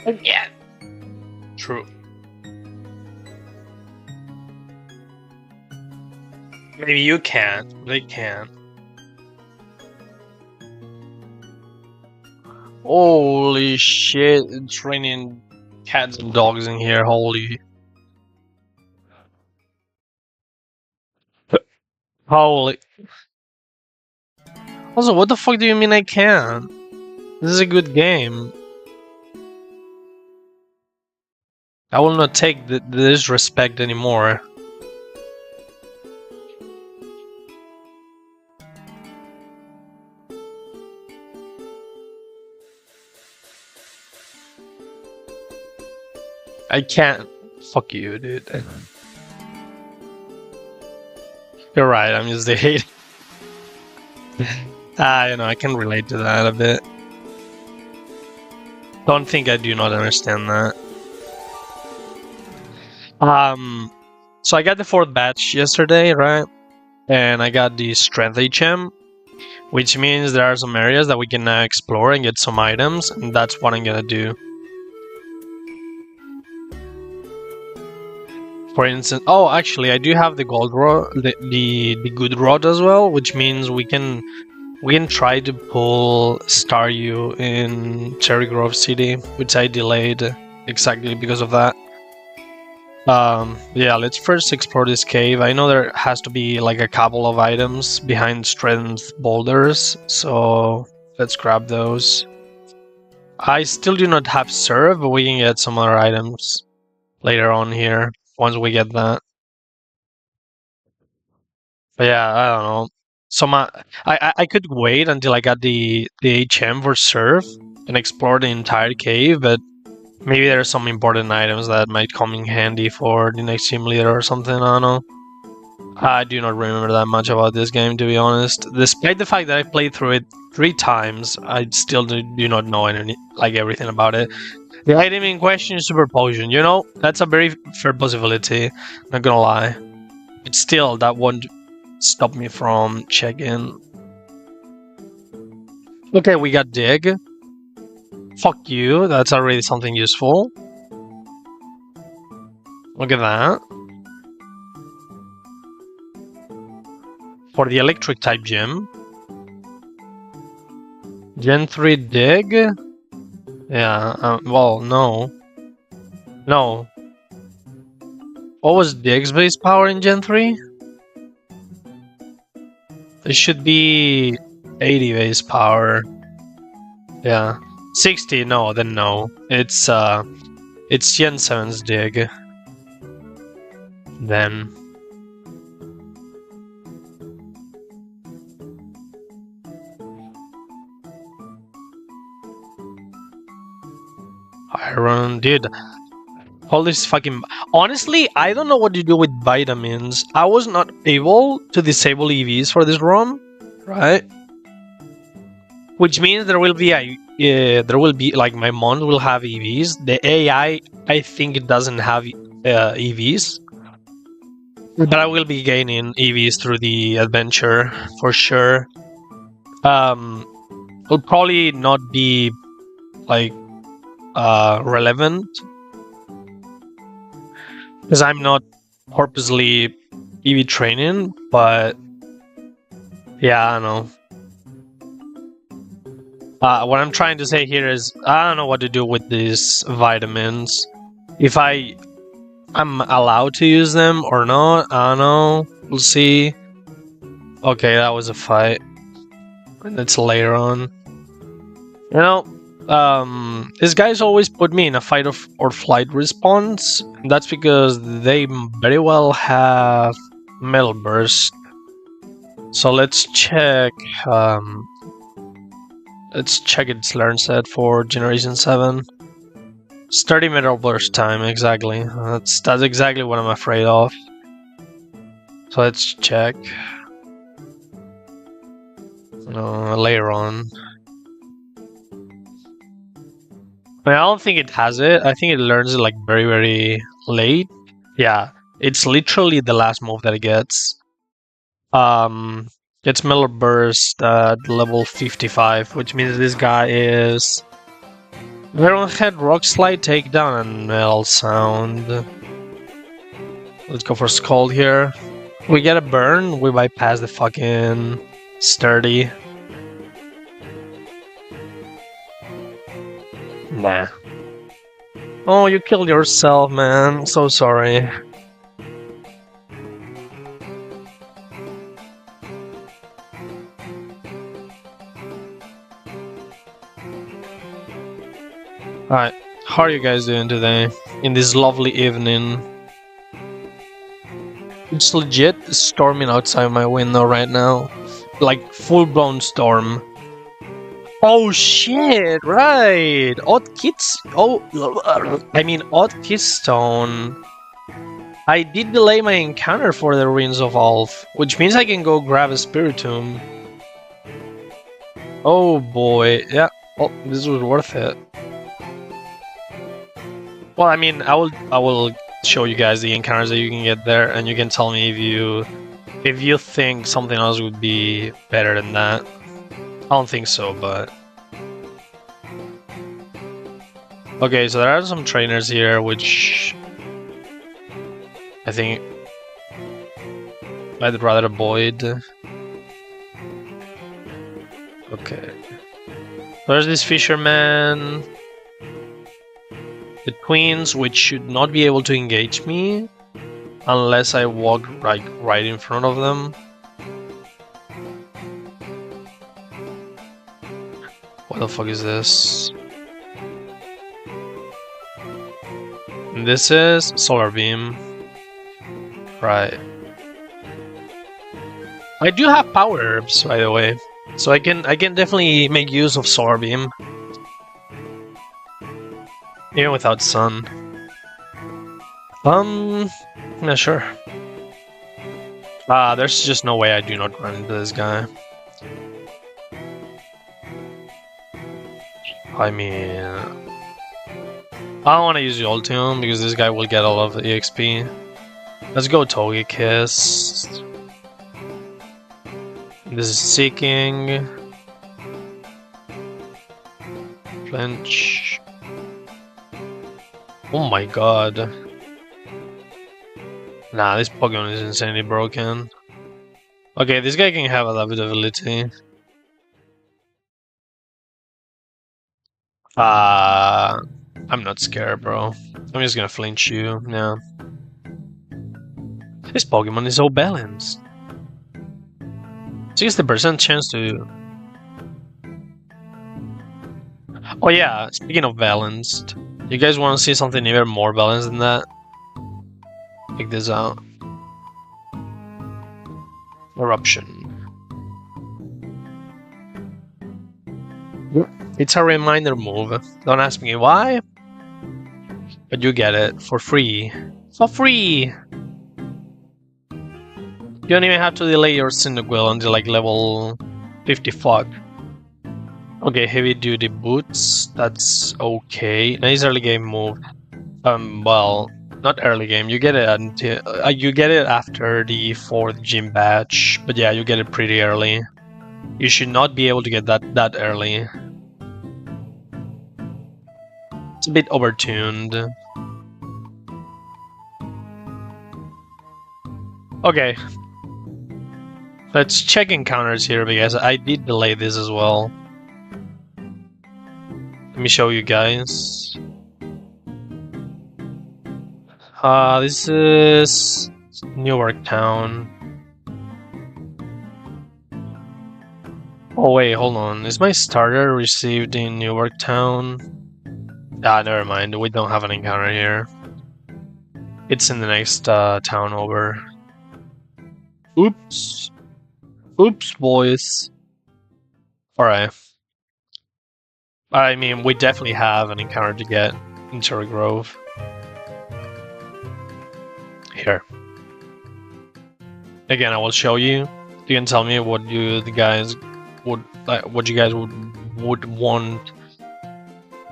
Yeah. True. Maybe you can't. They can. Holy shit! It's raining cats and dogs in here. Holy. Holy. Also, what the fuck do you mean I can't? This is a good game. I will not take the disrespect anymore. I can't. Fuck you, dude. You're right, I'm just the hate. I can relate to that a bit. Don't think I do not understand that. So I got the 4th batch yesterday, right? And I got the Strength HM, which means there are some areas that we can now explore and get some items, and that's what I'm gonna do. For instance, oh, actually, I do have the gold rod, the good rod as well, which means we can try to pull Staryu in Cherry Grove City, which I delayed exactly because of that. Yeah, let's first explore this cave. I know there has to be like a couple of items behind strength boulders, so let's grab those. I still do not have serve, but we can get some other items later on here once we get that. But yeah, I don't know. So I could wait until I got the HM for serve and explore the entire cave, but maybe there are some important items that might come in handy for the next team leader or something. I don't know. I do not remember that much about this game, to be honest. Despite the fact that I played through it 3 times, I still do not know everything about it. The item in question is Super Potion. You know, that's a very fair possibility. Not gonna lie. But still, that won't stop me from checking. Okay, we got Dig. Fuck you. That's already something useful. Look at that. For the electric type gym. Gen 3 Dig? Yeah, well, no. No. What was Dig's base power in Gen 3? It should be 80 base power. Yeah. 60, no, then no. It's Gen 7's Dig. Then. Iron, dude. All this fucking... Honestly, I don't know what to do with vitamins. I was not able to disable EVs for this ROM, right? Which means there will be like my mon will have EVs. The AI, I think it doesn't have EVs, but I will be gaining EVs through the adventure for sure. Will probably not be like relevant because I'm not purposely EV training, but yeah, I don't know. What I'm trying to say here is I don't know what to do with these vitamins. If I'm allowed to use them or not, I don't know. We'll see. Okay, that was a fight. It's later on. You know, these guys always put me in a fight or flight response. That's because they very well have Metal Burst. So let's check. Let's check its learn set for Generation 7. 30 Metal Burst time, exactly. That's exactly what I'm afraid of. So let's check. Later on. I don't think it has it. I think it learns it like very, very late. Yeah, it's literally the last move that it gets. Gets Miller Burst at level 55, which means this guy is Ironhead, Rock Slide, Takedown, and Metal Sound. Let's go for Skull here. We get a burn, we bypass the fucking Sturdy. Nah. Oh, you killed yourself, man. So sorry. Alright, how are you guys doing today? In this lovely evening? It's legit storming outside my window right now. Like, full-blown storm. Oh shit, right! Odd Kids... Odd Keystone. I did delay my encounter for the Ruins of Alf, which means I can go grab a Spiritomb. Oh boy, yeah. Well, this was worth it. Well, I mean, I will show you guys the encounters that you can get there, and you can tell me if you think something else would be better than that. I don't think so, but... Okay, so there are some trainers here, which... I think... I'd rather avoid. Okay. There's this fisherman... The twins, which should not be able to engage me unless I walk like right in front of them. What the fuck is this? And this is Solar Beam. Right. I do have power herbs, by the way, so I can definitely make use of Solar Beam. Even without sun. Yeah, sure. There's just no way I do not run into this guy. I mean... I don't want to use the Ultium because this guy will get a lot of EXP. Let's go Togekiss. This is Seeking. Flinch. Oh my god. Nah, this Pokemon is insanely broken. Okay, this guy can have a lot of ability. I'm not scared, bro. I'm just gonna flinch you, yeah. This Pokemon is so balanced. 60% chance to... Oh yeah, speaking of balanced, you guys want to see something even more balanced than that? Check this out. Eruption. It's a reminder move. Don't ask me why, but you get it for free. For free! You don't even have to delay your Cyndaquil until like level 55. Okay, heavy duty boots, that's okay. Nice early game move. Well, not early game, you get it until you get it after the 4th gym badge, but yeah, you get it pretty early. You should not be able to get that early. It's a bit overtuned. Okay. Let's check encounters here because I did delay this as well. Let me show you guys. This is Newark Town. Oh wait, hold on. Is my starter received in Newark Town? Ah, never mind. We don't have an encounter here. It's in the next town over. Oops. Oops, boys. Alright. I mean, we definitely have an encounter to get in Cherry Grove. Here. Again, I will show you. You can tell me what you guys would want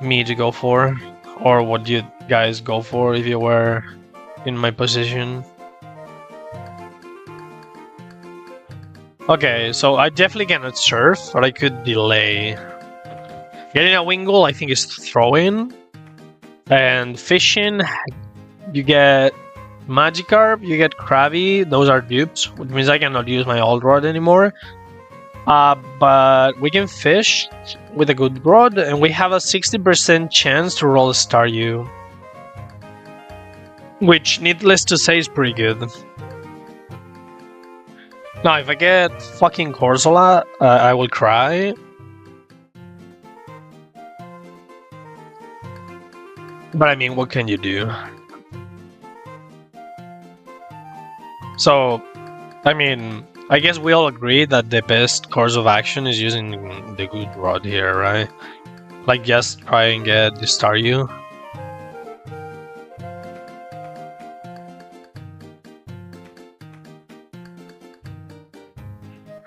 me to go for, or what you guys go for if you were in my position. Okay, so I definitely cannot surf, but I could delay. Getting a Wingull, I think, is throwing. And fishing, you get Magikarp, you get Krabby. Those are dupes, which means I cannot use my old rod anymore. But we can fish with a good rod, and we have a 60% chance to roll a Staryu. Which, needless to say, is pretty good. Now, if I get fucking Corsola, I will cry. But I mean, what can you do? So, I mean, I guess we all agree that the best course of action is using the good rod here, right? Like, just try and get the Staryu.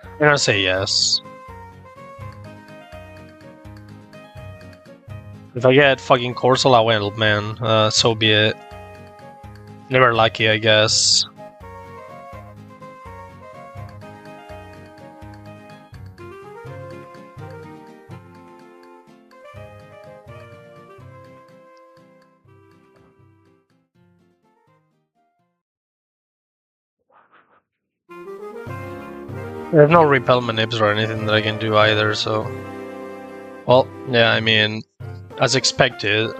I'm gonna say yes. If I get fucking Corsola, well, man, so be it. Never lucky, I guess. There's no repel manips or anything that I can do either, so... Well, yeah, I mean, as expected.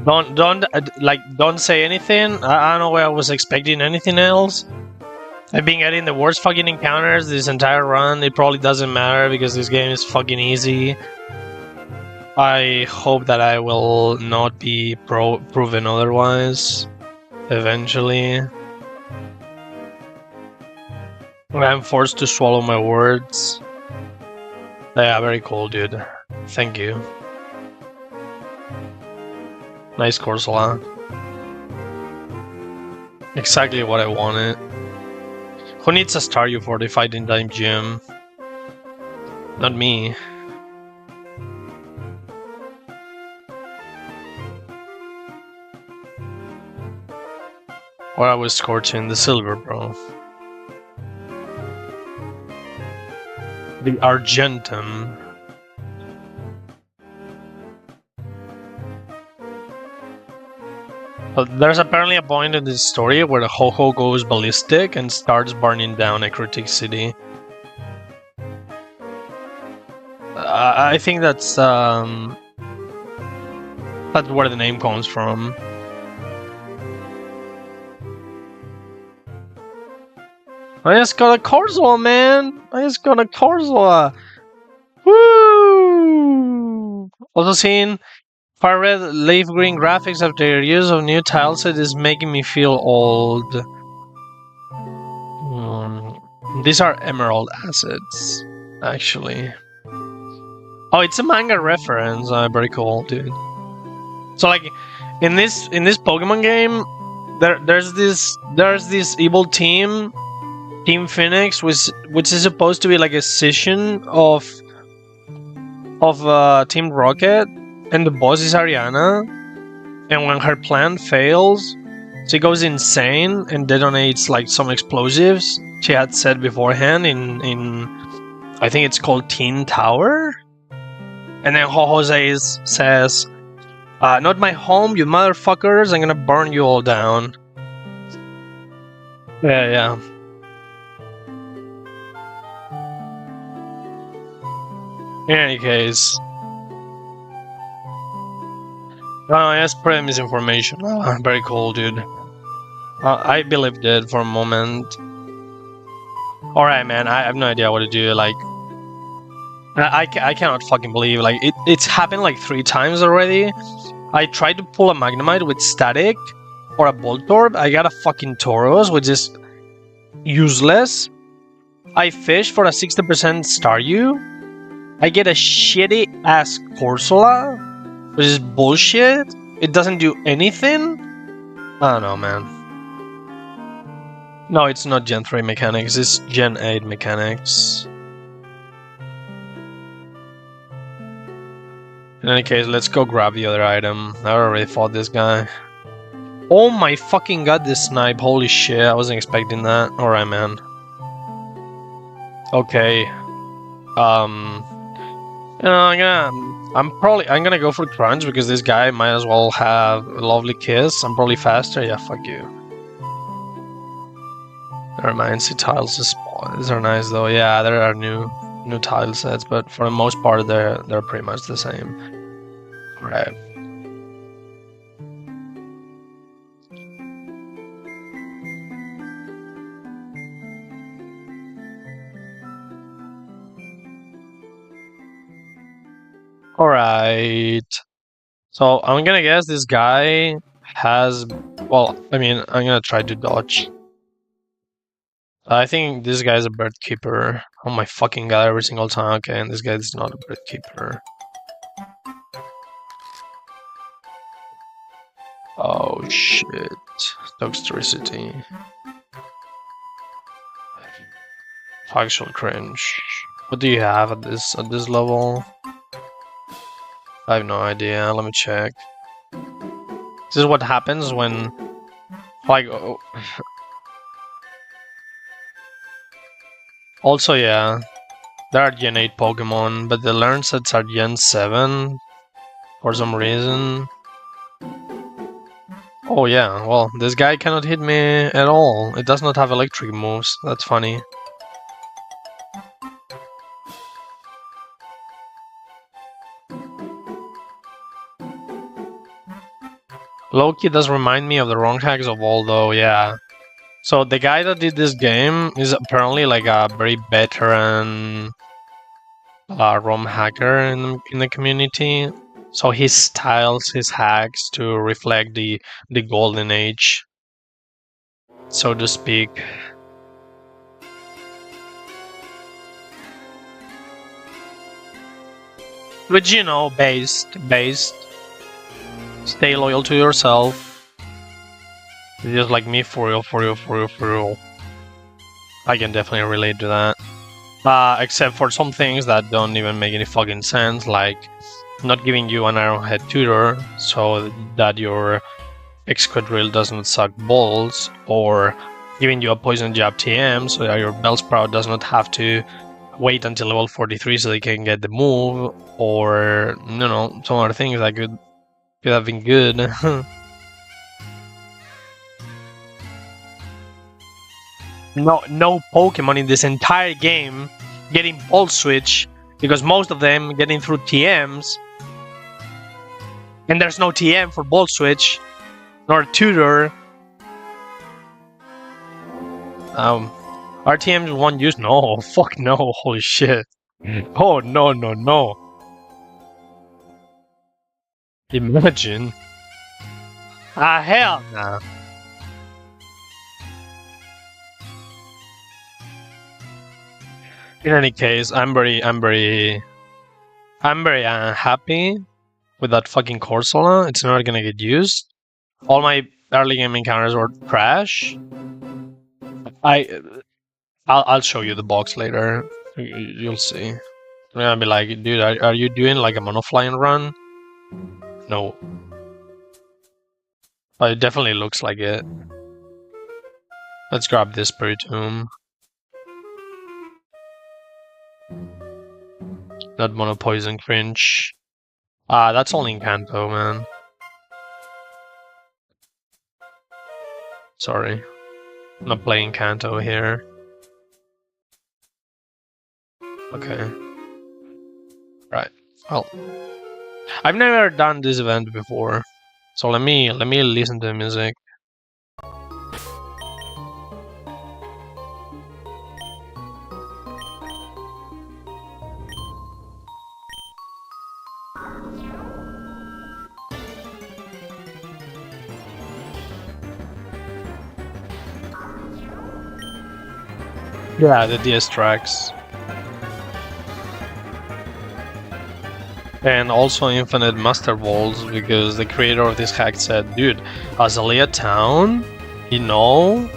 Don't say anything. I don't know where I was expecting anything else. I've been getting the worst fucking encounters this entire run. It probably doesn't matter because this game is fucking easy. I hope that I will not be proven otherwise. Eventually. I'm forced to swallow my words. Yeah, very cool, dude. Thank you. Nice Corsola. Exactly what I wanted. Who needs a Staryu for the fighting time gym? Not me. Or I was scorching the silver, bro. The Argentum. There's apparently a point in this story where the Ho-Ho goes ballistic and starts burning down a critic city. I think that's where the name comes from. I just got a Corsola, man! I just got a Corsola! Woo! Also seen far red leaf green graphics after use of new tileset is making me feel old. These are emerald assets, actually. Oh, it's a manga reference. Very cool, dude. So like, in this Pokemon game, there's this evil team. Team Phoenix, which is supposed to be like a scission of Team Rocket, and the boss is Ariana. And when her plan fails, she goes insane and detonates like some explosives she had said beforehand in I think it's called Teen Tower. And then Jose says, "Not my home, you motherfuckers! I'm gonna burn you all down." Yeah. In any case, I spread misinformation. Very cool, dude. I believed it for a moment. Alright, man, I have no idea what to do. Like, I cannot fucking believe, like, it's happened like 3 times already. I tried to pull a Magnemite with Static or a Voltorb. I got a fucking Tauros, which is useless. I fish for a 60% Staryu. I get a shitty ass Corsola, which is bullshit. It doesn't do anything. I don't know, man. No, it's not Gen 3 mechanics, it's Gen 8 mechanics. In any case, let's go grab the other item. I already fought this guy. Oh my fucking god, this snipe. Holy shit, I wasn't expecting that. Alright, man. Okay. I'm gonna go for Crunch because this guy might as well have a lovely kiss. I'm probably faster. Yeah, fuck you. Never mind. See tiles. These are nice though. Yeah, there are new tile sets, but for the most part, they're pretty much the same. Right. All right. So I'm gonna guess this guy has. Well, I mean, I'm gonna try to dodge. I think this guy's a bird keeper. Oh my fucking god! Every single time. Okay, and this guy's not a bird keeper. Oh shit! Toxicity. Factual cringe. What do you have at this level? I have no idea. Let me check. This is what happens when, like, also yeah, there are Gen 8 Pokemon, but the learn sets are Gen 7 for some reason. Oh yeah, well, this guy cannot hit me at all. It does not have electric moves. That's funny. Loki does remind me of the wrong hacks of all though, yeah. So the guy that did this game is apparently like a very veteran ROM hacker in the community. So he styles his hacks to reflect the golden age, so to speak. Which, you know, based. Stay loyal to yourself. Just like me, for real. I can definitely relate to that. Except for some things that don't even make any fucking sense, like not giving you an arrowhead tutor so that your Excadrill doesn't suck balls, or giving you a poison jab TM so that your Bellsprout does not have to wait until level 43 so they can get the move, or, you know, some other things that could have been good. No Pokemon in this entire game getting Volt Switch, because most of them getting through TMs, and there's no TM for Volt Switch, nor tutor. RTMs won't use. No, fuck no, holy shit. Oh no. Imagine. Hell nah. In any case, I'm very happy with that fucking Corsola. It's not gonna get used. All my early game encounters were trash. I'll show you the box later. You'll see. I'm gonna be like, dude, are you doing like a monoflying run? No. But it definitely looks like it. Let's grab this Spiritomb. Not mono poison cringe. That's only in Kanto, man. Sorry. I'm not playing Kanto here. Okay. Right. Well, I've never done this event before, so let me listen to the music. Yeah, the DS tracks. And also infinite master balls, because the creator of this hack said, dude, Azalea Town, you know,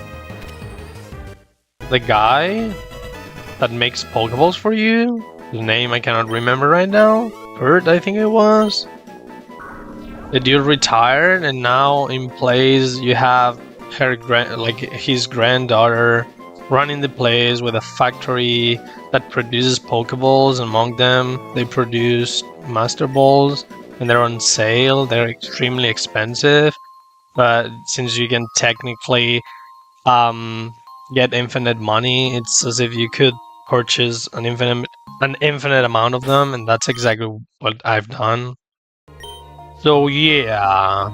the guy that makes Pokeballs for you, the name I cannot remember right now, Bert I think it was, the dude retired, and now in place you have his granddaughter running the place with a factory that produces Pokeballs. Among them, they produce Master Balls, and they're on sale. They're extremely expensive, but since you can technically get infinite money, it's as if you could purchase an infinite amount of them, and that's exactly what I've done. So yeah.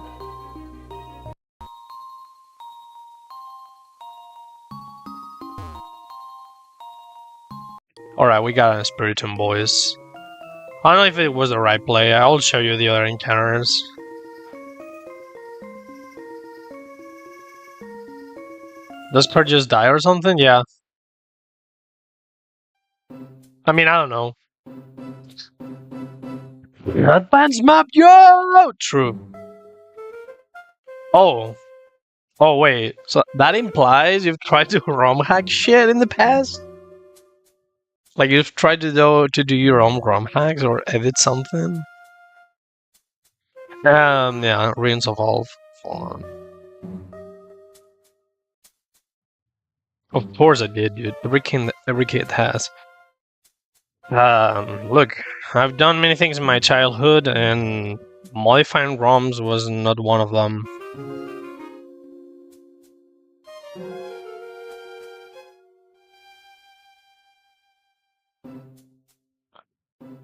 Alright, we got a Spiritomb, boys. I don't know if it was the right play. I'll show you the other encounters. Does Per just die or something? Yeah. I mean, I don't know. Advanced map, yo! True. Oh. Oh, wait. So that implies you've tried to ROM hack shit in the past? Like you've tried to do your own ROM hacks or edit something? Yeah, Ruins of All. Of course I did, dude. Every kid has. Look, I've done many things in my childhood, and modifying ROMs was not one of them.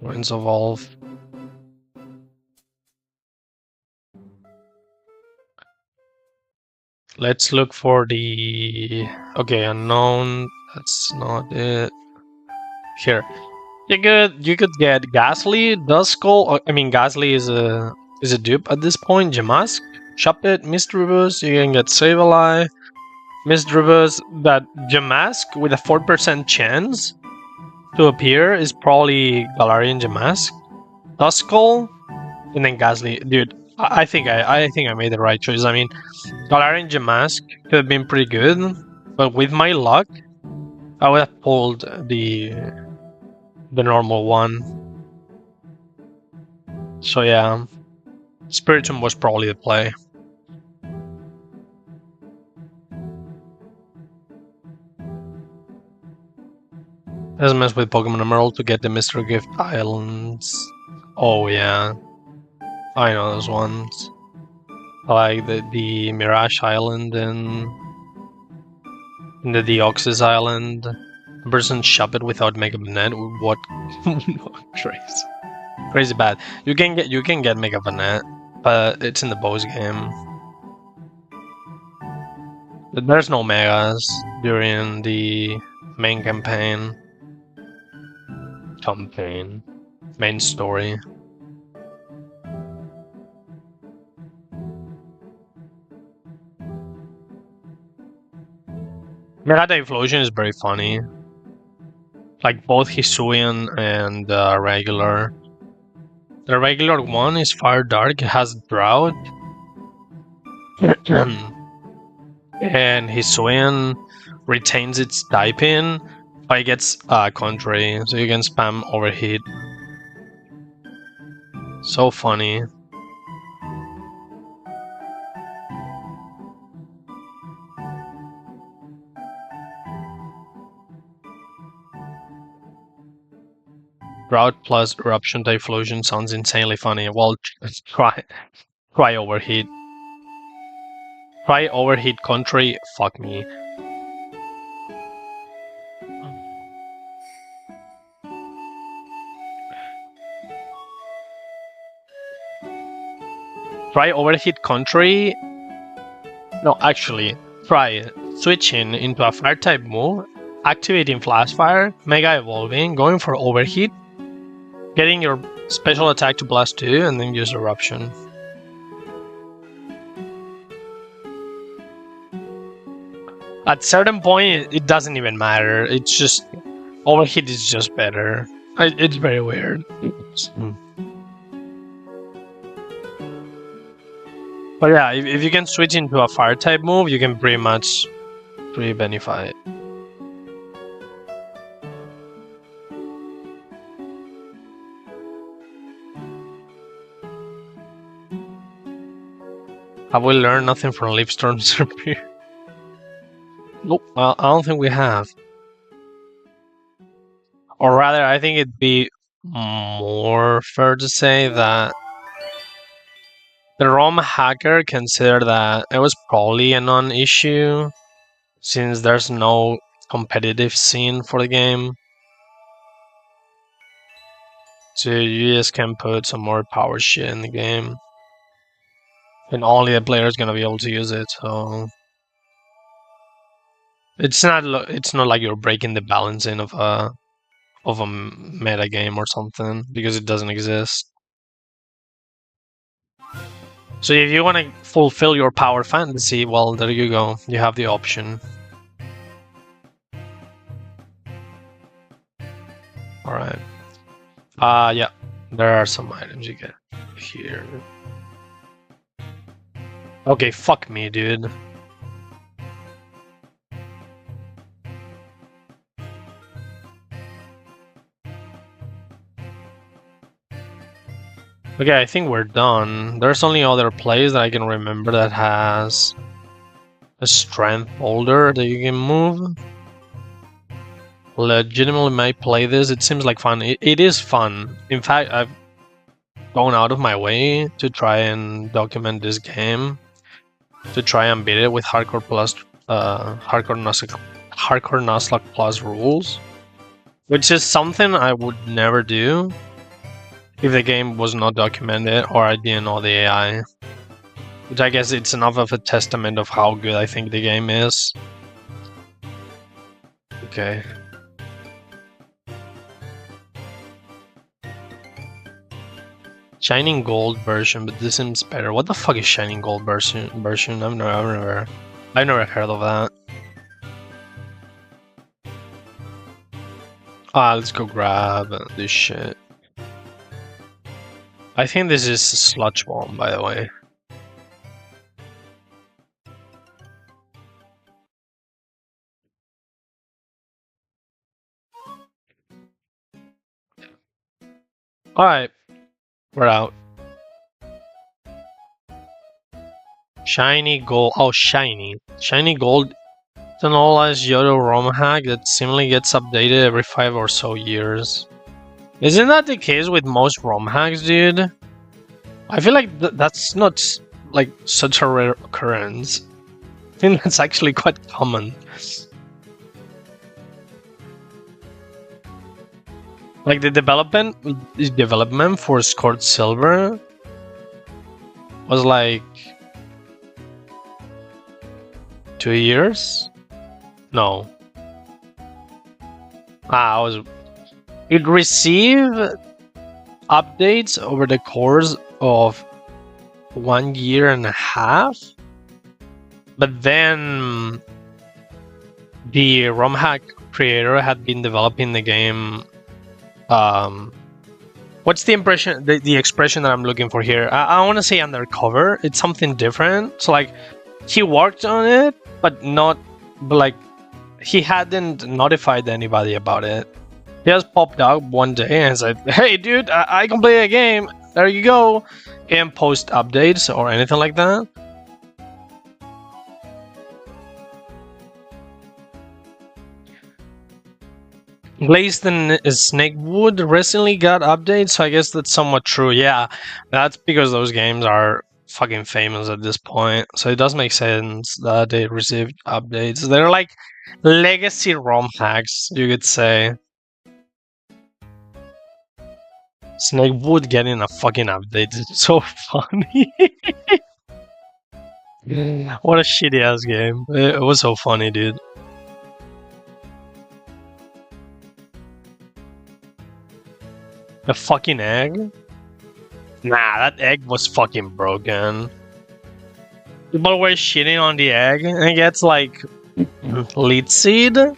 Ruins of All. Let's look for the... Okay, unknown. That's not it. Here. You could get Ghastly, Duskull. I mean, Ghastly is a dupe at this point. Jamask, Shuppet, Misdreavus. You can get Sableye, Misdreavus. That Jamask with a 4% chance to appear is probably Galarian Jamask. Duskull, and then Ghastly. Dude, I think I made the right choice. I mean, Galarian Jamask could have been pretty good, but with my luck, I would have pulled the normal one. So yeah, Spiritomb was probably the play. Let's mess with Pokemon Emerald to get the Mr. Gift Islands. Oh yeah, I know those ones. I like the Mirage Island and the Deoxys Island. The person shop it without Mega Banette. What? Crazy bad. You can get Mega Banette, but it's in the boss game. There's no Megas during the main campaign. Main story. Mega Explosion is very funny. Like both Hisuian and regular. The regular one is Fire Dark, it has Drought. And Hisuian retains its typing, but it gets Contrary, so you can spam Overheat. So funny. Drought plus Eruption Typhlosion sounds insanely funny. Well, try Overheat. Try Overheat Contrary, fuck me. Try Overheat Contrary. No, actually, try switching into a Fire type move, activating Flash Fire, Mega Evolving, going for Overheat, getting your special attack to Blast 2, and then use Eruption. At certain point, it doesn't even matter. It's just Overheat is just better. It's very weird. But yeah, if you can switch into a Fire type move, you can pretty much benefit. Have we learned nothing from Leafstorm Serpent? Nope. Well, I don't think we have. Or rather, I think it'd be more fair to say that the ROM hacker considered that it was probably a non-issue since there's no competitive scene for the game. So you just can put some more power shit in the game. And only the player is gonna be able to use it, so it's not like you're breaking the balancing of a meta game or something because it doesn't exist. So if you want to fulfill your power fantasy, well, there you go. You have the option. All right. Yeah. There are some items you get here. Okay, fuck me, dude. Okay, I think we're done. There's only other place that I can remember that has a strength boulder that you can move. Legitimately might play this. It seems like fun. It is fun. In fact, I've gone out of my way to try and document this game, to try and beat it with hardcore Nuzlocke plus rules, which is something I would never do if the game was not documented or I didn't know the AI. Which I guess it's enough of a testament of how good I think the game is. Okay. Shining Gold version, but this seems better. What the fuck is Shining Gold version? I've never heard of that. Let's go grab this shit. I think this is Sludge Bomb, by the way. Alright, we're out. Shiny Gold. Oh, Shiny. Shiny Gold. It's an all-eyes Yodo ROM hack that seemingly gets updated every 5 or so years. Isn't that the case with most ROM hacks, dude? I feel like that's not like such a rare occurrence. I think that's actually quite common. Like the development for Scorched Silver was like 2 years? No. It received updates over the course of 1 year and a half, but then the ROM hack creator had been developing the game. What's the impression? The expression that I'm looking for here? I want to say undercover. It's something different. So like, he worked on it, but like, he hadn't notified anybody about it. He just popped up one day and said, "Hey, dude, I can play a game. There you go." And post updates or anything like that. Blazed and Snakewood recently got updates, so I guess that's somewhat true. Yeah, that's because those games are fucking famous at this point, so it does make sense that they received updates. They're like legacy ROM hacks, you could say. Snakewood getting a fucking update is so funny. What a shitty ass game. It was so funny, dude. A fucking egg? Nah, that egg was fucking broken. People were shitting on the egg and it gets like lead seed, and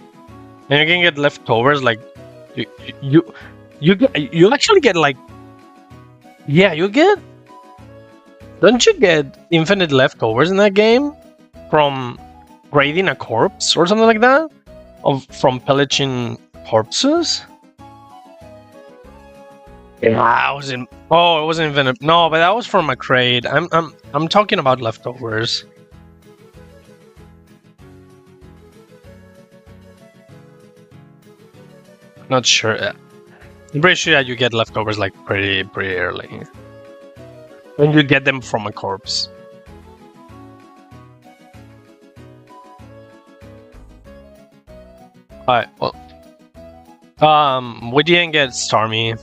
you can get leftovers. Like you actually get like, yeah, you get. Don't you get infinite leftovers in that game from raiding a corpse or something like that? From pillaging corpses? Yeah, it wasn't infinite. No, but that was from a crate. I'm talking about leftovers. Not sure. I'm pretty sure that you get leftovers like pretty early. When you get them from a corpse. Alright, well. We didn't get Starmie.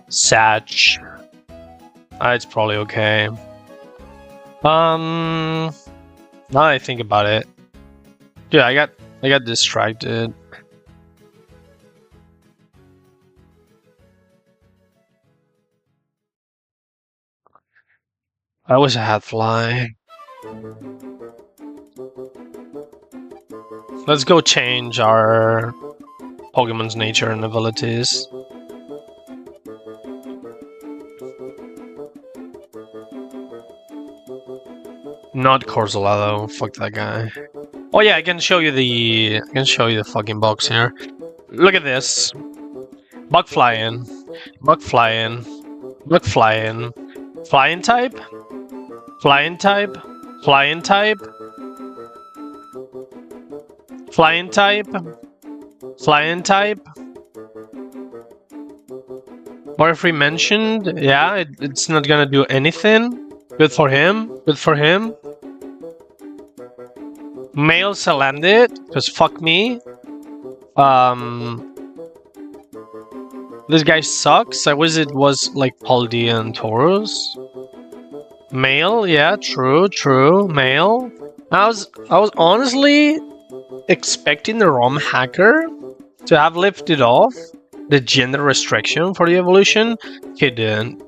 Satch. It's probably okay. Now that I think about it. Dude, I got distracted. I wish I had fly. Let's go change our Pokemon's nature and abilities. Not Corsola though. Fuck that guy. Oh yeah, I can show you the fucking box here. Look at this. Bug flying. Bug flying. Bug flying. Flying type? Flying type? Flying type? Flying type? Flying type? Butterfree mentioned? Yeah, it's not gonna do anything. Good for him. Good for him. Male Salandit, because fuck me. This guy sucks. I wish it was like Paldi and Tauros. Male, yeah, true. Male. I was honestly expecting the ROM hacker to have lifted off the gender restriction for the evolution. He didn't.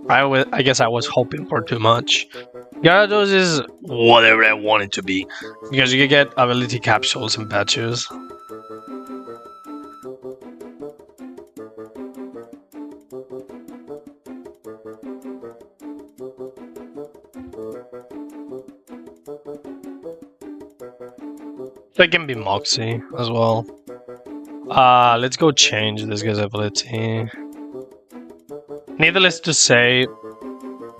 I guess I was hoping for too much. Gyarados is whatever I want it to be, because you can get ability capsules and patches. They can be Moxie as well. Let's go change this guy's ability. Needless to say,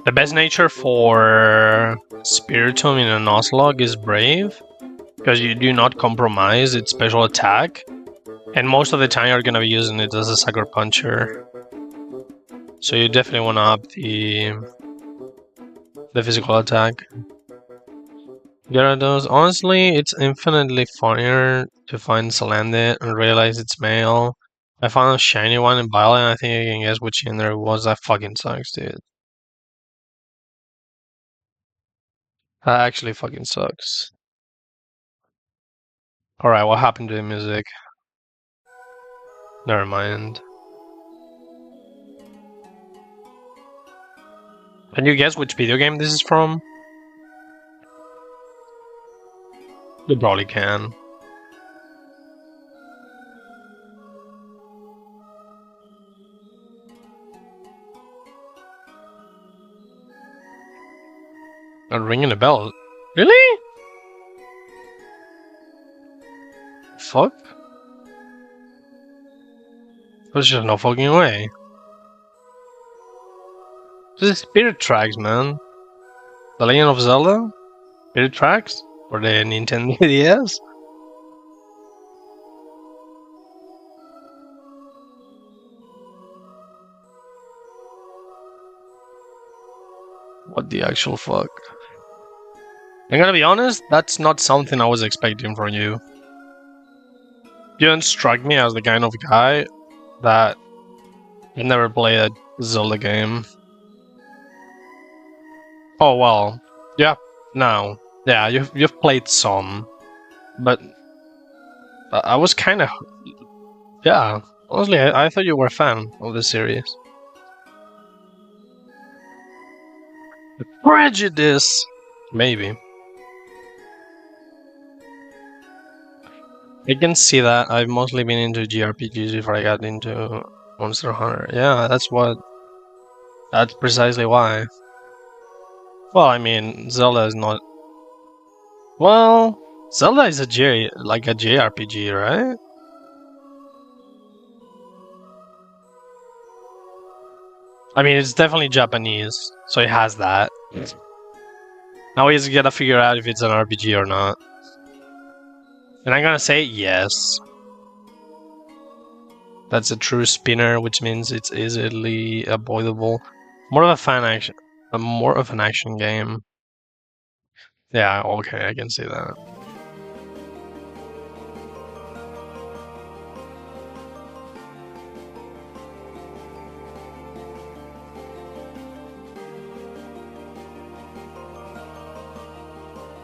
the best nature for Spiritomb in a Nuzlocke is Brave, because you do not compromise its special attack, and most of the time you're gonna be using it as a Sucker Puncher. So you definitely want to up the physical attack. Gyarados, honestly, it's infinitely funnier to find Salandit and realize it's male. I found a shiny one in Violet and I think I can guess which gender it was. That fucking sucks, dude. That actually fucking sucks. Alright, what happened to the music? Never mind. Can you guess which video game this is from? You probably can. Not ringing a bell. Really? Fuck? There's just no fucking way. This is Spirit Tracks, man. The Legend of Zelda? Spirit Tracks? For the Nintendo DS? What the actual fuck? I'm gonna be honest, that's not something I was expecting from you. You don't strike me as the kind of guy that never played a Zelda game. Oh well, yeah, no, yeah, you've played some, but I was kind of, yeah. Honestly, I thought you were a fan of the series. Prejudice, maybe. I can see that. I've mostly been into JRPGs before I got into Monster Hunter. Yeah, that's precisely why. Well, I mean, Zelda is not. Well, Zelda is a JRPG, right? I mean, it's definitely Japanese, so it has that. Now we just gotta figure out if it's an RPG or not. And I'm gonna say yes. That's a true spinner, which means it's easily avoidable. More of a fan action, more of an action game. Yeah, okay, I can see that.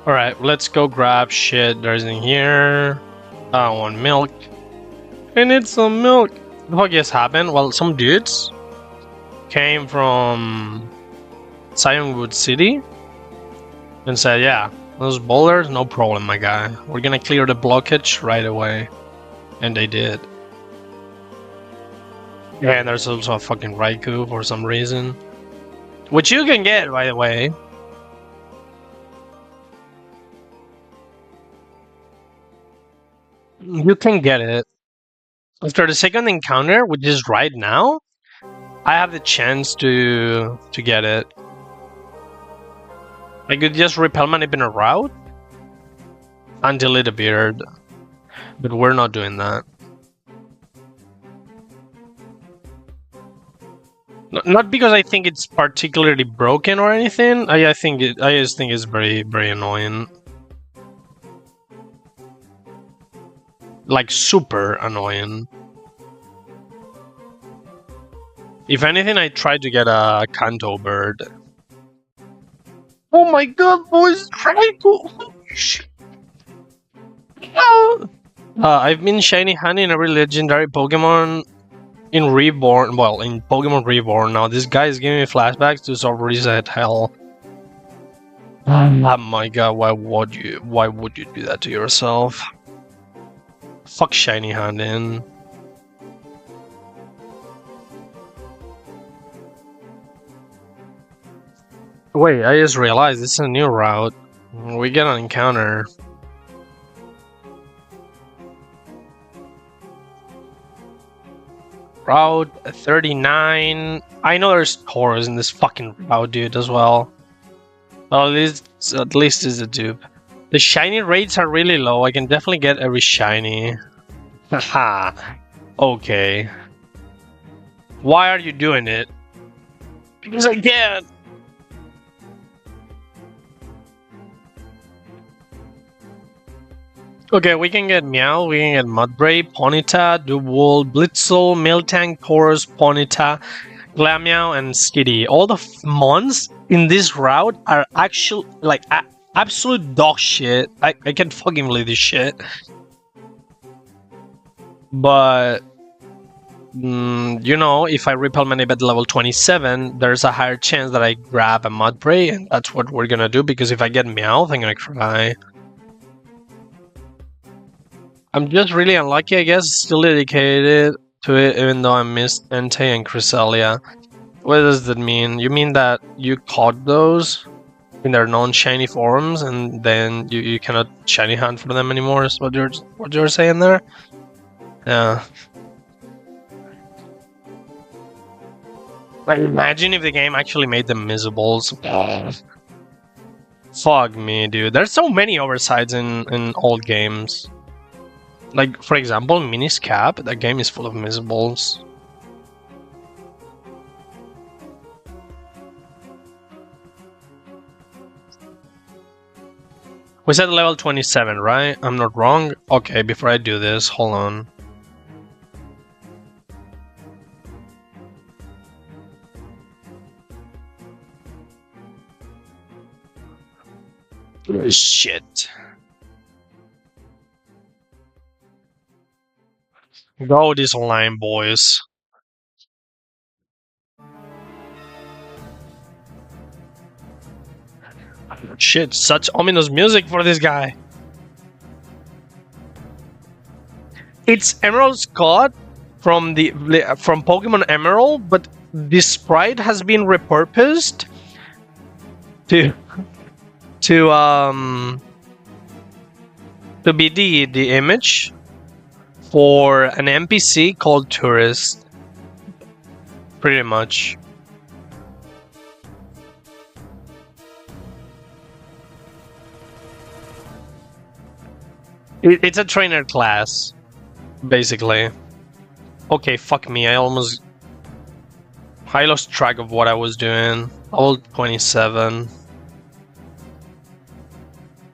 Alright, let's go grab shit. There's in here. I want milk. I need some milk. What the fuck just happened? Well, some dudes came from Zionwood City and said, yeah, those boulders, no problem, my guy. We're gonna clear the blockage right away. And they did. Yeah, and there's also a fucking Raikou for some reason. Which you can get, by the way. You can get it. After the second encounter, which is right now, I have the chance to get it. I could just repel Manip in a route and delete a beard. But we're not doing that. Not because I think it's particularly broken or anything. I just think it's very, very annoying. Like super annoying. If anything, I tried to get a Kanto bird. Oh my god, boys! Raikou! I've been shiny hunting every legendary Pokemon in Reborn. Well, in Pokemon Reborn now. This guy is giving me flashbacks to Soft Reset Hell. Oh my god, why would you do that to yourself? Fuck shiny hunting. Wait, I just realized this is a new route. We get an encounter. Route 39. I know there's Taurus in this fucking route, dude, as well. Well, at least it's a dupe. The shiny rates are really low. I can definitely get every shiny. Haha. Okay. Why are you doing it? Because I can. Okay, we can get Meow, we can get Mudbray, Ponyta, Duwool, Blitzel, Miltank, Taurus, Ponyta, Glameow, and Skitty. All the mons in this route are actual, like, absolute dog shit. I can't fucking believe this shit. But, you know, if I repel Manip at level 27, there's a higher chance that I grab a Mudbray, and that's what we're gonna do, because if I get Meowth, I'm gonna cry. I'm just really unlucky, I guess. Still dedicated to it, even though I missed Entei and Cresselia. What does that mean? You mean that you caught those in their non-shiny forms, and then you cannot shiny hunt for them anymore? Is what you're saying there? Yeah. Like, imagine if the game actually made them missables. Fuck me, dude. There's so many oversides in old games. Like, for example, Minis Cap, that game is full of missables. We said level 27, right? I'm not wrong? Okay, before I do this, hold on. Shit. Go this online, boys. Shit, such ominous music for this guy. It's Emerald Scott from Pokemon Emerald, but this sprite has been repurposed to be the image for an NPC called Tourist. Pretty much. It's a trainer class, basically. Okay, fuck me. I lost track of what I was doing. Level 27.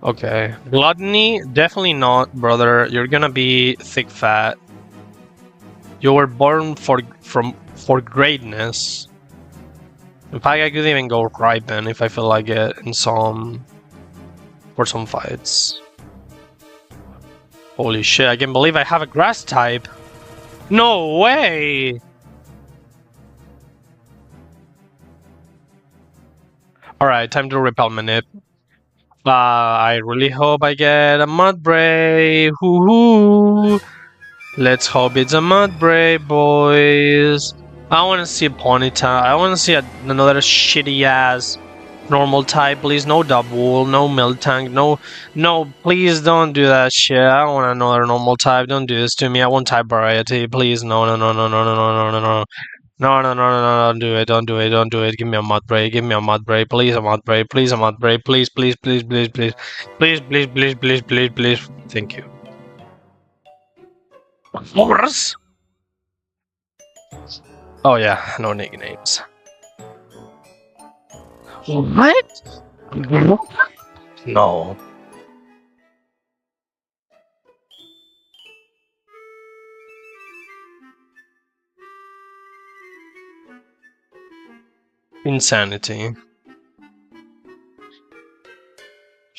Okay. Gluttony? Definitely not, brother. You're gonna be thick fat. You were born for greatness. In fact, I could even go ripen if I feel like it in for some fights. Holy shit, I can't believe I have a grass type. No way! Alright, time to repel Manip. I really hope I get a Mudbray. Hoo-hoo! Let's hope it's a Mudbray, boys. I want to see a Ponyta. I want to see another shitty-ass normal type, please. No double, no Miltank, no, please don't do that shit. I don't want another normal type. Don't do this to me. I want type variety, please. No. No, don't do it, don't do it, don't do it. Give me a Mudbray, please, a Mudbray, please, a Mudbray, please, please, please, please, please, please, please, please, please, please, please. Thank you. Horse? Oh yeah, no nicknames. What? No. Insanity.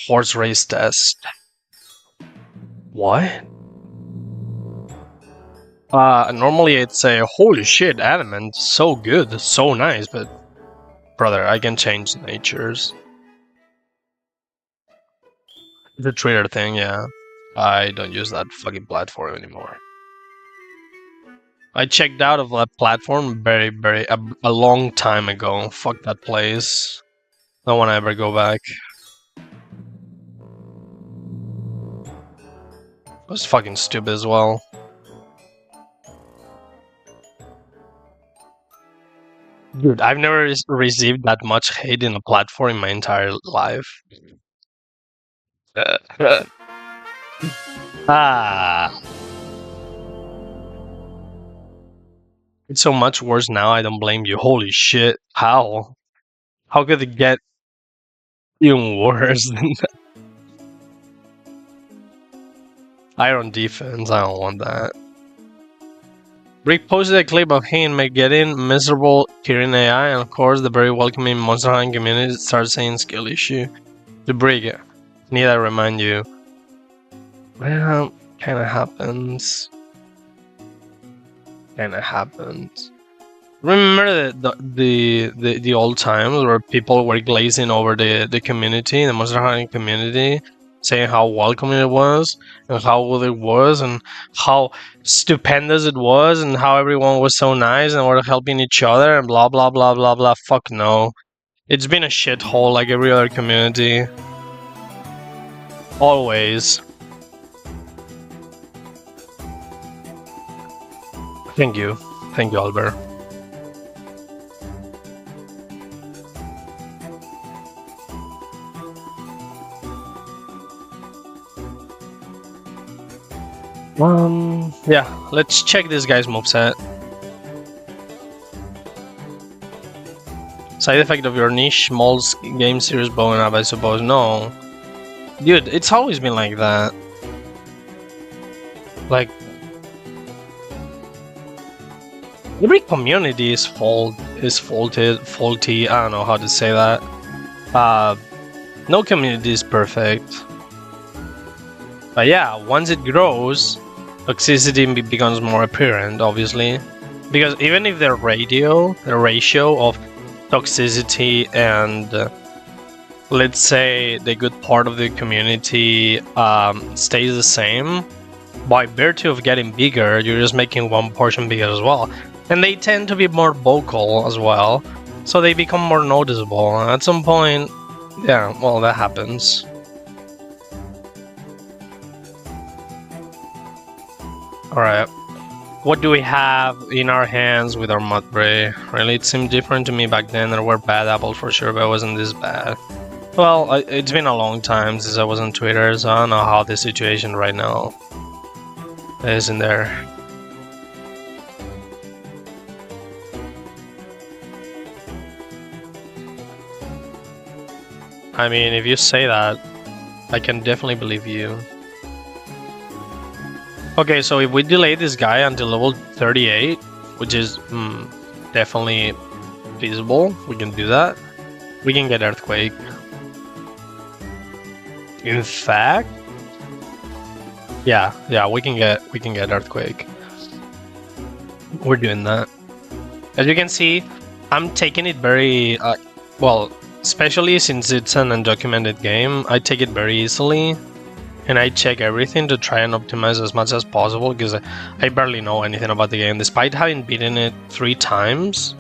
Horse race test. What? Normally I'd say, holy shit, adamant, so good, so nice, but brother, I can change natures. The trader thing, yeah. I don't use that fucking platform anymore. I checked out of that platform a long time ago. Fuck that place. Don't want to ever go back. It was fucking stupid as well. Dude, I've never received that much hate in a platform in my entire life. It's so much worse now, I don't blame you. Holy shit, how? How could it get even worse than that? Iron defense, I don't want that. Rick posted a clip of him getting miserable Kirin AI, and of course the very welcoming Monster Hunting community starts saying skill issue. The Brig, need I remind you? Well, kinda happens. Remember the old times where people were glazing over the community, the Monster Hunting community, saying how welcoming it was, and how good it was, and how stupendous it was, and how everyone was so nice and were helping each other, and blah blah blah blah blah. Fuck no. It's been a shithole like every other community. Always. Thank you, Albert. Yeah, let's check this guy's moveset. Side effect of your niche molds game series blowing up, I suppose. No. Dude, it's always been like that. Like, every community is faulty. I don't know how to say that. No community is perfect. But yeah, once it grows, toxicity becomes more apparent, obviously. Because even if the ratio of toxicity and let's say the good part of the community stays the same, by virtue of getting bigger, you're just making one portion bigger as well. And they tend to be more vocal as well, so they become more noticeable. At some point, yeah, well, that happens. Alright, what do we have in our hands with our Mudbray? Really, it seemed different to me back then. There were bad apples for sure, but it wasn't this bad. Well, it's been a long time since I was on Twitter, so I don't know how the situation right now is in there. I mean, if you say that, I can definitely believe you. Okay, so if we delay this guy until level 38, which is definitely feasible, we can do that. We can get Earthquake. In fact, yeah, we can get Earthquake. We're doing that. As you can see, I'm taking it very well, especially since it's an undocumented game. I take it very easily, and I check everything to try and optimize as much as possible because I barely know anything about the game. Despite having beaten it 3 times,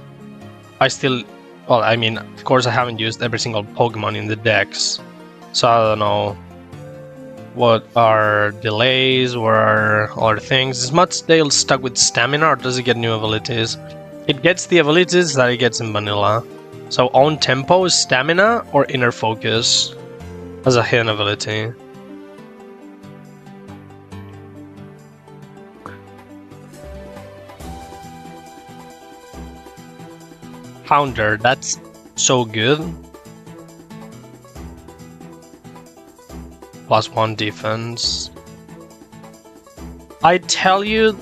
I still, well, I mean, of course, I haven't used every single Pokemon in the decks, so I don't know what are delays, what are other things. Is Mudsdale stuck with stamina, or does it get new abilities? It gets the abilities that it gets in vanilla. So own tempo is stamina or inner focus as a hidden ability. Pounder, that's so good. +1 defense. I tell you,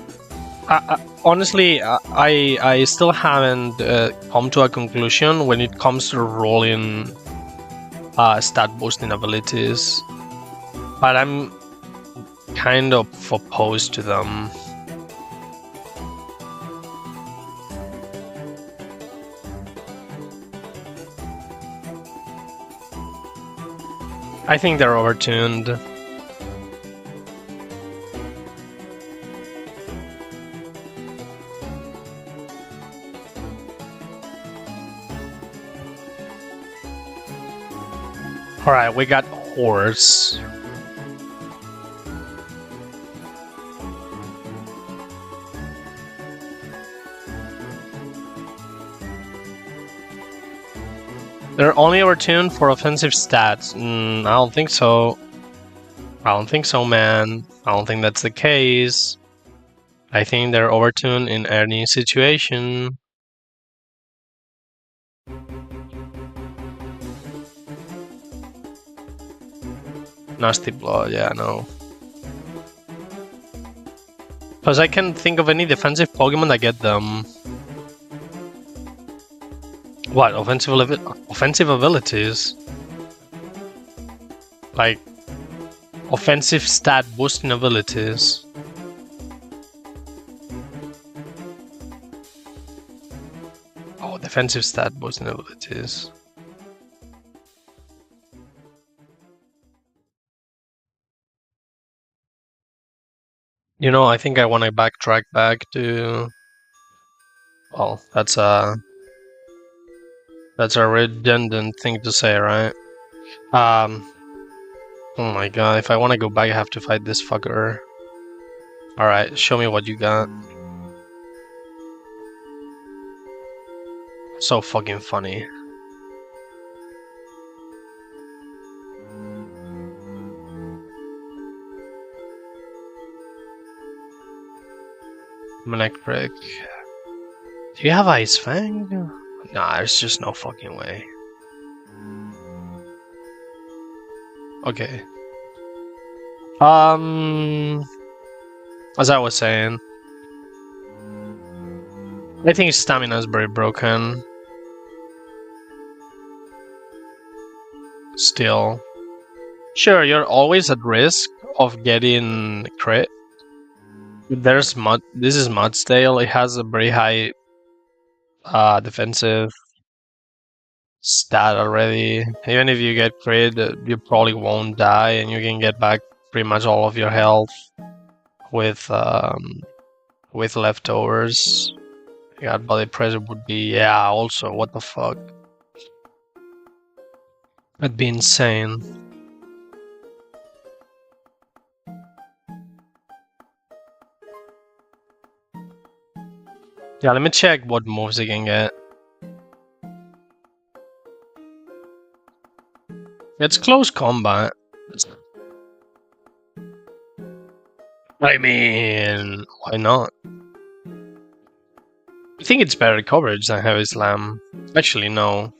honestly, I still haven't come to a conclusion when it comes to rolling stat boosting abilities, but I'm kind of opposed to them. I think they're overtuned. Alright, we got Horse. They're only overtuned for offensive stats. I don't think so. I don't think so, man. I don't think that's the case. I think they're overtuned in any situation. Nasty Blood, yeah, no. Because I can't think of any defensive Pokemon that get them. What, offensive abilities? Like, offensive stat boosting abilities. Oh, defensive stat boosting abilities. You know, I think I want to backtrack back to... Well, that's a redundant thing to say, right? Oh my god, if I want to go back, I have to fight this fucker. Alright, show me what you got. So fucking funny. Manectric. Do you have Ice Fang? Nah, there's just no fucking way. Okay. As I was saying, I think stamina is very broken. Still. Sure, you're always at risk of getting crit. This is Mudsdale, it has a very high defensive stat already. Even if you get crit, you probably won't die and you can get back pretty much all of your health with leftovers. Yeah, body pressure would be, yeah, also, what the fuck. That'd be insane. Yeah, let me check what moves he can get. It's close combat. I mean, why not? I think it's better coverage than Heavy Slam. Actually, no.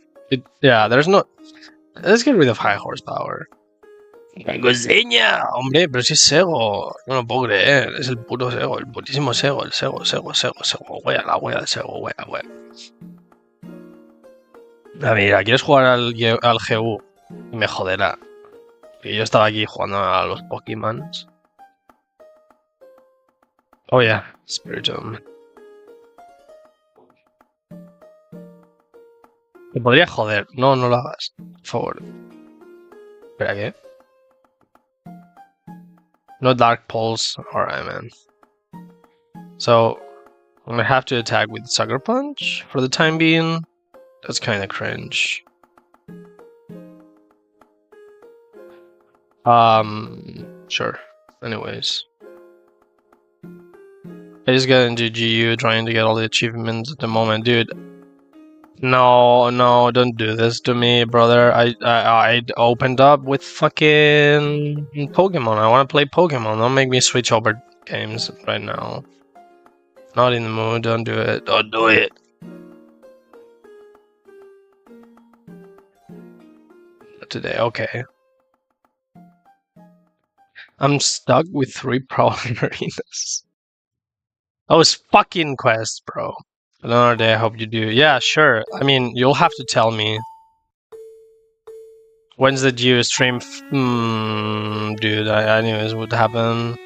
Yeah, there's not... Let's get rid of high horsepower. ¡Coseña! Hombre, pero si es Sego. No lo puedo creer. Es el puro Sego, el putísimo Sego, el Sego. Wea, la wea del Sego, wea. Ah, mira, ¿quieres jugar al GU? Y me joderá. Y yo estaba aquí jugando a los Pokémon. Oh, yeah, Spiritomb. Me podría joder. No, no lo hagas. Por favor. Espera, ¿qué? No Dark Pulse. Alright, man. So, I'm gonna have to attack with Sucker Punch for the time being. That's kinda cringe. Sure. Anyways. I just got into GU trying to get all the achievements at the moment, dude. No, don't do this to me, brother. I opened up with fucking Pokemon. I want to play Pokemon. Don't make me switch over games right now. Not in the mood. Don't do it. Don't do it. Today, okay. I'm stuck with 3 problem arenas. Oh, it's fucking quest, bro. Another day, I hope you do. Yeah, sure. I mean, you'll have to tell me. When's the GU stream? Dude, I knew this would happen.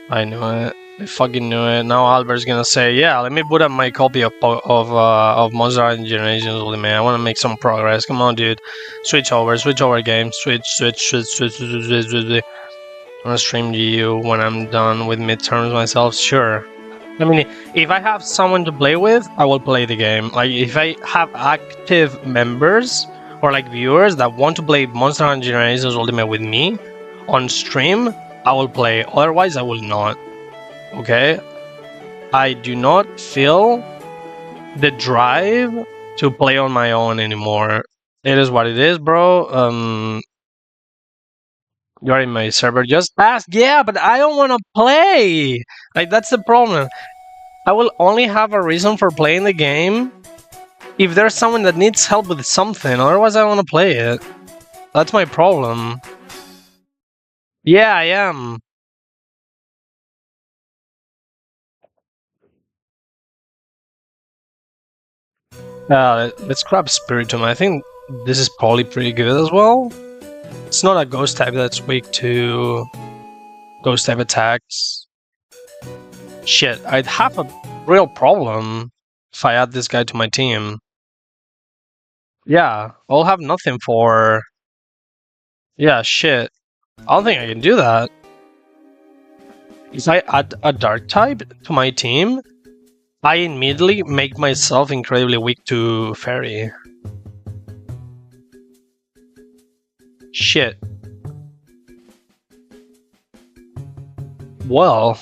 I knew it. I fucking knew it. Now Albert's gonna say, yeah, let me put up my copy of Monster Hunter Generations Ultimate. I want to make some progress. Come on, dude. Switch over game. Switch. I'm gonna stream GU when I'm done with midterms myself. Sure. I mean, if I have someone to play with, I will play the game. Like, if I have active members or like viewers that want to play Monster Hunter Generations Ultimate with me on stream, I will play. Otherwise, I will not. Okay? I do not feel the drive to play on my own anymore. It is what it is, bro. You're in my server. Just ask. Yeah, but I don't want to play. Like, that's the problem. I will only have a reason for playing the game if there's someone that needs help with something. Otherwise, I want to play it. That's my problem. Yeah, I am. Let's grab Spiritomb. I think this is probably pretty good as well. It's not a ghost type that's weak to ghost type attacks. Shit, I'd have a real problem if I add this guy to my team. Yeah, I'll have nothing for... Yeah, shit. I don't think I can do that. If I add a dark type to my team, I immediately make myself incredibly weak to fairy. Shit. Well,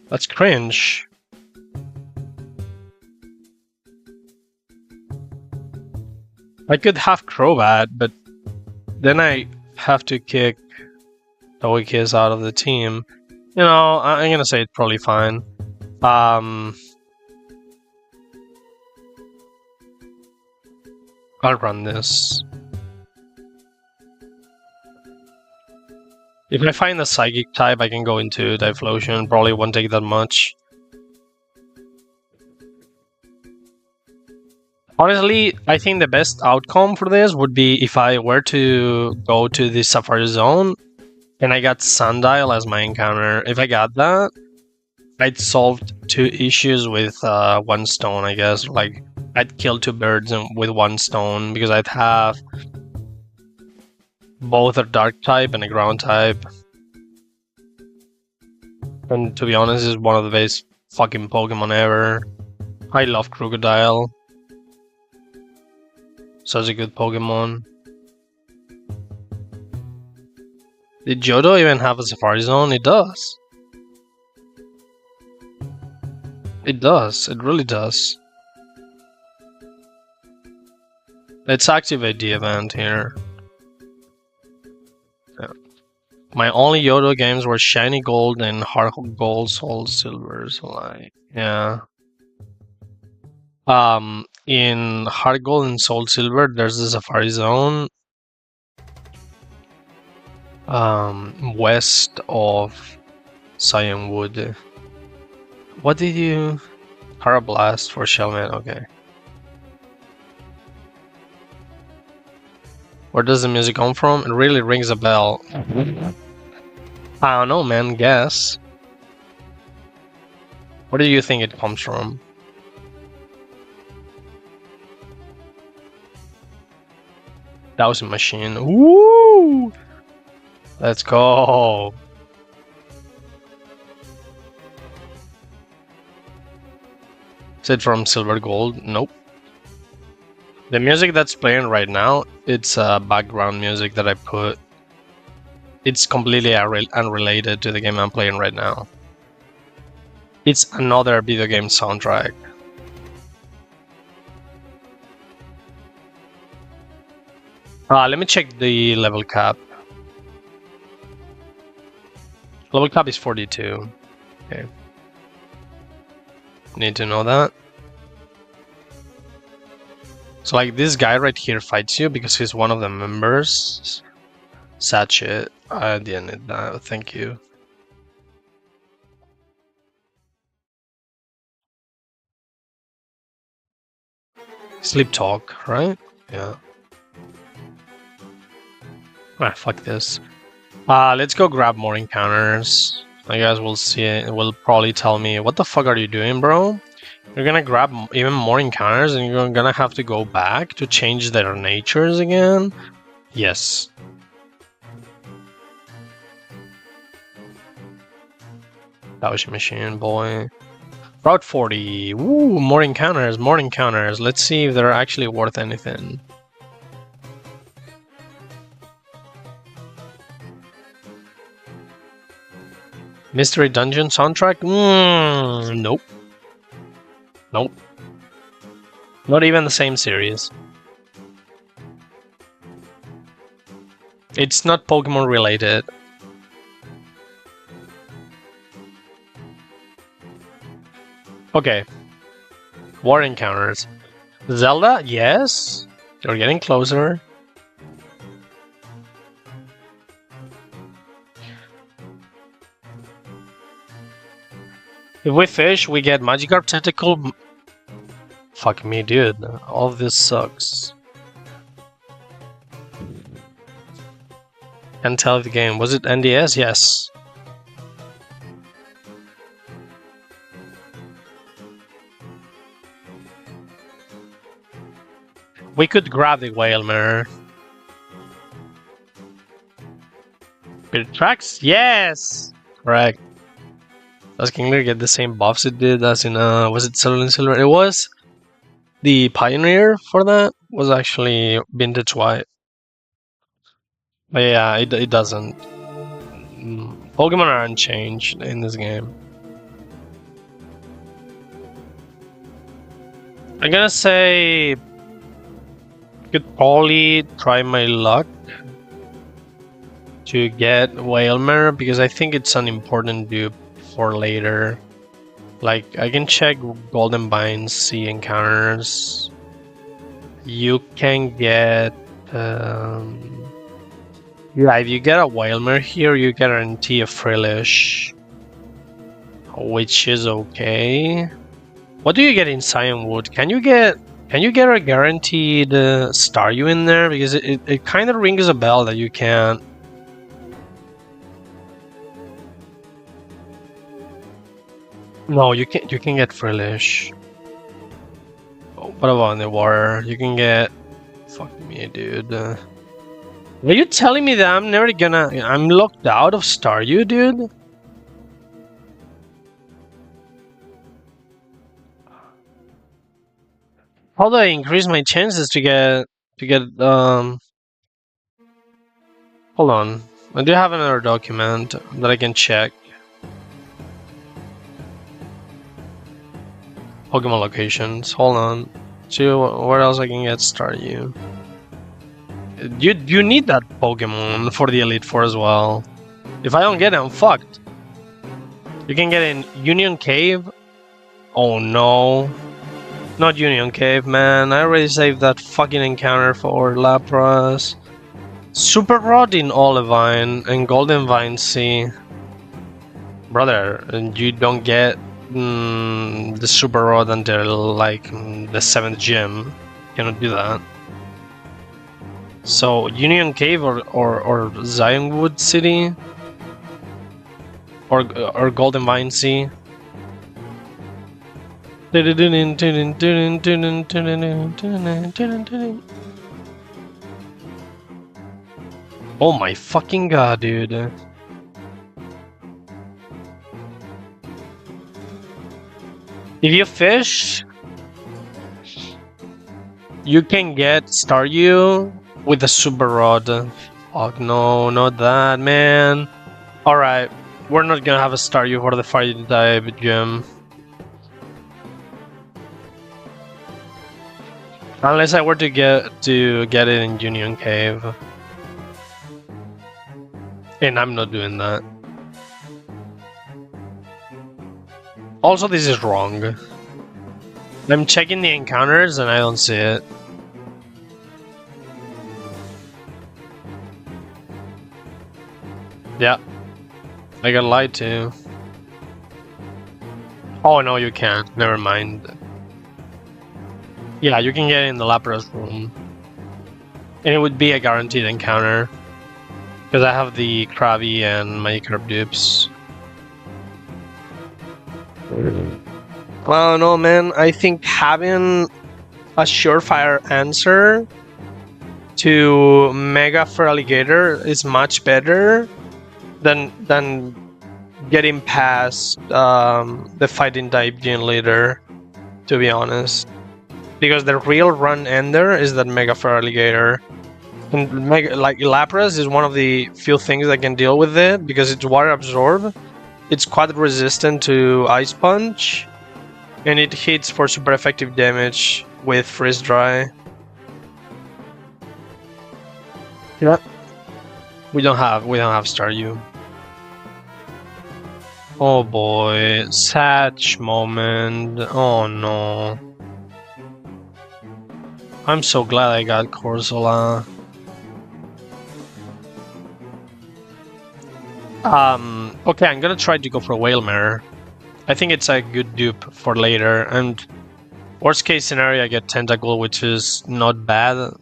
that's cringe. I could have Crobat, but then I have to kick Togekiss out of the team. You know, I'm gonna say it's probably fine. I'll run this. If I find a Psychic type, I can go into Typhlosion. Probably won't take that much. Honestly, I think the best outcome for this would be if I were to go to the Safari Zone and I got Sundial as my encounter. If I got that, I'd solved 2 issues with 1 stone, I guess. Like, I'd kill 2 birds with 1 stone because I'd have both a dark type and a ground type. And to be honest, it's one of the best fucking Pokemon ever. I love Crocodile. Such a good Pokemon. Did Johto even have a Safari Zone? It does. It does. It really does. Let's activate the event here. Yeah. My only Yodo games were Shiny Gold and Hard Gold, Soul Silver. So like, yeah. In Hard Gold and Soul Silver, there's the Safari Zone. West of Cyan Wood. What did you? Carablast for Shellman. Okay. Where does the music come from? It really rings a bell. I don't know, man. Guess. Where do you think it comes from? Dowsing Machine. Woo! Let's go. Is it from Silver Gold? Nope. The music that's playing right now, it's background music that I put. It's completely unrelated to the game I'm playing right now. It's another video game soundtrack. Let me check the level cap. Level cap is 42. Okay. Need to know that. So like this guy right here fights you because he's one of the members. Sad shit. I didn't need that. Thank you. Sleep talk, right? Yeah. Ah, fuck this. Let's go grab more encounters. I guess we'll see it. It will probably tell me, what the fuck are you doing, bro? You're gonna grab even more encounters and you're gonna have to go back to change their natures again? Yes. Dowsing Machine, boy. Route 40. Woo, more encounters, more encounters. Let's see if they're actually worth anything. Mystery Dungeon soundtrack? Nope. Nope. Not even the same series. It's not Pokemon related. Okay. War encounters. Zelda? Yes. You're getting closer. If we fish, we get Magikarp Tentacle. Fuck me, dude. All of this sucks. Can't tell the game. Was it NDS? Yes. We could grab the Whalmer. Spirit Tracks? Yes! Correct. Does King Lear get the same buffs it did as in, was it Silver and Silver? It was. The Pioneer for that was actually Vintage White. But yeah, it doesn't. Pokemon aren't changed in this game. I'm gonna say could probably try my luck to get Whalmer because I think it's an important dupe for later. Like, I can check Golden Vines, see encounters. You can get... yeah, if you get a Whalmer here, you guarantee a Frillish. Which is okay. What do you get in Cyan Wood? Can you get a guaranteed Staryu in there? Because it kind of rings a bell that you can't. No, you can get Frillish. Oh, what about in the water? You can get. Fuck me, dude. Are you telling me that I'm never gonna? I'm locked out of Staryu, dude? How do I increase my chances to get Hold on. I do have another document that I can check. Pokemon locations. Hold on. See where else I can get Staryu. You need that Pokemon for the Elite Four as well. If I don't get it, I'm fucked. You can get in Union Cave. Oh no. Not Union Cave, man. I already saved that fucking encounter for Lapras. Super Rod in Olivine and Golden Vine Sea. Brother, and you don't get the Super Rod until like the 7th gym. You cannot do that. So Union Cave or Zionwood City or Golden Vine Sea. Oh my fucking god, dude. If you fish, you can get Staryu with the Super Rod. Fuck no, not that, man. Alright, we're not gonna have a Staryu for the Fighting type gym. Unless I were to get it in Union Cave. And I'm not doing that. Also, this is wrong. I'm checking the encounters and I don't see it. Yeah. I got lied to. Oh no, you can't. Never mind. Yeah, you can get in the Lapras room. And it would be a guaranteed encounter. Because I have the Krabby and Magikarp dupes. Well, no, man. I think having a surefire answer to Mega Feraligatr is much better than getting past the Fighting type gym leader, to be honest. Because the real run ender is that Mega Feraligatr. And like Lapras is one of the few things that can deal with it because it's water absorb. It's quite resistant to Ice Punch, and it hits for super effective damage with Freeze Dry. Yeah. We don't have Staryu. Oh boy, Satch moment. Oh no. I'm so glad I got Corsola. Okay, I'm gonna try to go for Whalmer. I think it's a good dupe for later, and worst case scenario I get Tentacle, which is not bad.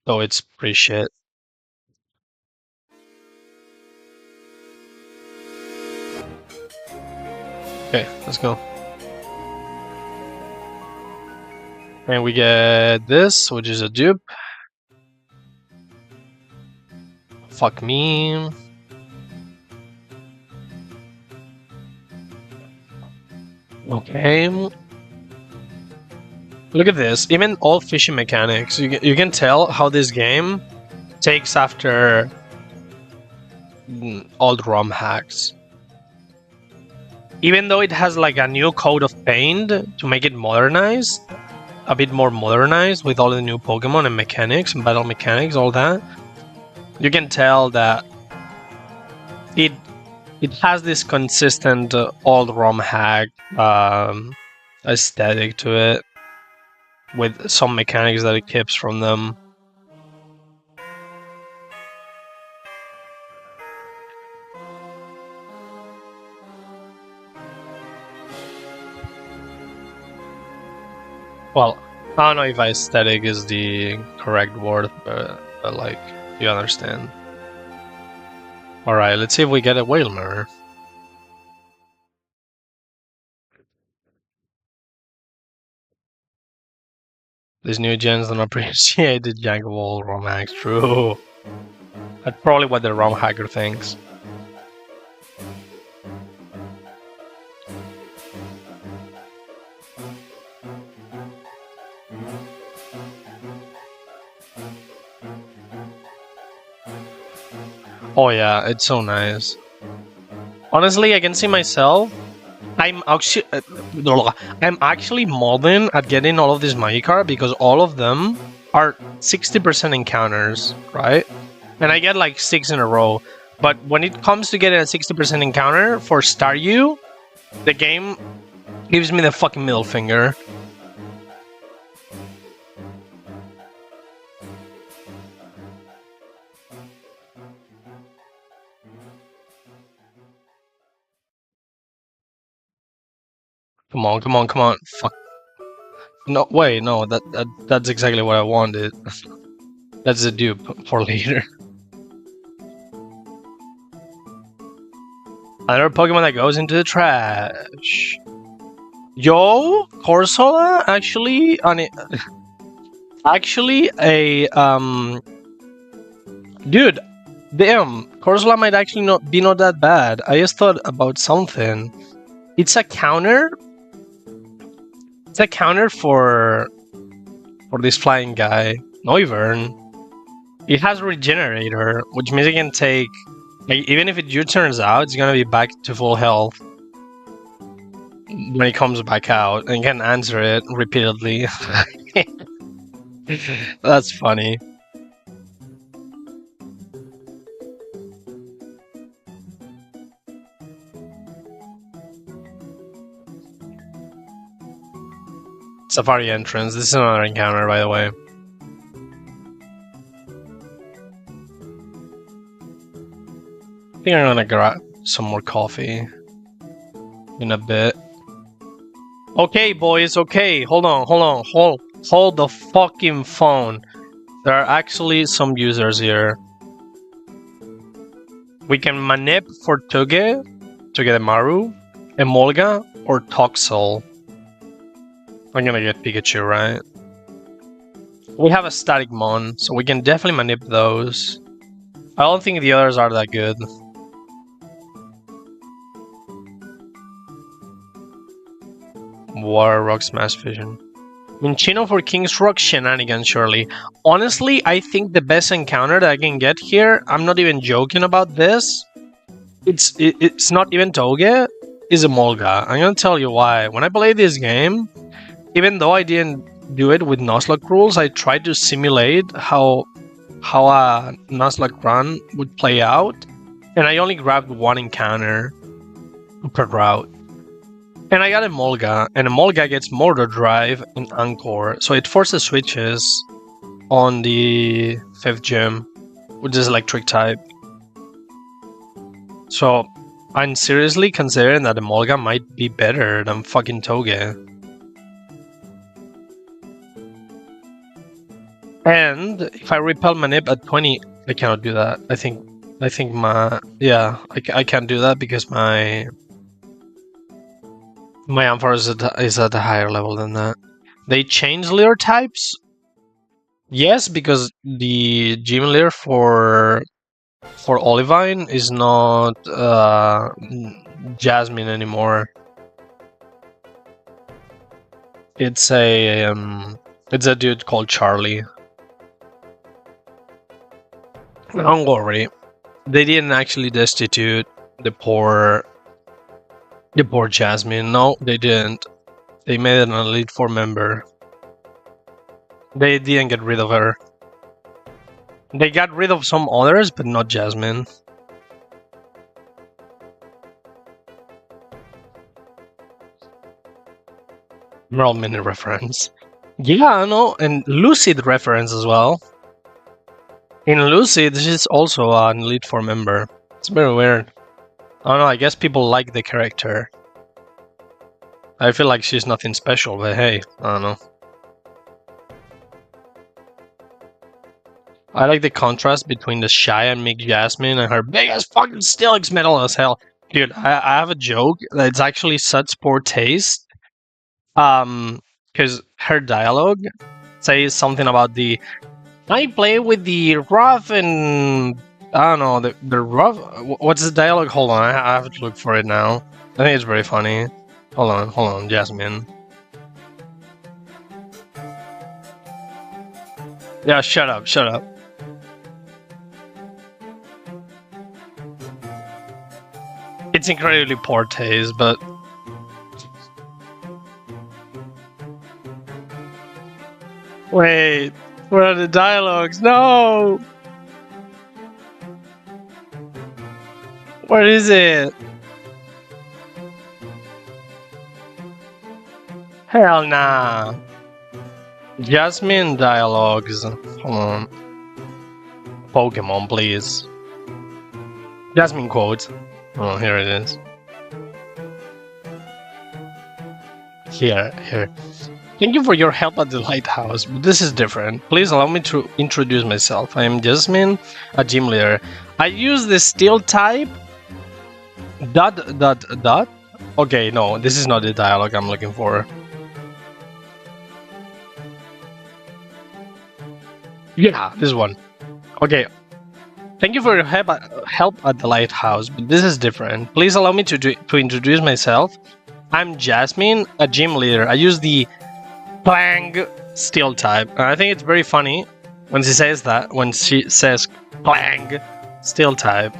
Though it's pretty shit. Okay, let's go. And we get this, which is a dupe. Fuck me. Okay. Look at this. Even all fishing mechanics, you can tell how this game takes after old ROM hacks. Even though it has like a new coat of paint to make it modernized, a bit more modernized with all the new Pokemon and mechanics and battle mechanics, all that, you can tell that it has this consistent old ROM hack aesthetic to it, with some mechanics that it keeps from them. Well, I don't know if aesthetic is the correct word, but like, you understand. Alright, let's see if we get a Whalmer. These new gens don't appreciate the jank of all ROM hacks, true. That's probably what the ROM hacker thinks. Oh yeah, it's so nice. Honestly, I can see myself. I'm actually molding at getting all of these Magikarp because all of them are 60% encounters, right? and I get like 6 in a row. But when it comes to getting a 60% encounter for Staryu, the game gives me the fucking middle finger. Come on, come on, come on. Fuck. No, wait, no, that's exactly what I wanted. That's a dupe for later. Another Pokemon that goes into the trash. Yo, Corsola actually actually a dude, damn, Corsola might actually not be that bad. I just thought about something. It's a counter. It's a counter for this flying guy, Noivern. It has Regenerator, which means it can take, like, even if it U-turns out, it's gonna be back to full health when it comes back out, and can answer it repeatedly. That's funny. Safari entrance. This is another encounter, by the way. I think I'm gonna grab some more coffee in a bit. Okay, boys, okay. Hold on. Hold the fucking phone. There are actually some users here. We can manip for Togedemaru, Emolga, or Toxel. I'm gonna get Pikachu, right? We have a static Mon, so we can definitely manip those. I don't think the others are that good. Water Rock Smash Vision. Minchino for King's Rock shenanigans, surely. Honestly, I think the best encounter that I can get here, I'm not even joking about this, it's not even Toge, is a Molga. I'm gonna tell you why. When I played this game, even though I didn't do it with Nuzlocke rules, I tried to simulate how a Nuzlocke run would play out, and I only grabbed one encounter per route. And I got a Molga, and a Molga gets Mortar Drive and Anchor, so it forces switches on the 5th gym, which is electric type. So I'm seriously considering that the Molga might be better than fucking Toge. And if I repel Manip at 20, I cannot do that. I think I can't do that because my Amphor is at a higher level than that. They change leader types? Yes, because the gym leader for Olivine is not Jasmine anymore. It's a dude called Charlie. Don't worry, they didn't actually destitute the poor Jasmine. No, they didn't. They made an Elite Four member. They didn't get rid of her. They got rid of some others, but not Jasmine. Emerald Mini reference. Yeah, I know, and Lucid reference as well. In Lucid, she's also an Elite Four member. It's very weird. I don't know, I guess people like the character. I feel like she's nothing special, but hey, I don't know. I like the contrast between the shy and meek Jasmine and her big as fucking Steelix metal as hell. Dude, I have a joke that's actually such poor taste. Because her dialogue says something about the I play with the rough and I don't know the rough. What's the dialogue? Hold on, I have to look for it now. I think it's very funny. Hold on, Jasmine. Yeah, shut up. It's incredibly poor taste, but wait, where are the dialogues? No! Where is it? Hell nah. Jasmine dialogues. Hold on. Pokémon, please. Jasmine quotes. Oh, here it is. Here. Thank you for your help at the lighthouse, but this is different. Please allow me to introduce myself. I am Jasmine, a gym leader. I use the steel type. ... Okay, no, this is not the dialogue I'm looking for. Yeah, this one. Okay. Thank you for your help at the lighthouse, but this is different. Please allow me to introduce myself. I'm Jasmine, a gym leader. I use the Clang steel type. And I think it's very funny when she says that, when she says Clang steel type.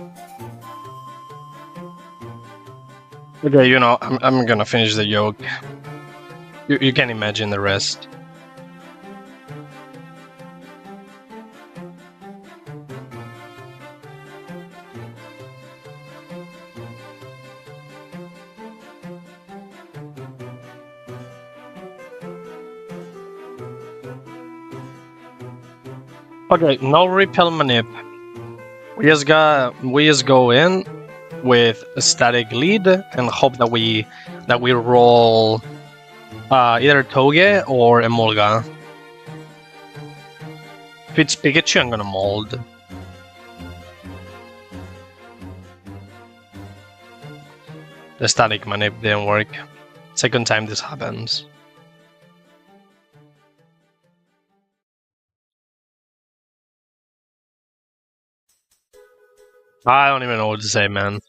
Okay, you know, I'm gonna finish the joke. You can imagine the rest. Okay, no repel manip. We just go in with a static lead and hope that we roll either Toge or Emolga. If it's Pikachu, I'm gonna mold. The static manip didn't work. Second time this happens. I don't even know what to say, man.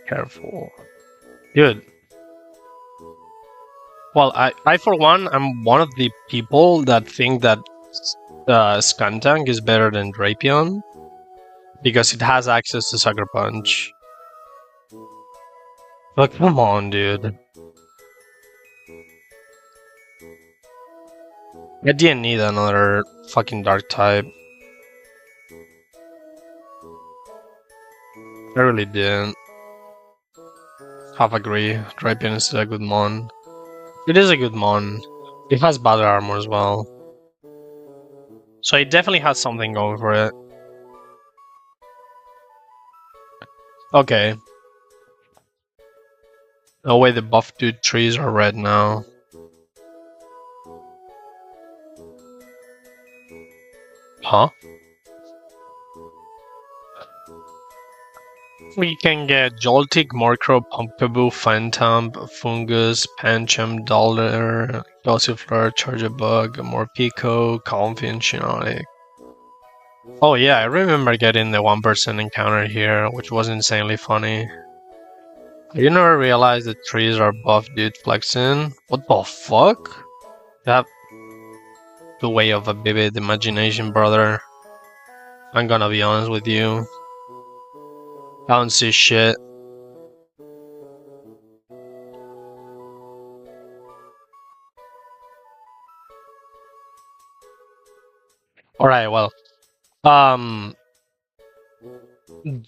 Careful. Good. Well, I for one, I'm one of the people that think that Skuntank is better than Drapion because it has access to Sucker Punch. But come on, dude. I didn't need another fucking dark type. I really didn't. Half agree. Drapion is a good mon. It is a good mon. It has battle armor as well. So it definitely has something going for it. Okay. No way the buff dude trees are red now. Huh? We can get Joltik, Morcro, Pumpkaboo, Phantom, Fungus, Pancham, Dollar, Gossifleur, Charjabug, Morpeko, Comfy, Shiinotic. Oh yeah, I remember getting the 1% encounter here, which was insanely funny. You never realized that trees are buff dude flexing? What the fuck? You have the way of a vivid imagination, brother. I'm gonna be honest with you. I don't see shit. Alright, well.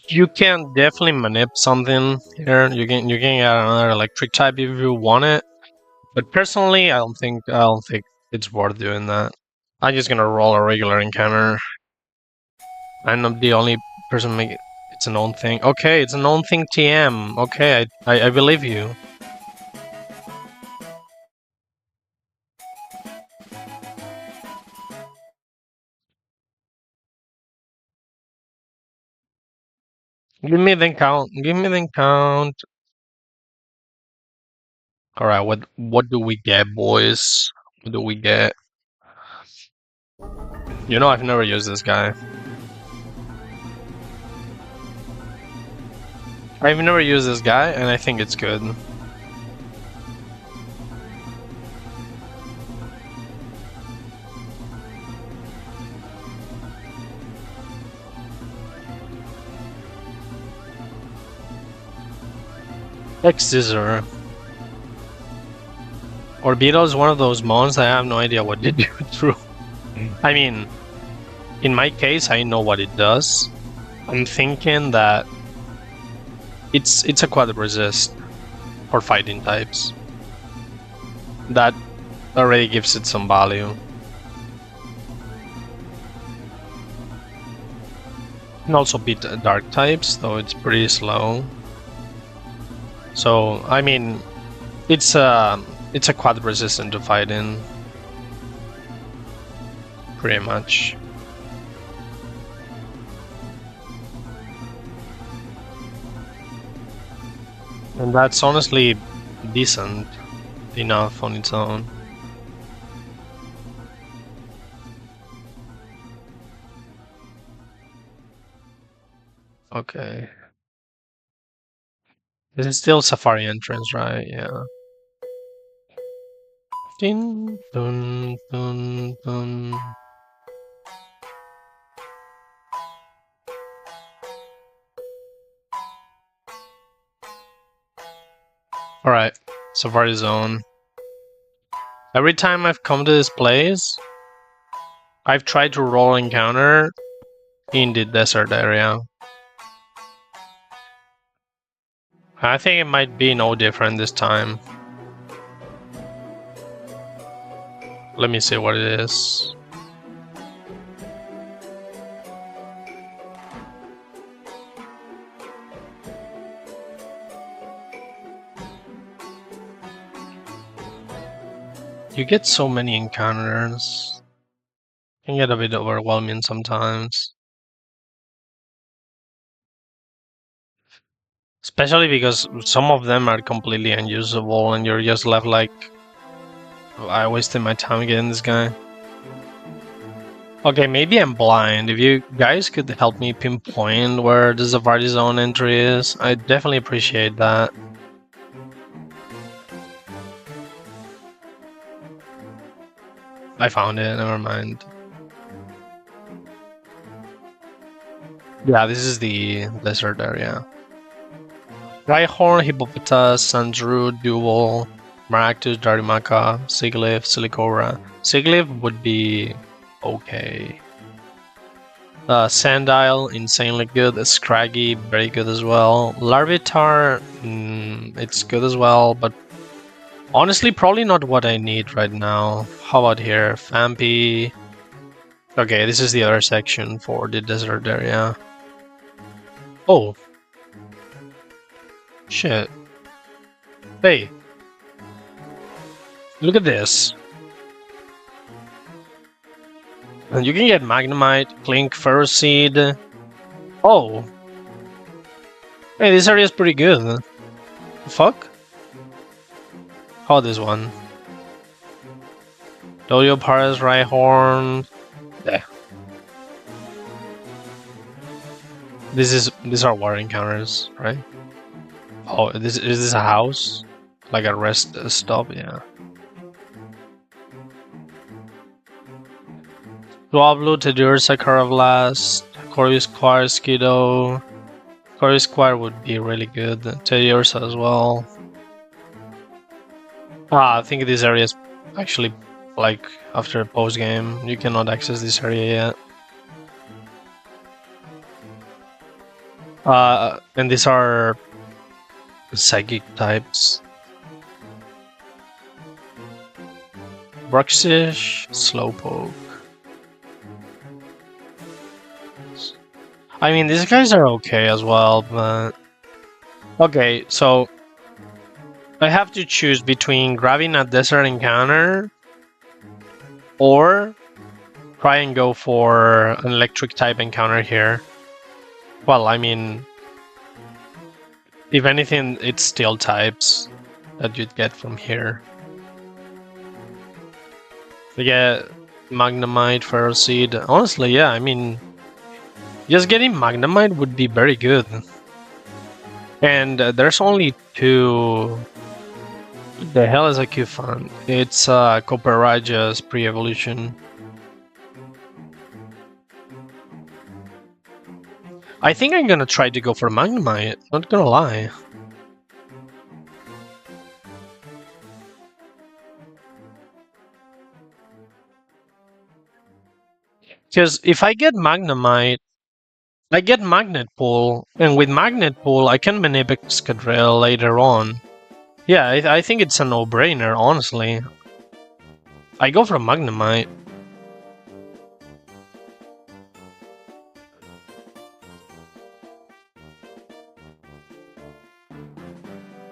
You can definitely manip something here. You can get another electric type if you want it. But personally, I don't think it's worth doing that. I'm just gonna roll a regular encounter. I'm not the only person making it's a known thing. Okay, it's a known thing TM. Okay, I believe you. Give me the count. Give me the count. Alright, what do we get, boys? What do we get? You know I've never used this guy. I've never used this guy, and I think it's good. X Scissor. Orbital is one of those mons I have no idea what they do through. I mean, in my case, I know what it does. I'm thinking that it's a quad resist for fighting types. That already gives it some value. Can also beat dark types, though it's pretty slow. So I mean, it's a quad resistant to fighting, pretty much. And that's honestly decent enough on its own. Okay. This is still Safari entrance, right? Yeah. Dun, dun, dun, dun. Alright, Safari Zone. Every time I've come to this place, I've tried to roll encounter in the desert area. I think it might be no different this time. Let me see what it is. You get so many encounters. It can get a bit overwhelming sometimes. Especially because some of them are completely unusable and you're just left like, I wasted my time getting this guy. Okay, maybe I'm blind. If you guys could help me pinpoint where the Safari Zone entry is, I'd definitely appreciate that. I found it, never mind. Yeah, this is the desert area. Rhyhorn, Hippopotas, Sandshrew, Duel, Maractus, Darumaka, Sigilyph, Silicora. Sigilyph would be okay. Sandile, insanely good. Scraggy, very good as well. Larvitar, it's good as well, but honestly, probably not what I need right now. How about here? Fampi. Okay, this is the other section for the desert area. Oh. Shit. Hey. Look at this. And you can get Magnemite, Clink, Ferroseed. Oh. Hey, this area is pretty good. Fuck? How this one? Dodio, Paras, Rhyhorn. Yeah. These are war encounters, right? Oh, is this a house? Like a rest stop, yeah. Swablu, Tedursa, Caravlast, Corvisquire, Skiddo. Corvisquire would be really good. Tedursa as well. I think this area is actually like after post game. You cannot access this area yet. And these are psychic types. Bruxish, Slowpoke. I mean, these guys are okay as well, but... Okay, so... I have to choose between grabbing a desert encounter or try and go for an electric type encounter here. Well, I mean... If anything, it's steel types that you'd get from here. You get Magnemite, Ferroseed. Honestly, yeah, I mean... Just getting Magnemite would be very good. And there's only two... What the hell is a Q-Fund? It's Copperajah's pre-evolution. I think I'm gonna try to go for Magnemite, not gonna lie. Because if I get Magnemite, I get Magnet Pull, and with Magnet Pull, I can manipulate Excadrill later on. Yeah, I think it's a no-brainer, honestly. I go for Magnemite.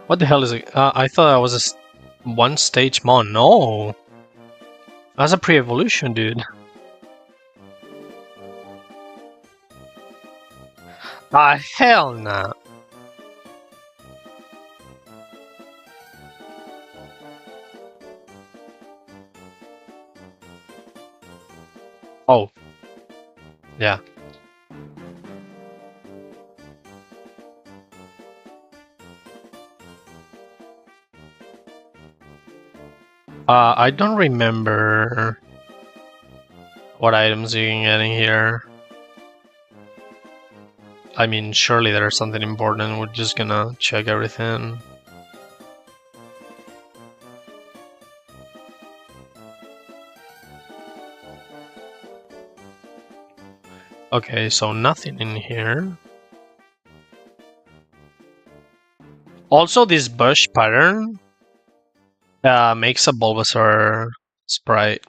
What the hell is it? I thought I was a one-stage mon. No! That's a pre-evolution, dude. Ah, hell nah. Oh. Yeah. I don't remember what items you can get in here. I mean, surely there's something important. We're just gonna check everything. Okay, so nothing in here. Also, this bush pattern makes a Bulbasaur sprite.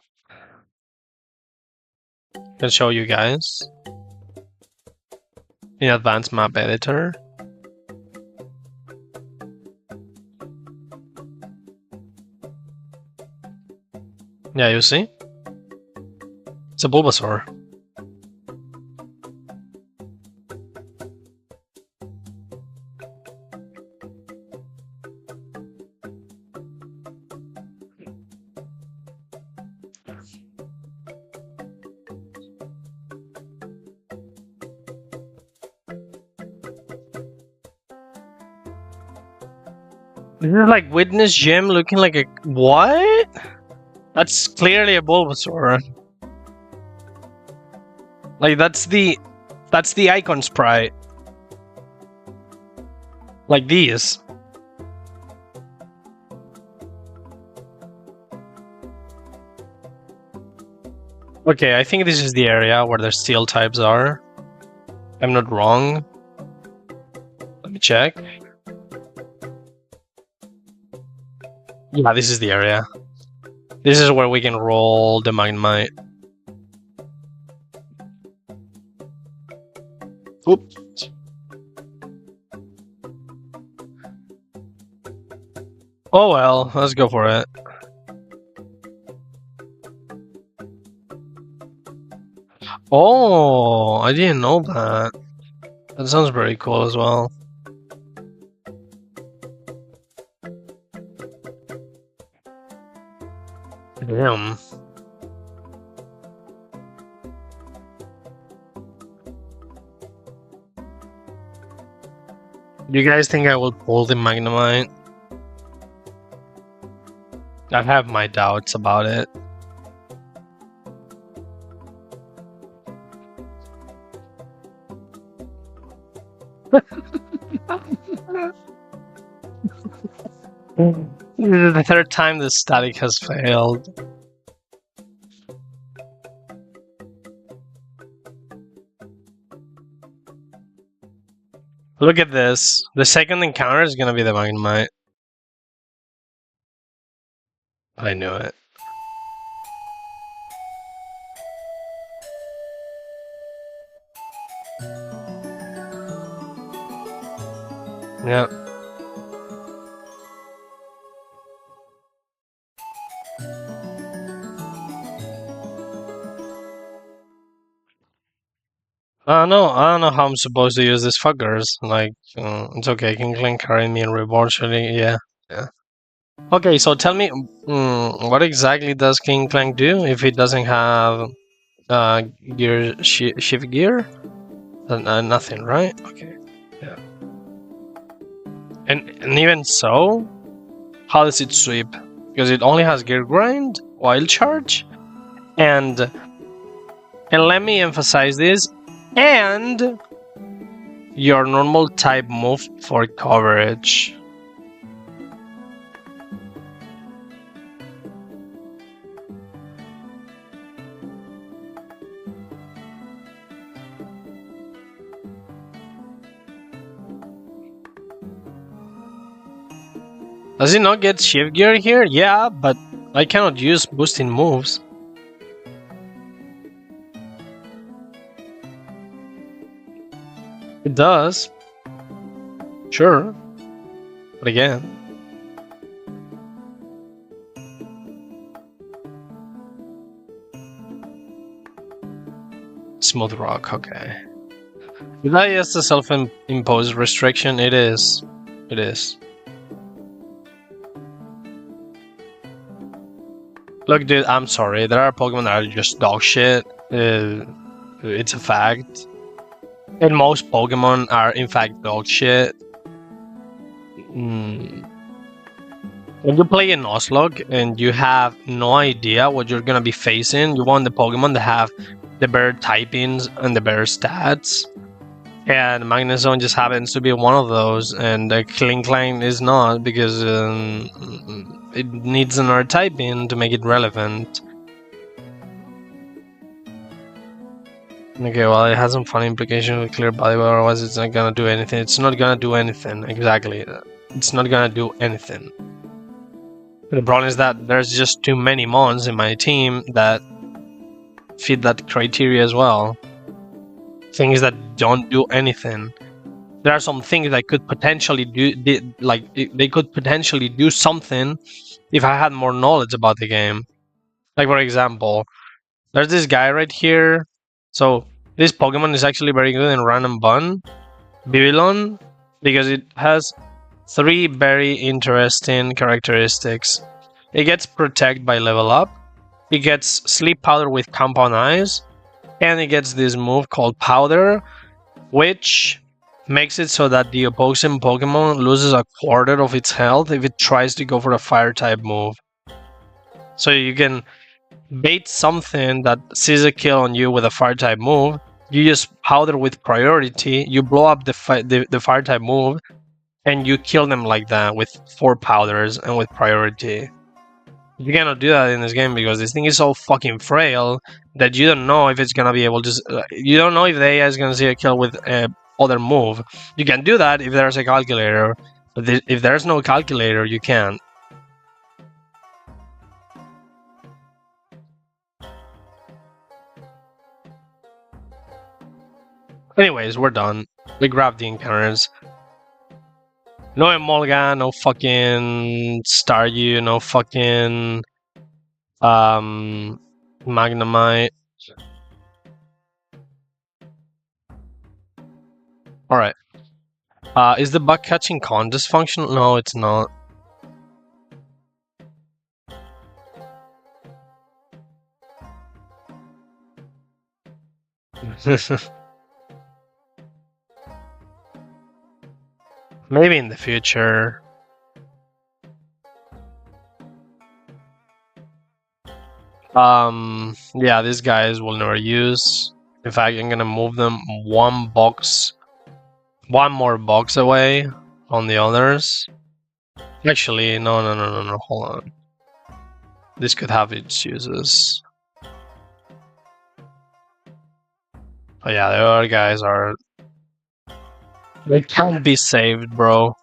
Can show you guys in advanced map editor. Yeah, you see? It's a Bulbasaur. This is like Witness Gem looking like a... What? That's clearly a Bulbasaur. Like, that's the icon sprite. Like these. Okay, I think this is the area where the steel types are. I'm not wrong. Let me check. Yeah, this is the area. This is where we can roll the Magnemite. Oops. Oh well, let's go for it. Oh, I didn't know that. That sounds very cool as well. Damn. You guys think I will pull the Magnemite? I have my doubts about it. This is the third time the static has failed. Look at this. The second encounter is gonna be the Magnemite. I knew it. Yeah. I don't know how I'm supposed to use these fuckers. Like, it's okay. King Clank carry me in reward shooting. Yeah. Okay, so tell me, what exactly does King Clank do if it doesn't have gear shift gear? Nothing, right? Okay. Yeah. And even so, how does it sweep? Because it only has gear grind, wild charge, and let me emphasize this, and your normal type move for coverage. Does he not get shift gear here? Yeah, but I cannot use boosting moves. It does. Sure. But again. Smooth rock, okay. Is that just a self-imposed restriction? It is. It is. Look, dude, I'm sorry. There are Pokemon that are just dog shit. It's a fact. And most Pokemon are, in fact, dog shit. When you play a Nuzlocke and you have no idea what you're gonna be facing, you want the Pokemon to have the better typings and the better stats. And Magnezone just happens to be one of those, and Klinklang is not, because it needs another typing to make it relevant. Okay, well, it has some funny implications with clear body, but otherwise it's not gonna do anything. It's not gonna do anything, exactly. It's not gonna do anything. The problem is that there's just too many mons in my team that fit that criteria as well. Things that don't do anything. There are some things that could potentially they could potentially do something if I had more knowledge about the game. Like, for example, there's this guy right here. So this Pokemon is actually very good in Run and Bun, Babylon, because it has 3 very interesting characteristics. It gets Protect by level up, it gets Sleep Powder with Compound Eyes, and it gets this move called Powder, which makes it so that the opposing Pokemon loses a quarter of its health if it tries to go for a fire type move. So you can bait something that sees a kill on you with a fire type move, you use Powder with priority, you blow up the fire type move, and you kill them like that with 4 powders and with priority. You cannot do that in this game because this thing is so fucking frail that you don't know if it's gonna be able to. You don't know if the AI is gonna see a kill with other move. You can do that if there's a calculator, but if there's no calculator, you can't. Anyways, we're done. We grabbed the encounters. No Emolga, no fucking Staryu, no fucking Magnemite. Alright. Is the bug catching con dysfunctional? No, it's not. Maybe in the future. Yeah, these guys will never use. In fact, I'm gonna move them one more box away on the others. Actually, no, hold on. This could have its uses. Oh yeah, the other guys are... They can't be saved, bro.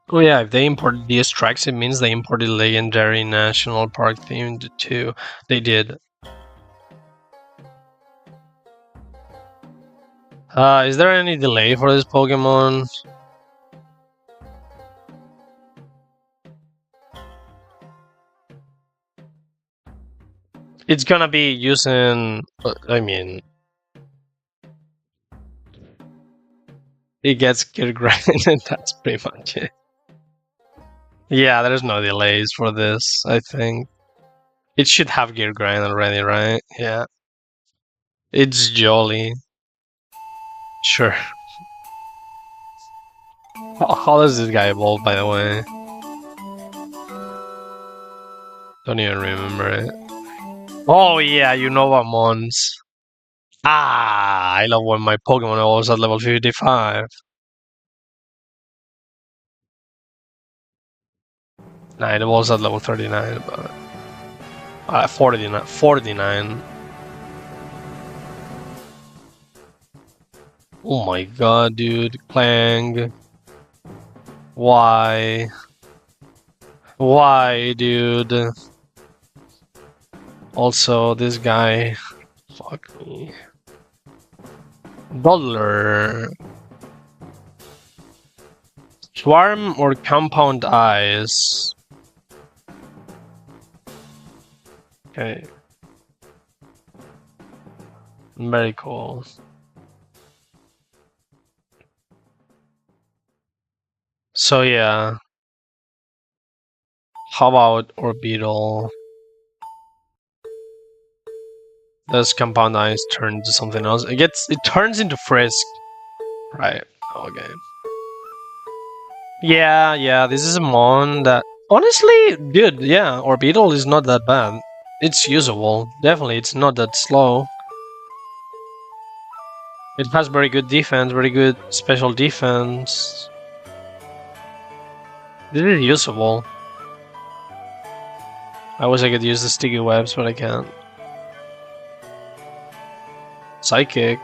Oh yeah, if they imported these tracks, it means they imported Legendary National Park themed too. They did. Is there any delay for this Pokemon? It's gonna be using... I mean... It gets Gear Grind and that's pretty much it. Yeah, there's no delays for this, I think. It should have Gear Grind already, right? Yeah. It's Jolly. Sure. How does this guy evolve, by the way? Don't even remember it. Oh yeah, you know what Mons. Ah, I love when my Pokemon evolves at level 55. Nah, it evolves at level 39, but... 49. Oh my god, dude. Clang. Why? Why, dude? Also, this guy. Fuck me. Dollar. Swarm or compound eyes? Okay. Very cool. So yeah. How about orbital? Does compound eyes turn into something else? It turns into Frisk. Right. Okay. Yeah, this is a mon that honestly, dude, yeah, orbital is not that bad. It's usable. Definitely, it's not that slow. It has very good defense, very good special defense. This is usable. I wish I could use the sticky webs, but I can't. Psychic.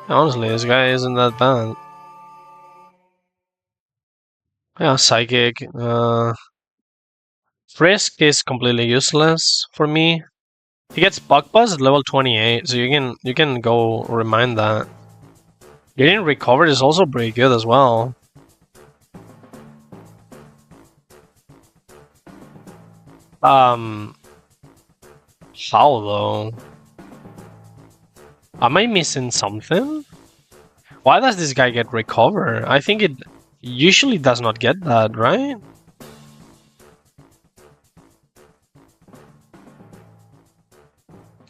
Honestly, this guy isn't that bad. Yeah, Psychic. Frisk is completely useless for me. He gets Bug Buzz at level 28, so you can go remind that. Getting recovered is also pretty good as well. How though? Am I missing something? Why does this guy get recover? I think it usually does not get that, right?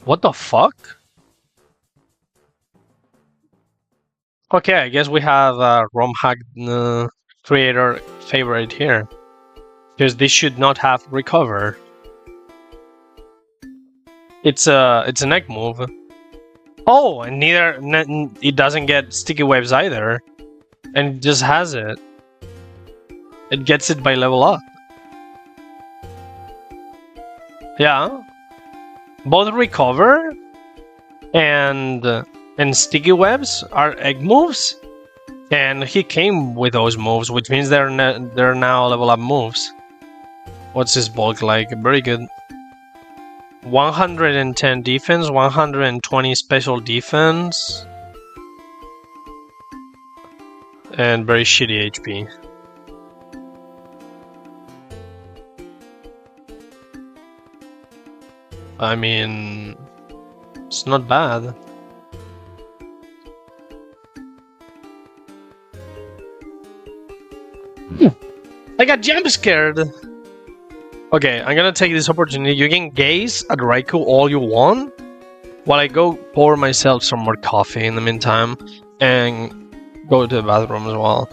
What the fuck? Okay, I guess we have a ROM hack creator favorite here. Because this should not have recover. It's an egg move. Oh, and it doesn't get sticky waves either. And it just has it. It gets it by level up. Yeah. Both recover and sticky webs are egg moves. And he came with those moves, which means they're now level up moves. What's his bulk like? Very good. 110 defense, 120 special defense, and very shitty HP. I mean, it's not bad. I got jump scared! Okay, I'm gonna take this opportunity. You can gaze at Raikou all you want, while I go pour myself some more coffee in the meantime, and go to the bathroom as well.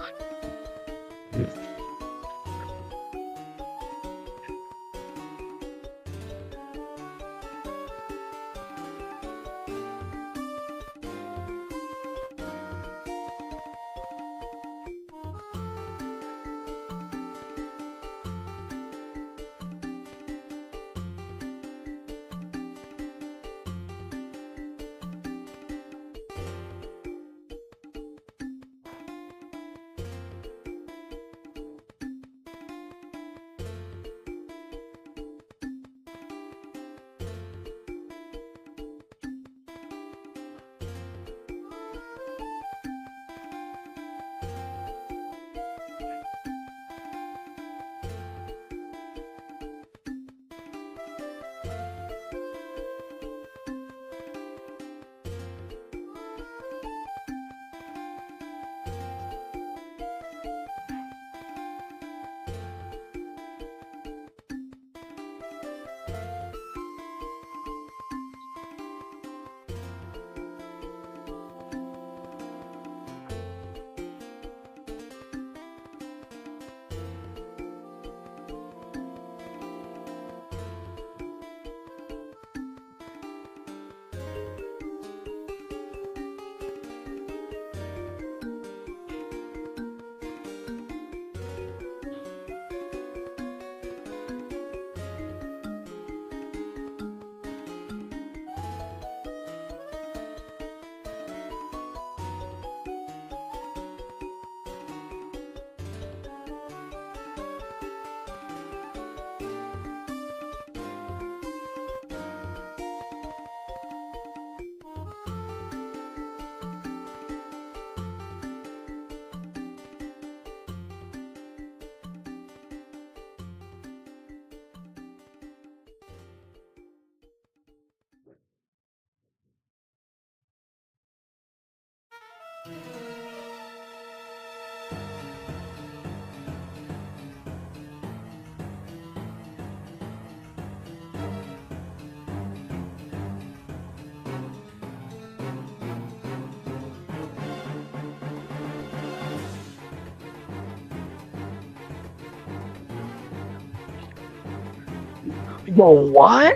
Yo, what?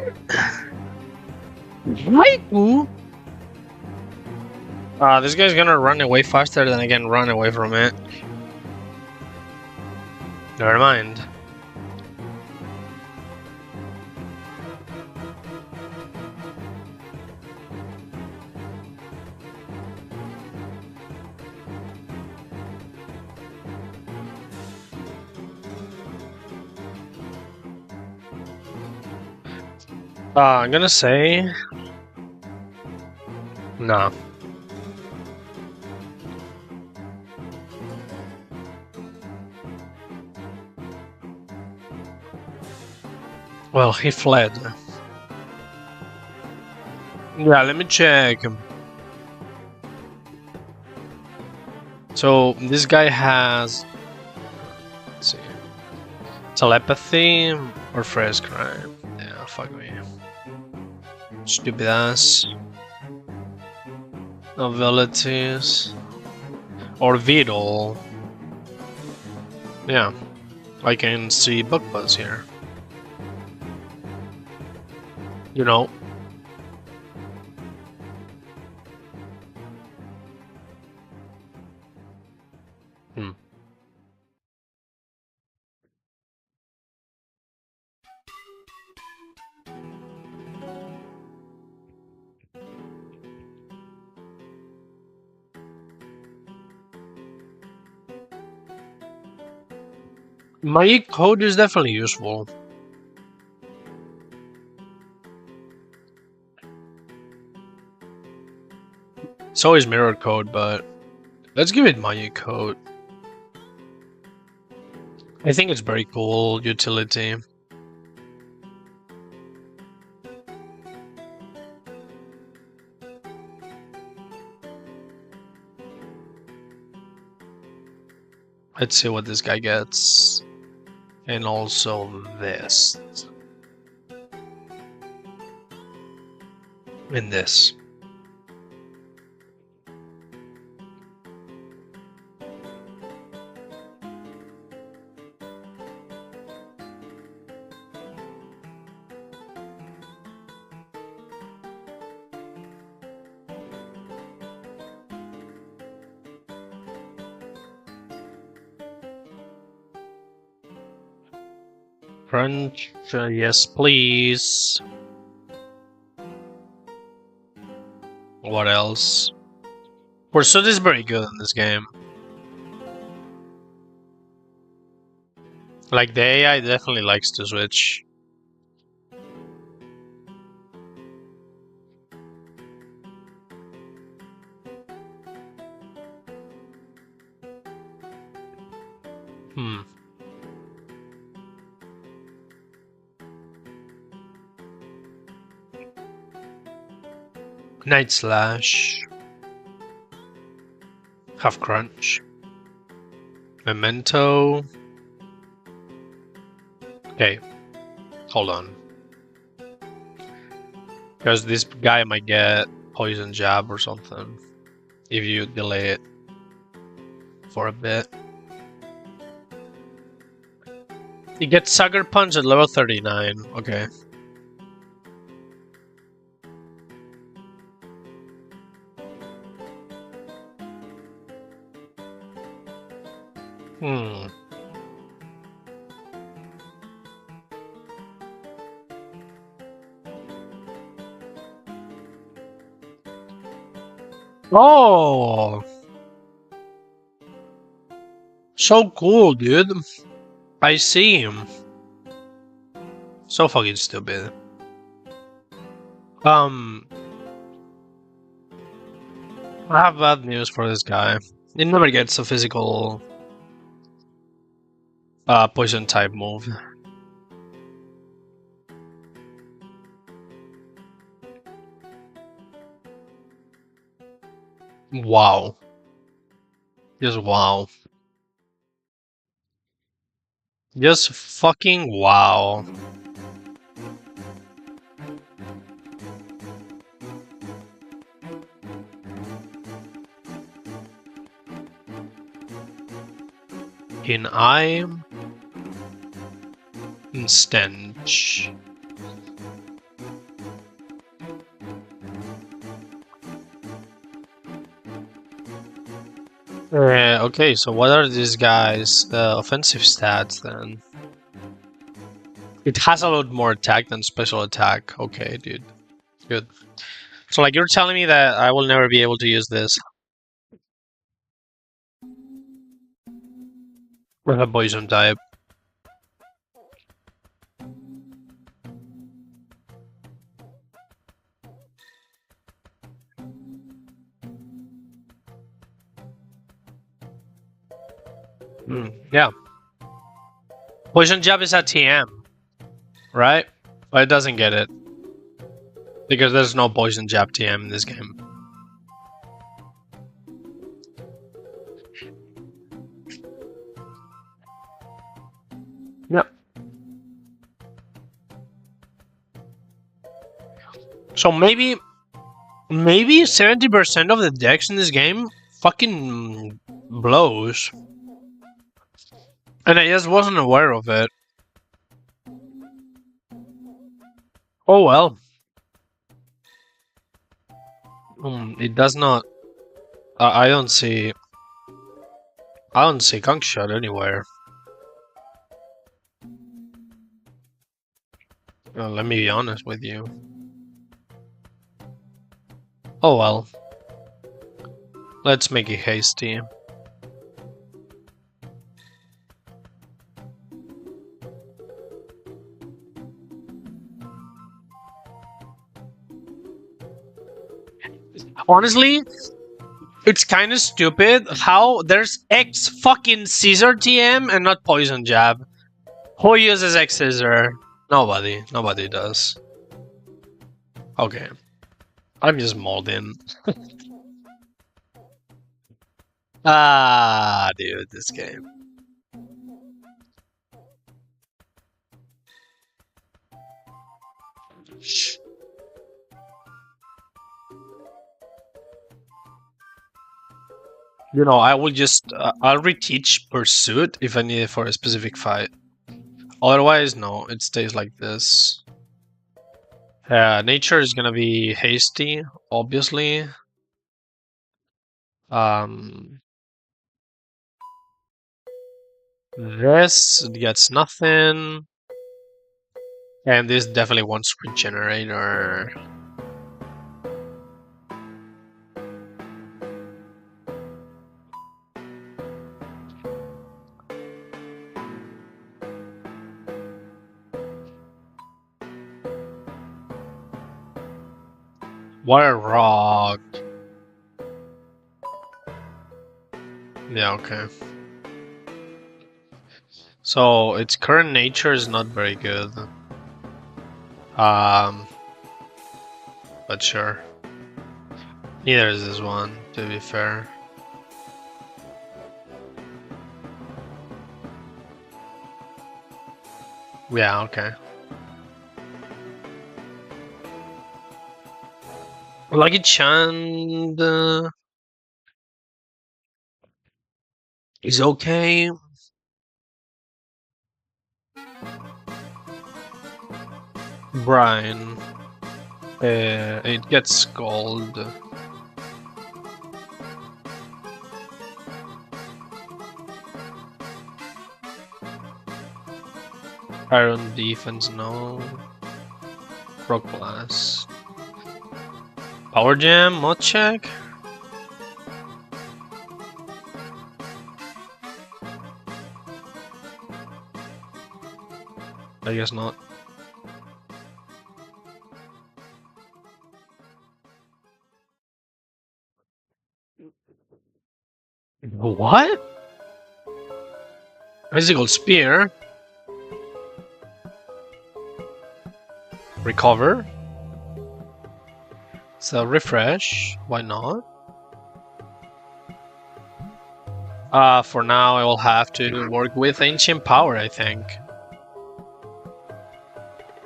What? This guy's gonna run away faster than I can run away from it. Never mind. I'm gonna say... No. Well, he fled. Yeah, let me check. So, this guy has... Let's see. Telepathy or fresh crime? Yeah, fuck me. Stupid ass. Abilities. Or Vital. Yeah. I can see Book Buzz here. You know. My code is definitely useful. It's always mirror code, but let's give it my code. I think it's very cool utility. Let's see what this guy gets. And also this. And this. Crunch, yes please. What else? Pursuit is very good in this game. Like, the AI definitely likes to switch. Night Slash. Half Crunch. Memento. Okay. Hold on. Because this guy might get Poison Jab or something if you delay it for a bit. You get Sucker Punch at level 39. Okay. Oh! So cool, dude. I see him. So fucking stupid. I have bad news for this guy. He never gets a physical poison type move. Wow. Just wow. Just fucking wow. In stench. Okay, so what are these guys' offensive stats then? It has a lot more attack than special attack. Okay, dude. Good. So, like, you're telling me that I will never be able to use this with a poison type. Yeah. Poison jab is at TM, right? But it doesn't get it. Because there's no poison jab TM in this game. Yep. So maybe 70% of the decks in this game fucking blows. And I just wasn't aware of it. Oh well. It does not. I don't see. I don't see conch shot anywhere. Let me be honest with you. Oh well. Let's make it hasty. Honestly, it's kind of stupid how there's X fucking Scissor TM and not Poison Jab. Who uses X Scissor? Nobody. Nobody does. Okay. I'm just molding. Ah, dude, this game. You know, I will just I'll reteach Pursuit if I need it for a specific fight. Otherwise, no, it stays like this. Nature is gonna be hasty, obviously. This gets nothing. And this definitely wants regenerator. Water rock. Yeah, okay. So its current nature is not very good. But sure. Neither is this one, to be fair. Yeah, okay. Lucky Chand is okay. Brian. It gets gold. Iron defense, no. Rock blast. Power jam, mod check. I guess not. What? Physical spear. Recover. So refresh. Why not? For now I will have to work with ancient power, I think.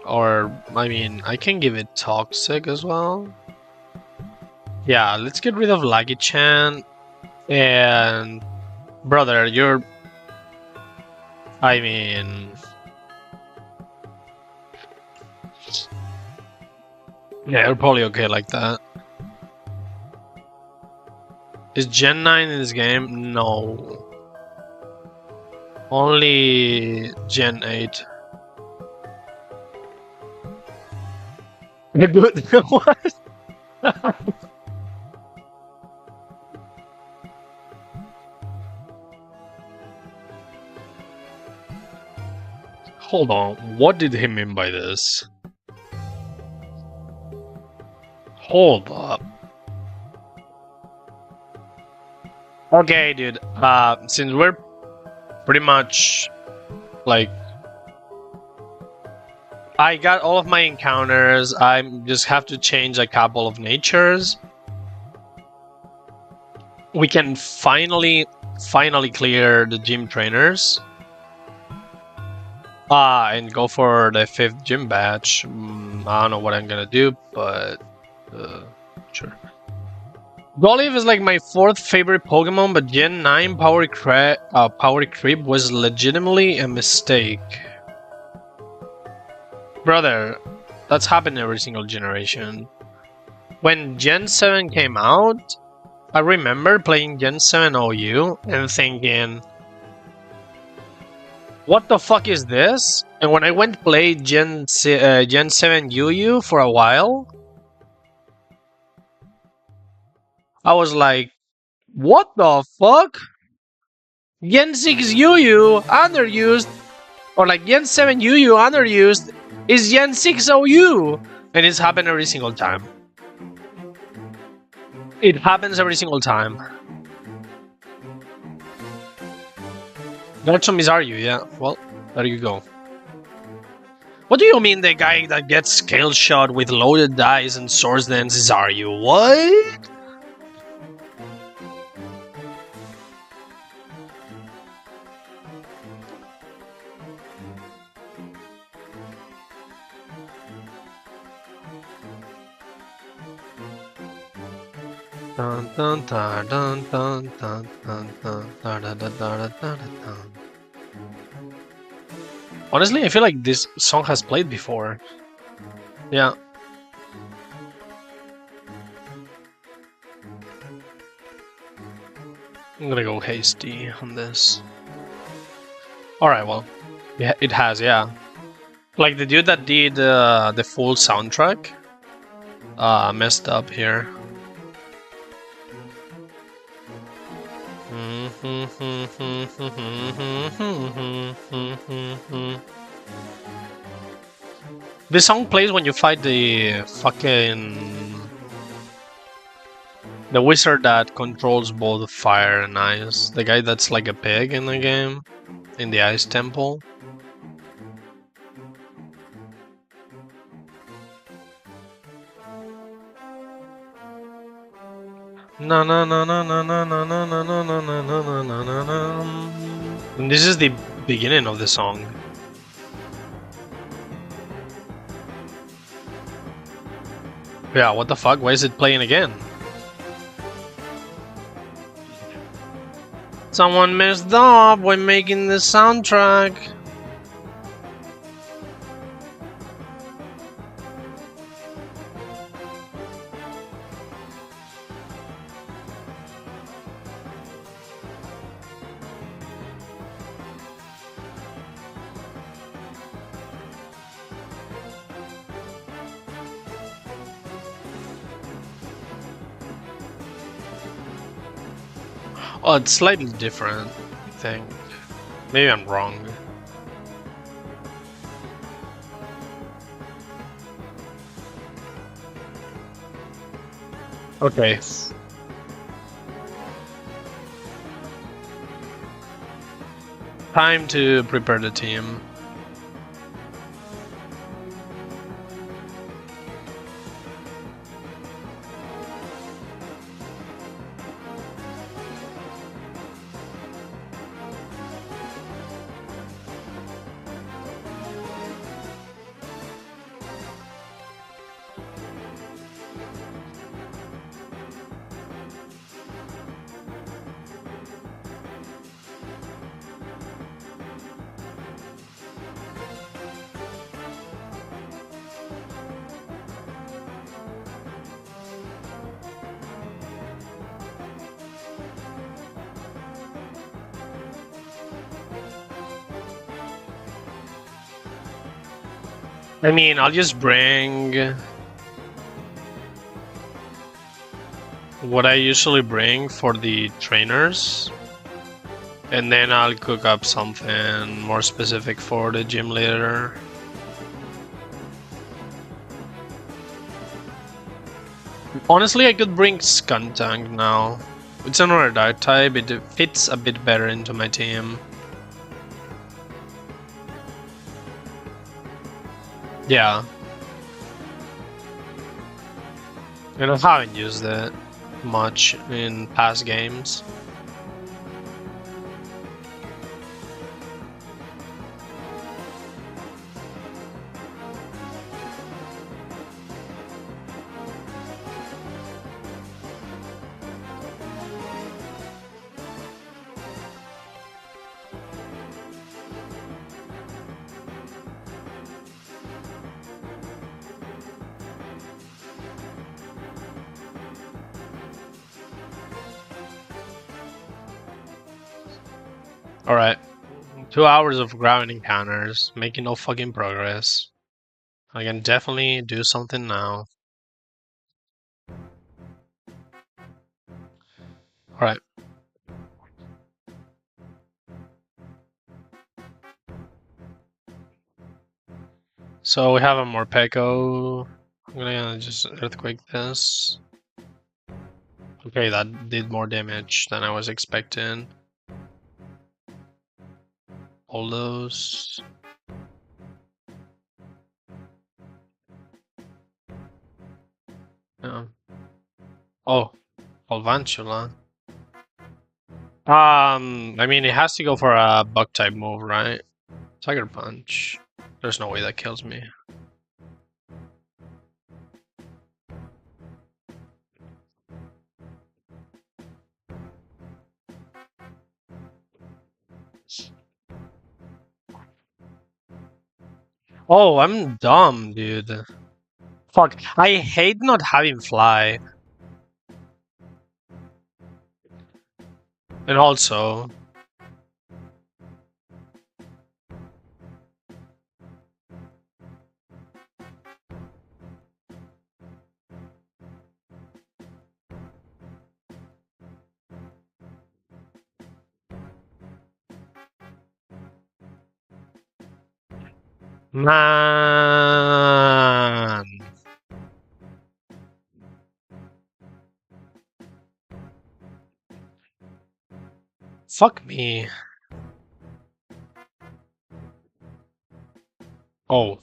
Or I mean, I can give it toxic as well. Yeah, let's get rid of Laggy-chan. And brother, you're... I mean... Yeah, you're probably okay like that. Is Gen 9 in this game? No. Only Gen 8. Good. What? Hold on. What did he mean by this? Hold up. Okay, dude. Since we're pretty much like, I got all of my encounters. I just have to change a couple of natures. We can finally clear the gym trainers. And go for the 5th gym badge. I don't know what I'm gonna do, but sure. Golif is like my 4th favorite Pokemon, but Gen 9 Power Creep was legitimately a mistake. Brother, that's happened every single generation. When Gen 7 came out, I remember playing Gen 7 OU and thinking, what the fuck is this? And when I went to play Gen 7 UU for a while, I was like, what the fuck? Gen 6 UU underused, or like Gen 7 UU underused, is Gen 6 OU. And it's happened every single time. It happens every single time. Garchomp is RU, yeah. Well, there you go. What do you mean the guy that gets scale shot with loaded dice and Swords Dance is RU? What? Dun, dun, dun, dun, dun, dun, dun, dun, dun, dun, dun, dun, dun, dun. Honestly, I feel like this song has played before. Yeah. I'm gonna go hasty on this. Alright, well. Yeah, it has, yeah. Like the dude that did the full soundtrack messed up here. This song plays when you fight the fucking... the wizard that controls both fire and ice. The guy that's like a pig in the game. In the ice temple. No no no no no no no no no no no no no no no no. And this is the beginning of the song. Yeah, what the fuck? Why is it playing again? Someone messed up when making the soundtrack. Oh, it's slightly different, I think. Maybe I'm wrong. Okay. Time to prepare the team. I mean, I'll just bring what I usually bring for the trainers, and then I'll cook up something more specific for the gym leader. Honestly, I could bring Skuntank now. It's another dark type, it fits a bit better into my team. Yeah. And I haven't used it much in past games. Alright. 2 hours of ground encounters, making no fucking progress. I can definitely do something now. Alright. So we have a Morpeko. I'm gonna just earthquake this. Okay, that did more damage than I was expecting. All those. Yeah. Oh, Alvantula. I mean, it has to go for a bug type move, right? Tiger Punch. There's no way that kills me. Oh, I'm dumb, dude. Fuck. I hate not having fly. And also... Man. Fuck me. Oh.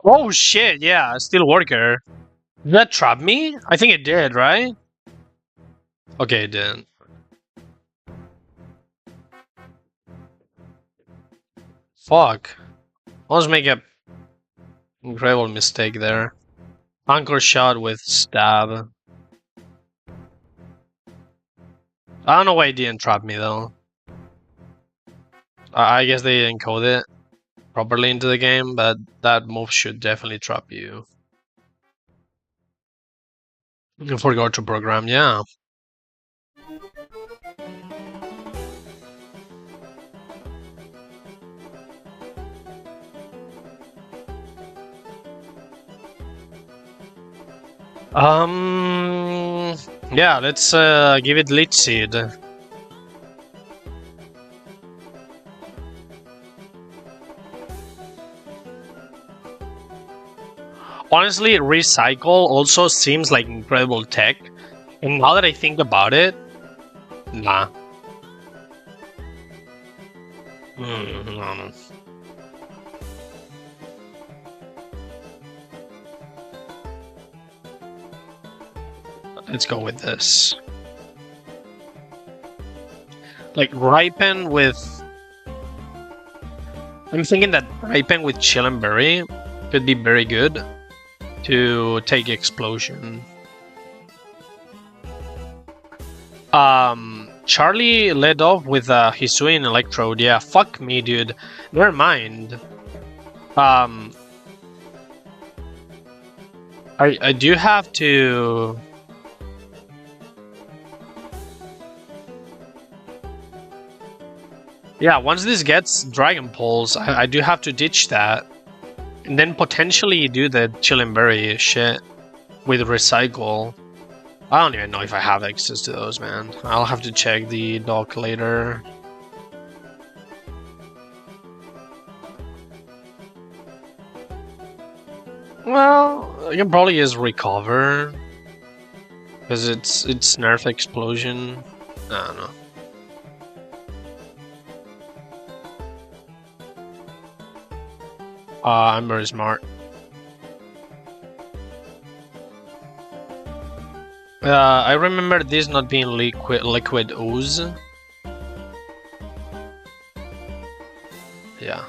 Oh shit, yeah, Steel Worker. Did that trap me? I think it did, right? Okay, it didn't. Fuck. Let's make a incredible mistake there. Anchor shot with stab. I don't know why it didn't trap me though. I guess they didn't code it properly into the game, but that move should definitely trap you. You forgot to program, yeah. Yeah, let's give it Lich Seed. Honestly, Recycle also seems like incredible tech, and now that I think about it, nah. No. Let's go with this. Like Ripen with... I'm thinking that Ripen with Chillin' Berry could be very good to take Explosion. Charlie led off with Hisuian Electrode. Yeah, fuck me, dude. Never mind. I do have to... Yeah, once this gets Dragon Pulse, I do have to ditch that. And then potentially do the Chillin' Berry shit with Recycle. I don't even know if I have access to those, man. I'll have to check the dock later. Well, I can probably use Recover. Because it's Nerf Explosion. I don't know. I'm very smart. I remember this not being liquid ooze. Yeah.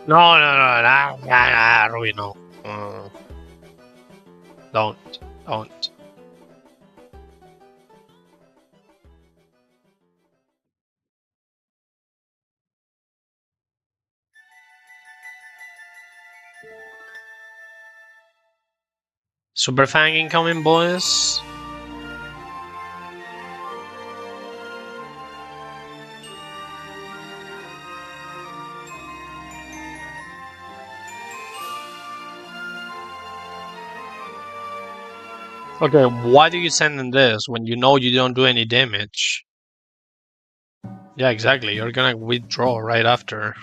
No, Ruby, no. Don't. Super Fang incoming, boys. Okay, why do you send in this when you know you don't do any damage? Yeah, exactly. You're gonna withdraw right after.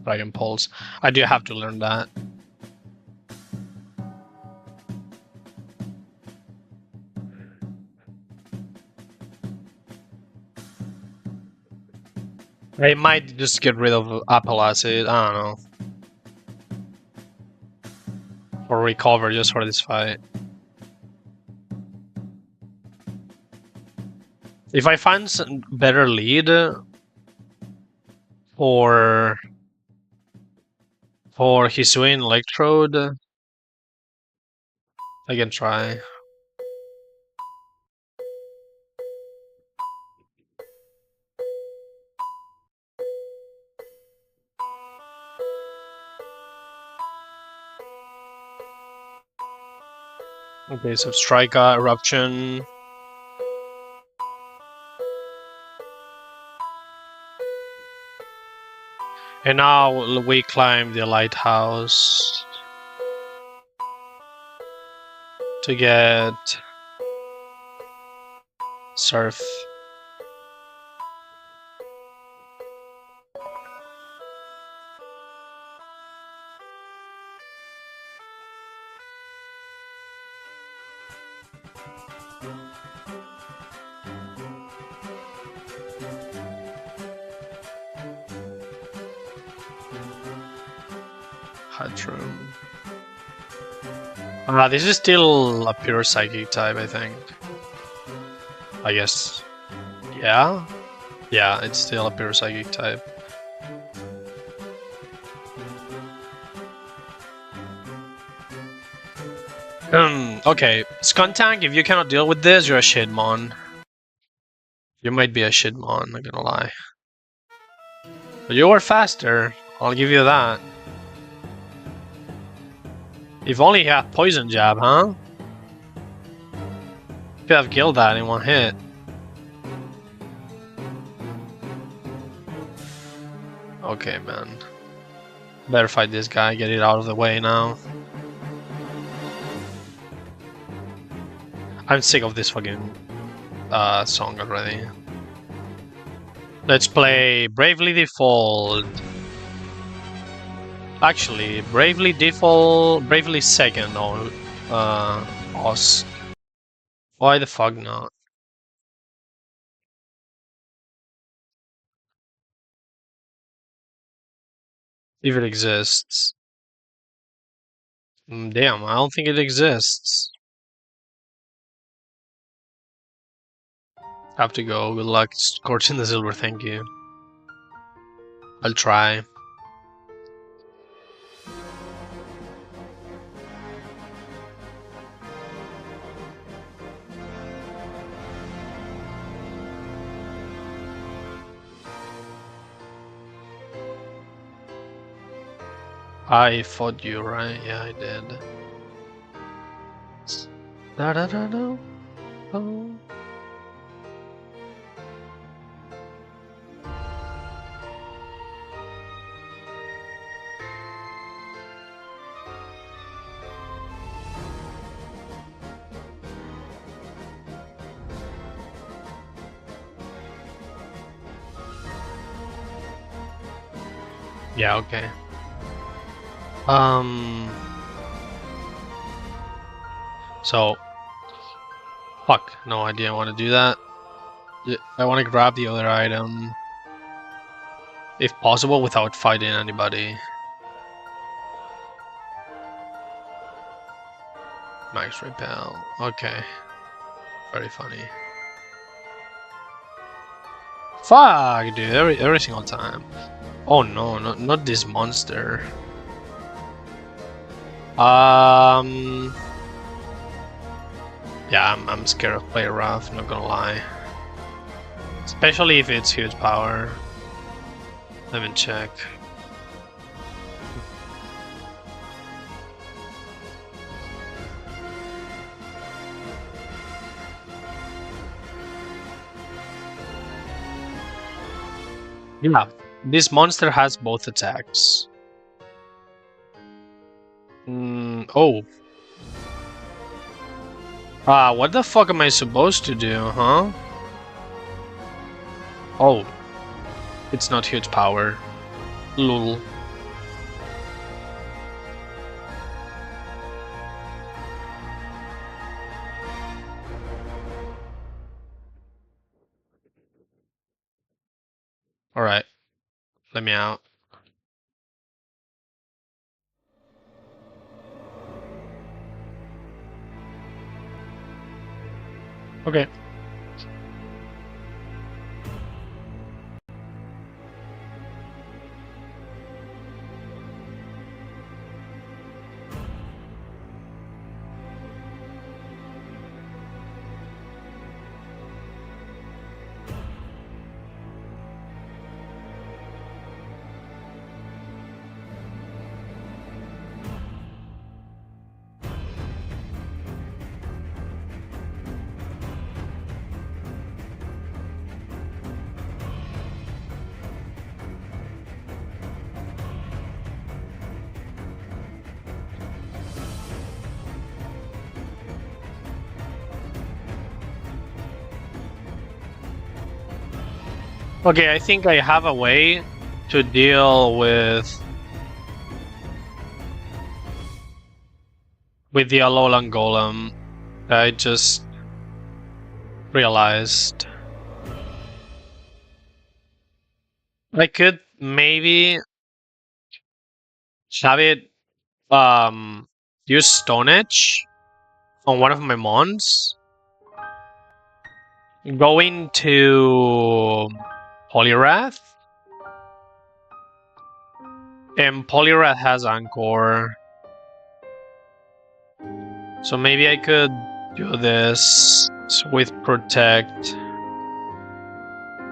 Dragon Pulse. I do have to learn that. I might just get rid of Apple Acid. I don't know. Or Recover just for this fight. If I find some better lead for Hisuian Electrode, I can try. Okay, so Strika, Eruption. And now we climb the lighthouse to get Surf. Hadron. This is still a pure Psychic type, I think. I guess. Yeah? Yeah, it's still a pure Psychic type. Okay. Skuntank, if you cannot deal with this, you're a shitmon. You might be a shitmon, not gonna lie. But you are faster, I'll give you that. If only he had Poison Jab, huh? Could have killed that in one hit. Okay, man. Better fight this guy, get it out of the way now. I'm sick of this fucking song already. Let's play Bravely Default. Actually, Bravely Default, Bravely Second or Os. Why the fuck not? If it exists. Damn, I don't think it exists. Have to go. Good luck. Scorching the silver, thank you. I'll try. I fought you, right? Yeah, I did. Da da da da. Oh. Yeah, okay. So, fuck, no idea I want to do that. I want to grab the other item, if possible, without fighting anybody. Max repel. Okay. Very funny. Fuck, dude, every single time. Oh no, not this monster. Yeah, I'm scared of player rough, not gonna lie. Especially if it's huge power. Let me check. Yeah, this monster has both attacks. Oh. What the fuck am I supposed to do, huh? Oh. It's not huge power. Lol. Alright. Let me out. Okay. Okay, I think I have a way to deal with the Alolan Golem. I just realized I could maybe have it use Stone Edge on one of my mons. Going to Poliwrath. And Poliwrath has Anchor. So maybe I could do this with Protect.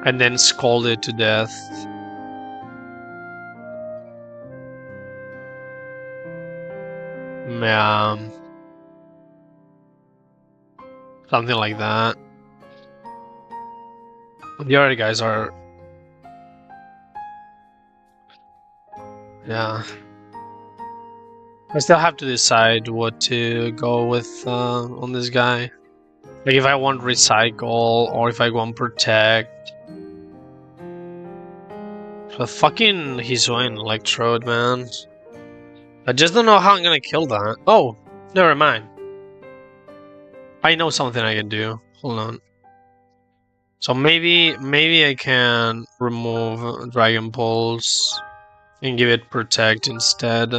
And then Scald it to death. Yeah. Something like that. The other guys are... Yeah. I still have to decide what to go with on this guy. Like if I want Recycle or if I want Protect. But fucking Hisuian Electrode, man. I just don't know how I'm gonna kill that. Oh, never mind. I know something I can do. Hold on. So maybe I can remove Dragon Pulse and give it Protect instead.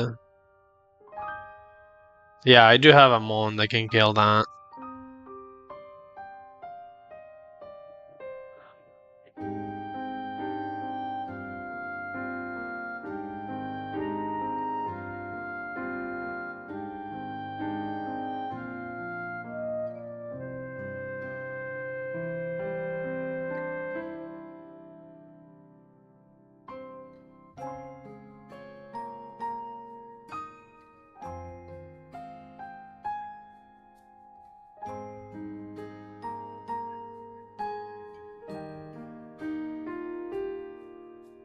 Yeah, I do have a Mon that can kill that.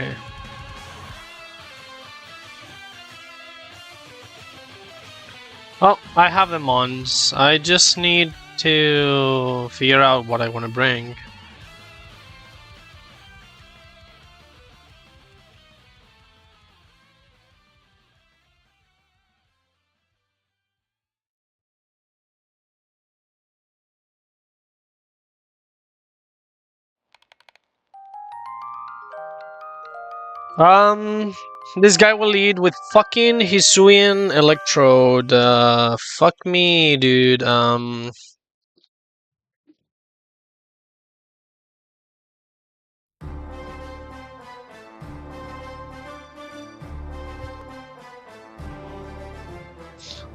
Okay. Well, I have the mons. I just need to figure out what I want to bring. This guy will lead with fucking Hisuian Electrode. Fuck me, dude.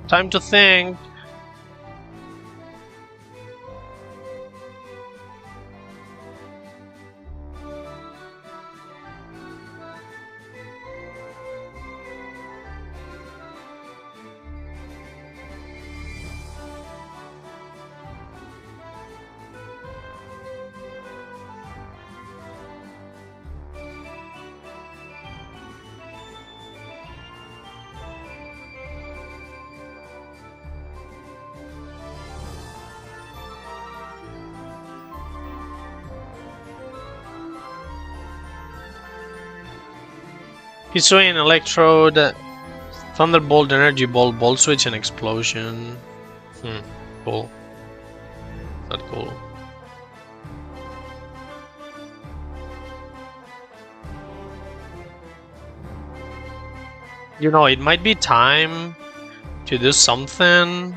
Time to think. Hisuian Electrode, Thunderbolt, Energy Bolt, Bolt Switch, and Explosion. Cool. Not cool. You know, it might be time to do something.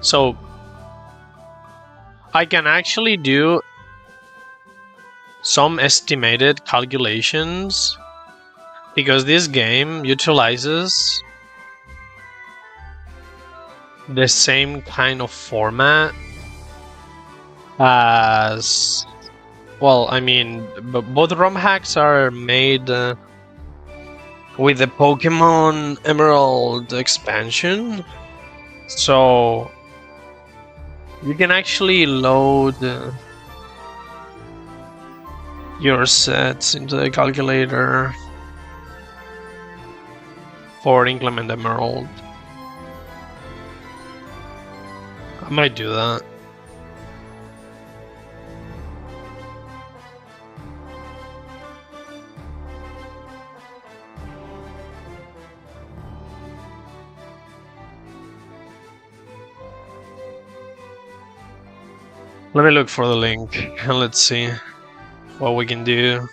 So, I can actually do some estimated calculations because this game utilizes the same kind of format as, well, I mean, both ROM hacks are made with the Pokémon Emerald expansion, so you can actually load your sets into the calculator for Inclement Emerald. I might do that. Let me look for the link and let's see what we can do.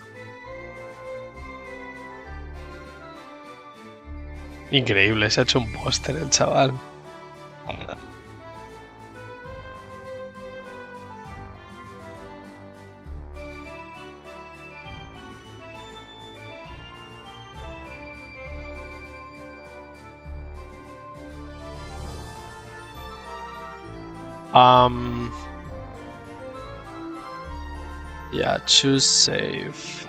Increíble, se ha hecho un póster el chaval. Yeah, choose save.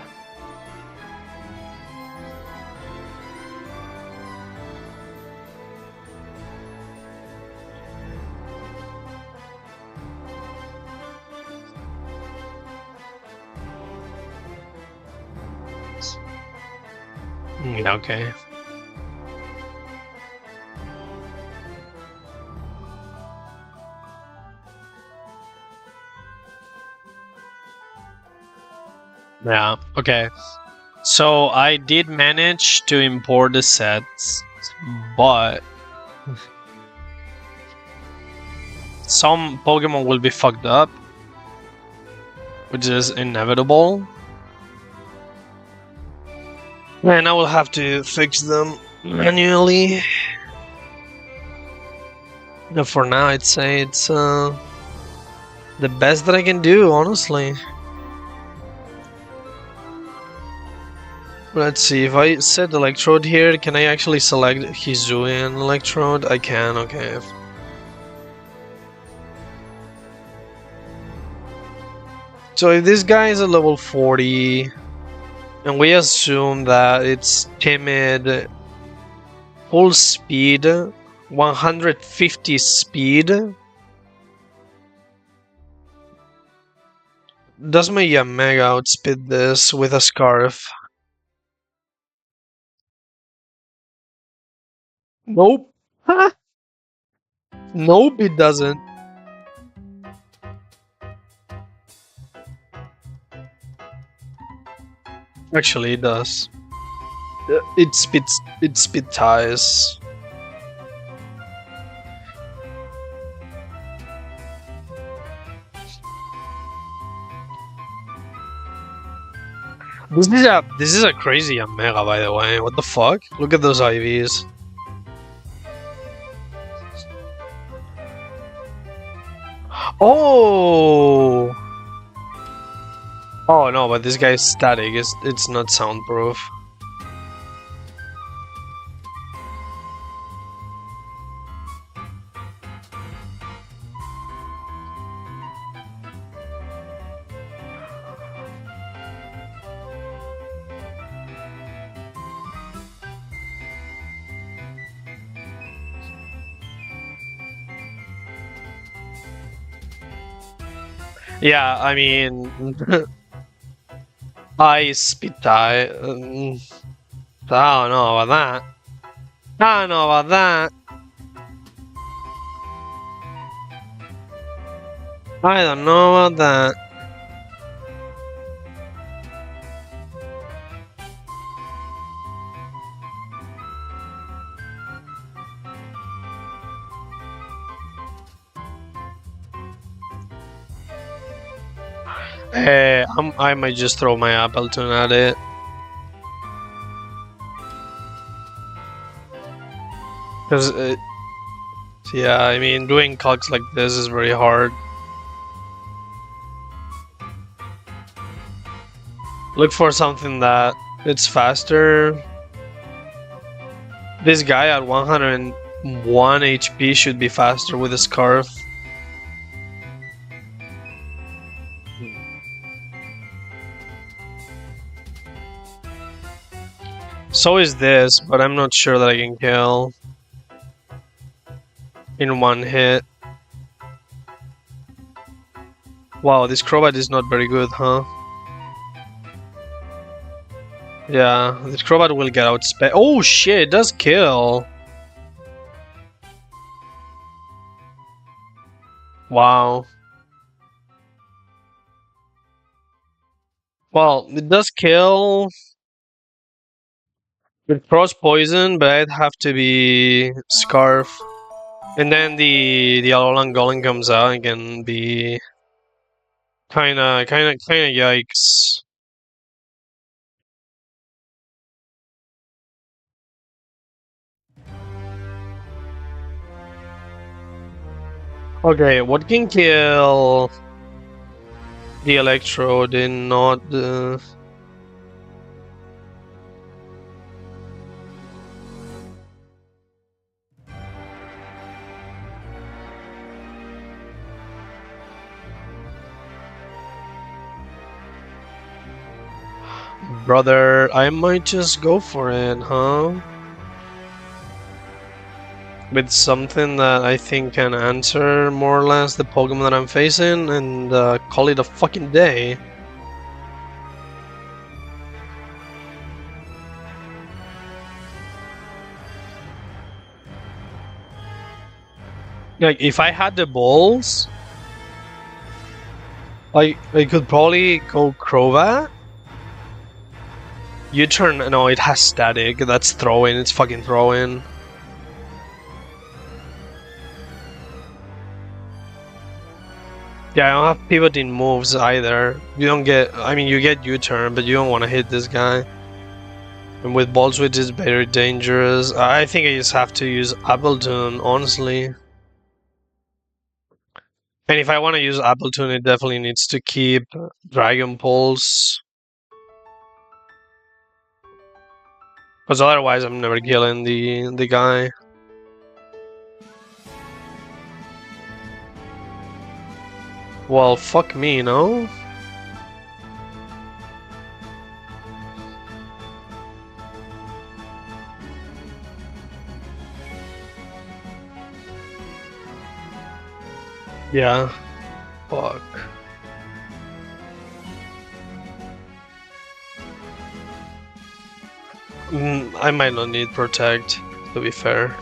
Okay. Yeah, okay. So I did manage to import the sets, but some Pokemon will be fucked up, which is inevitable. And I will have to fix them manually. But for now, I'd say it's the best that I can do, honestly. Let's see, if I set Electrode here, can I actually select Hisuian Electrode? I can, okay. So if this guy is a level 40, and we assume that it's timid, full speed, 150 speed, does my Yamega outspeed this with a scarf? Nope. Nope, it doesn't. Actually, it does. It spit ties. This is a crazy Yamega, by the way. What the fuck? Look at those IVs. Oh! Oh no, but this guy's static. It's not soundproof. Yeah, I mean, I spit tie. I don't know about that. I don't know about that. I don't know about that. I might just throw my Appleton at it. Because, yeah, I mean, doing cogs like this is very hard. Look for something that it's faster. This guy at 101 HP should be faster with a scarf. So is this, but I'm not sure that I can kill in one hit. Wow, this Crobat is not very good, huh? Yeah, this Crobat will get outsped. Oh shit, it does kill! Wow. Well, it does kill. It throws poison, but I'd have to be Scarf. And then the Alolan Golem comes out and can be kinda yikes. Okay, what can kill the Electrode and not the... Brother, I might just go for it, huh? With something that I think can answer more or less the Pokemon that I'm facing and call it a fucking day. Like, if I had the balls, I could probably go Crobat. U-turn, no, it has static. That's throwing. It's fucking throwing. Yeah, I don't have pivoting moves either. You don't get... I mean, you get U-turn, but you don't want to hit this guy. And with Ball Switch, it's very dangerous. I think I just have to use Appleton, honestly. And if I want to use Appleton, it definitely needs to keep Dragon Pulse. Because otherwise, I'm never killing the guy. Well, fuck me, no? Yeah. Fuck. I might not need Protect, to be fair.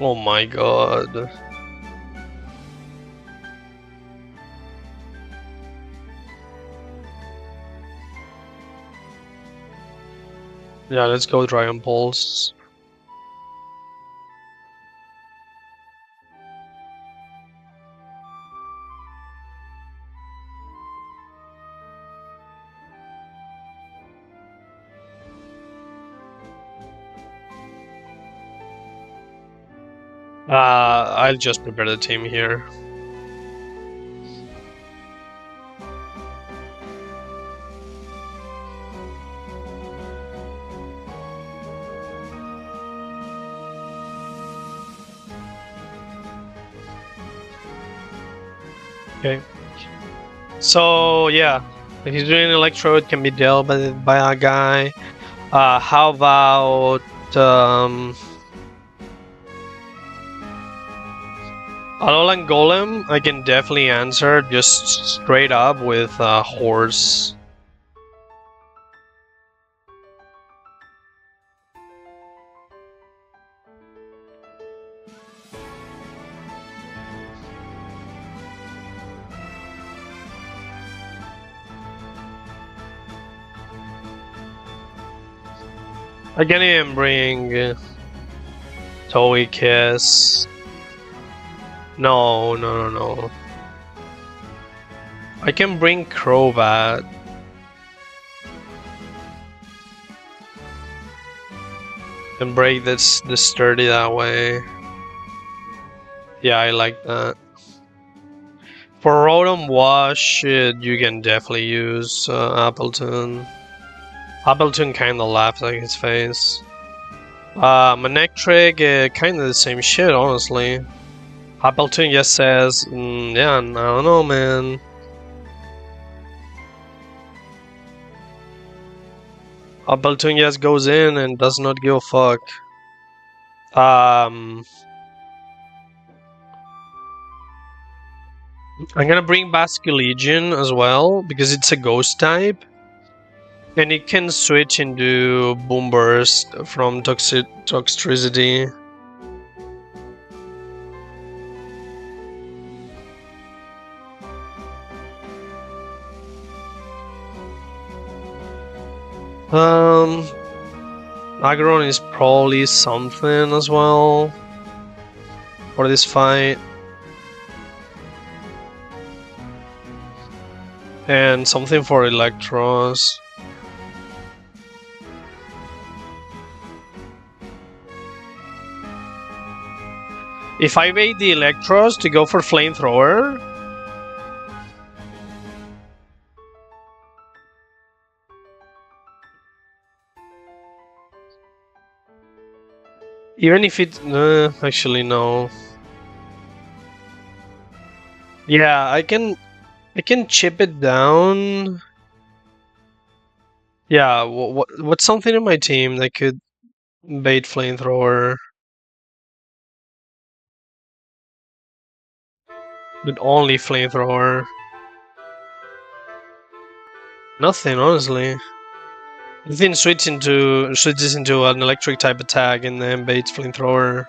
Oh my god. Yeah, let's go Dragon Pulse. I'll just prepare the team here. Okay. So yeah, if he's doing Electro, it can be dealt by a guy. How about Alolan Golem? I can definitely answer just straight up with Horse. I can even bring Toei Kiss. No. I can bring Crobat. And break this sturdy that way. Yeah, I like that. For Rotom Wash, you can definitely use Appleton. Appleton kinda laughed at his face. Manectric, kinda the same shit, honestly. Appleton just says, yeah, I don't know, man. Appleton just goes in and does not give a fuck. I'm gonna bring Basculegion as well, because it's a ghost type. And it can switch into Boom Burst from Toxtricity. Aggron is probably something as well for this fight. And something for Electros. If I bait the Electros to go for Flamethrower, even if it... actually, no. Yeah, I can chip it down. Yeah, what's something in my team that could bait Flamethrower? But only Flamethrower. Nothing, honestly. Then switches into an electric type attack and then baits Flamethrower.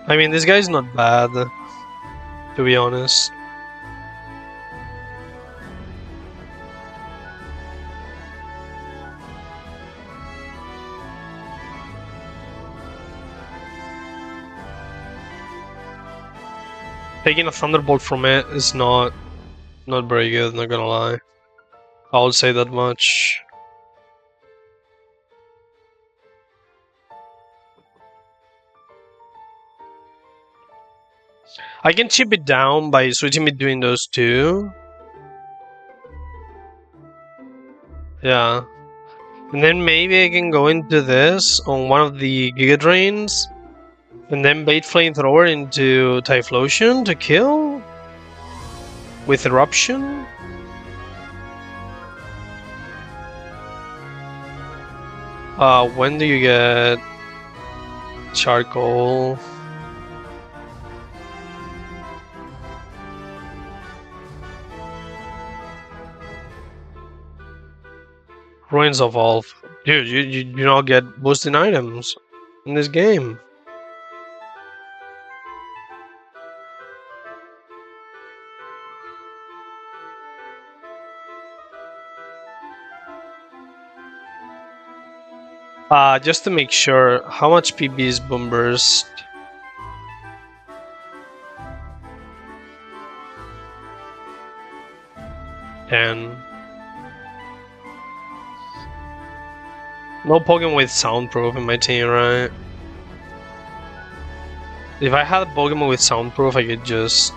I mean, this guy's not bad, to be honest. Taking a Thunderbolt from it is not very good, not gonna lie. I would say that much. I can chip it down by switching between those two. Yeah. And then maybe I can go into this on one of the Giga Drains And then bait flamethrower into Typhlosion to kill? With eruption? When do you get charcoal? Ruins of All. Dude, you do not get boosting items in this game. Just to make sure, how much PB is Boom Burst? No Pokemon with Soundproof in my team, right? If I had a Pokemon with Soundproof, I could just...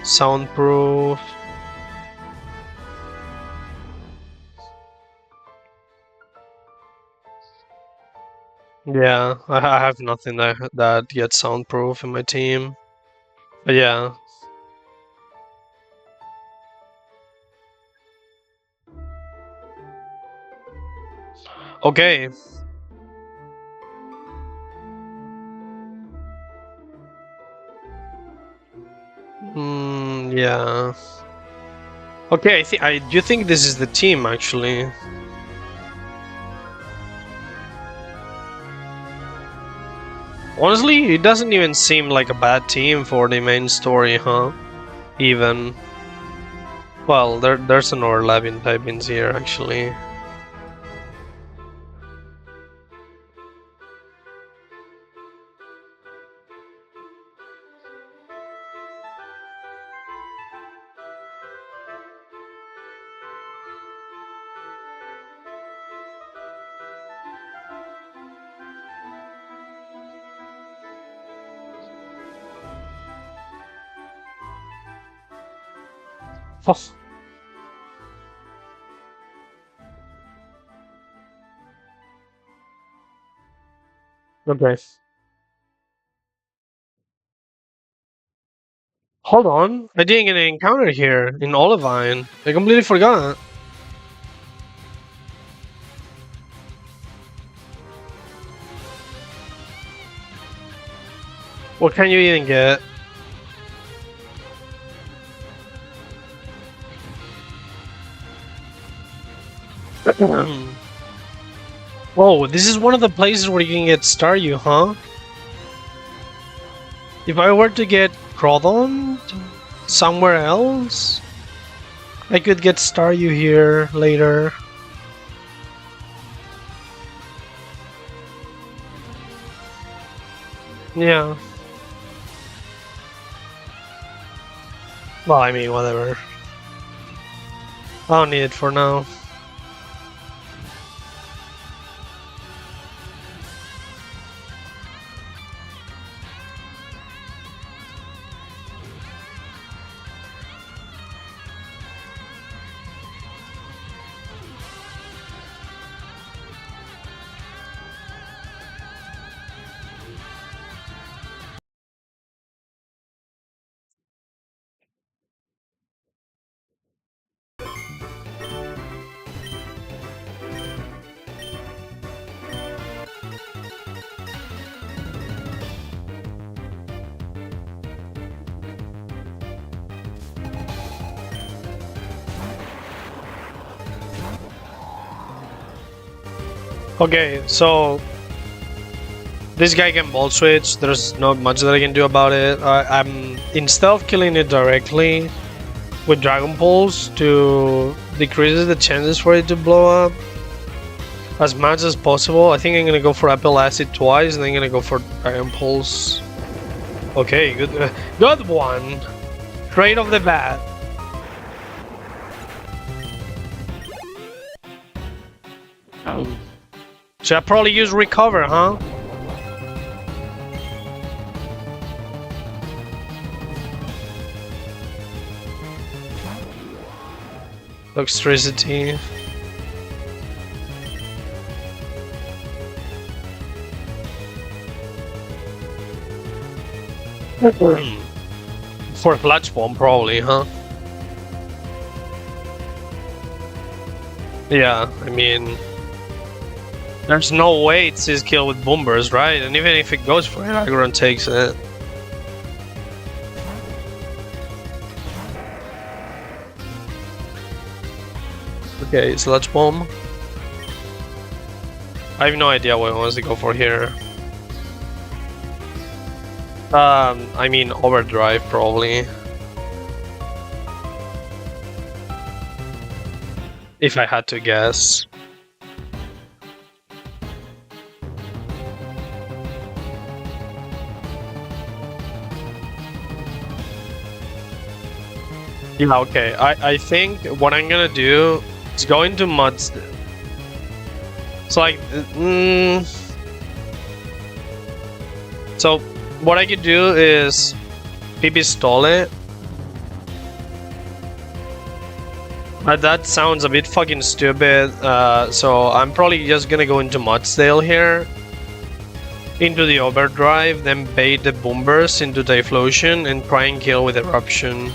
Soundproof... Yeah, I have nothing that gets Soundproof in my team. But yeah. Okay. Yeah. Okay, I do think this is the team, actually. Honestly, it doesn't even seem like a bad team for the main story, huh? Even. Well, there's an overlap in typings here, actually. Oh. Okay. Hold on, I didn't get an encounter here in Olivine. I completely forgot. What can you even get? Whoa, this is one of the places where you can get Staryu, huh? If I were to get Crawdon somewhere else, I could get Staryu here later. Yeah. Well, I mean, whatever. I don't need it for now. Okay, so this guy can ball switch. There's not much that I can do about it. I'm instead of killing it directly with Dragon Pulse to decrease the chances for it to blow up as much as possible. I think I'm gonna go for Apple Acid twice, and then I'm gonna go for Dragon Pulse. Okay, good one. Straight off the bat. Should I probably use Recover, huh? Electricity. For Flash Bomb, probably, huh? Yeah, I mean, there's no way it's his kill with Boomers, right? And even if it goes for it, Aggron takes it. Okay, Sludge Bomb. I have no idea what he wants to go for here. I mean, Overdrive, probably. If I had to guess. Yeah, okay. I think what I'm gonna do is go into Muds. So, like, so what I could do is maybe stall it. That sounds a bit fucking stupid. So I'm probably just gonna go into Mudsdale here. Into the Overdrive, then bait the Boomburst into Typhlosion and try and kill with Eruption.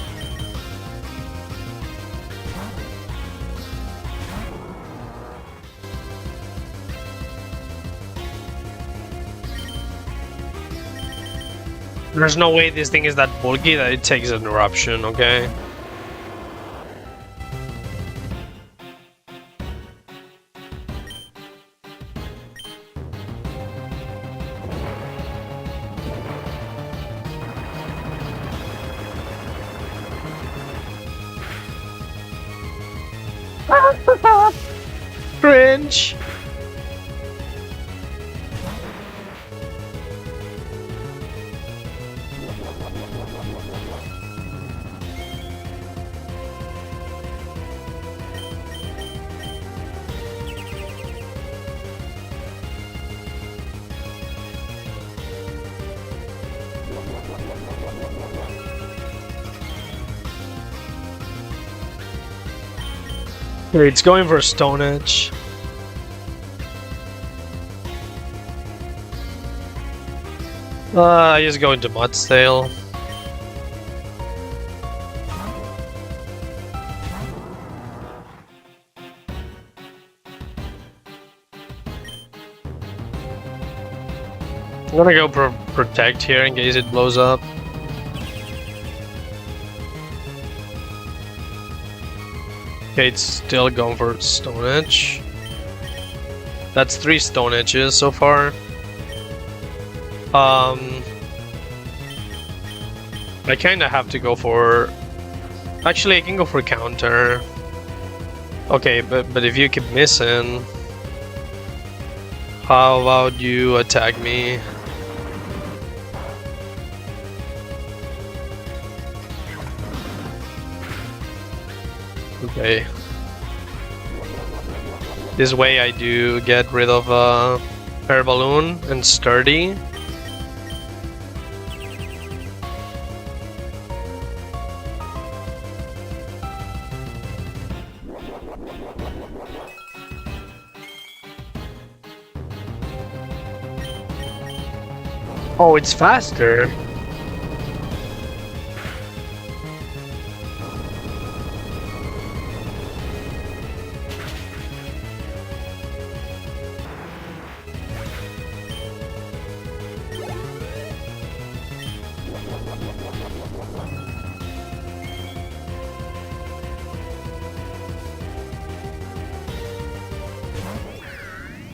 There's no way this thing is that bulky that it takes an Eruption, okay? Cringe! It's going for Stone Edge. I just go into Mudsdale. I'm gonna go protect here in case it blows up. Okay, it's still going for Stone Edge. That's 3 Stone Edges so far. I kinda have to go for... Actually, I can go for counter. Okay, but if you keep missing... How about you attack me? Okay. This way I do get rid of Air Balloon and Sturdy. Oh, it's faster.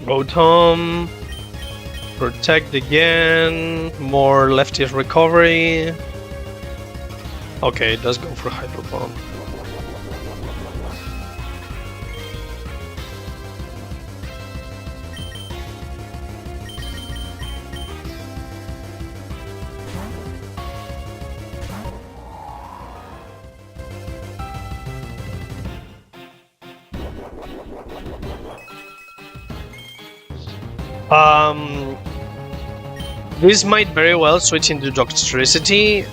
Rotom. Protect again. More leftiest recovery. Okay, it does go for Hydro Bomb. This might very well switch into Toxtricity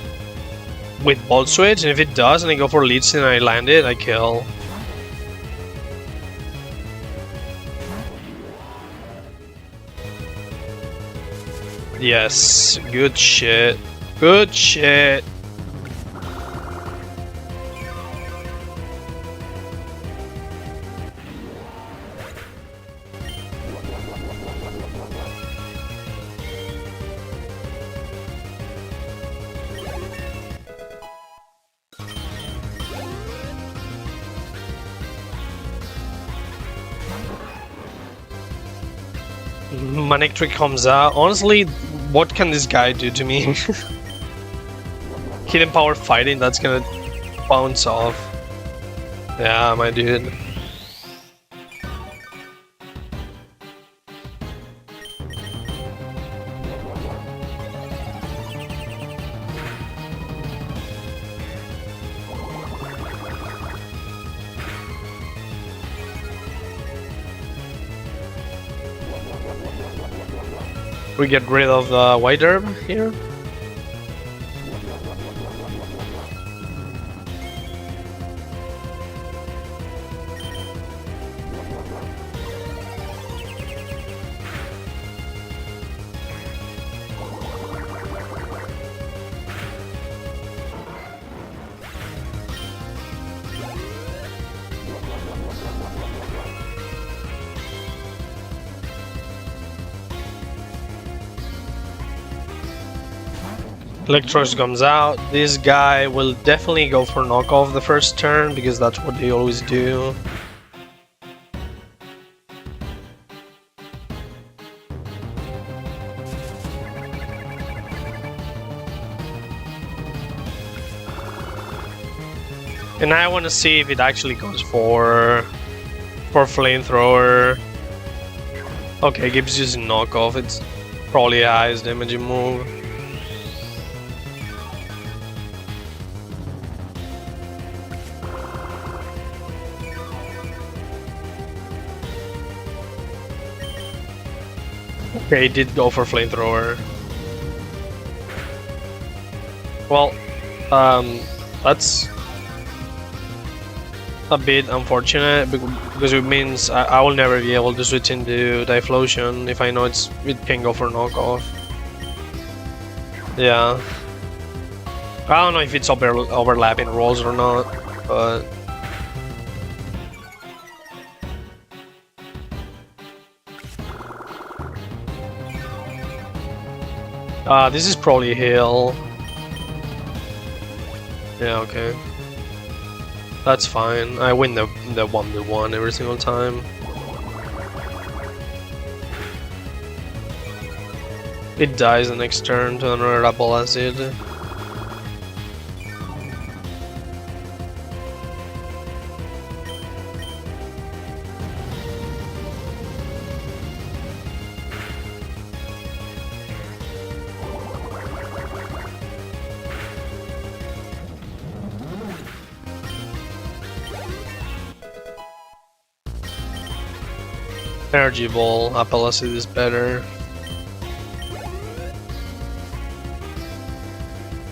with Volt Switch, and if it does and I go for Leech and I land it, I kill. Yes, good shit. Good shit. Manic Trick comes out. Honestly, what can this guy do to me? Hidden Power Fighting, that's gonna bounce off. Yeah, my dude. We get rid of the White Herb here. Electros comes out. This guy will definitely go for knockoff the first turn because that's what they always do. And I want to see if it actually goes for flamethrower. Okay, keeps using knockoff. It's probably a highest damaging move. Okay, he did go for flamethrower. Well, that's a bit unfortunate because it means I will never be able to switch into Typhlosion if I know it can go for knockoff. Yeah. I don't know if it's overlapping rolls or not, but... this is probably heal. Yeah, okay. That's fine. I win the 1v1 every single time. It dies the next turn to another double acid. Energy Ball, Apple Acid is better.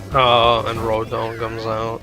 And Rodon comes out.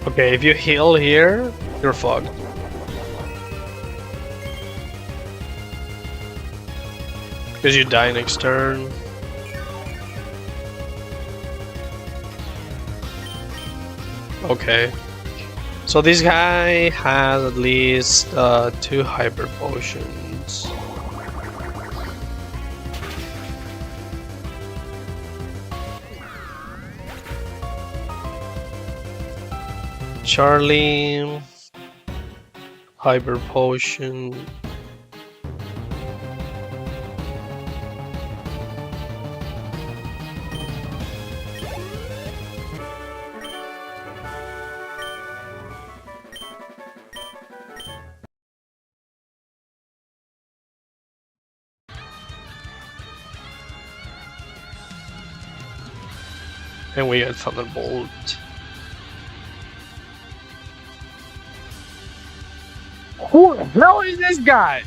Okay, if you heal here, you're fucked. Because you die next turn. Okay. So this guy has at least 2 hyper potions. Charlie, hyper potion. And we get Thunderbolt. Who the hell is this guy?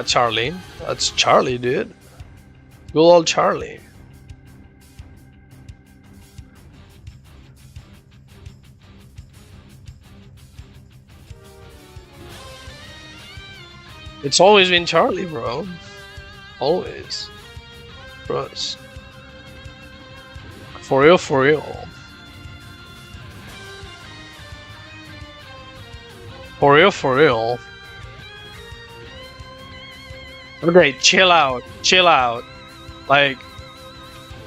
Charlie. That's Charlie, dude. Good old Charlie. It's always been Charlie, bro. Always. Trust. For real, for real. For real, for real. Okay, chill out. Chill out. Like,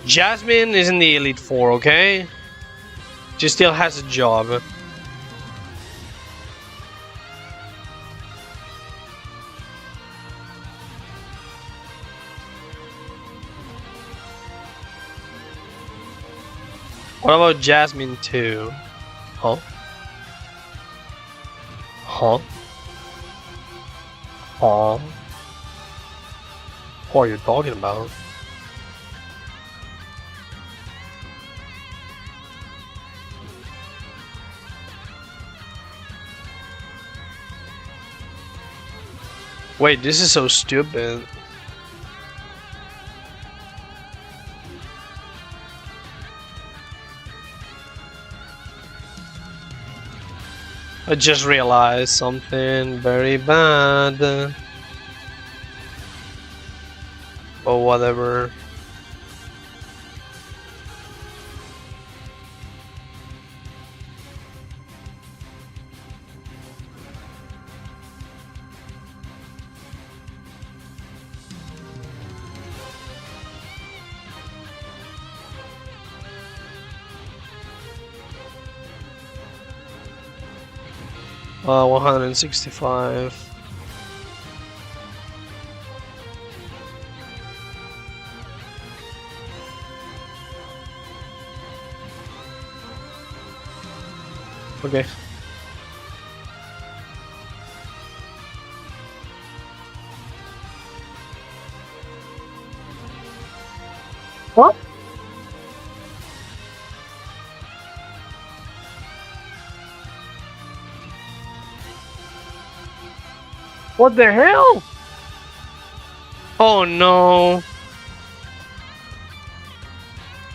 Jasmine is in the Elite Four, okay? She still has a job. What about Jasmine 2? Huh? Huh? Huh? What are you talking about? Wait, this is so stupid. I just realized something very bad. Or whatever. Uh, 165. Okay. What? What the hell? Oh no.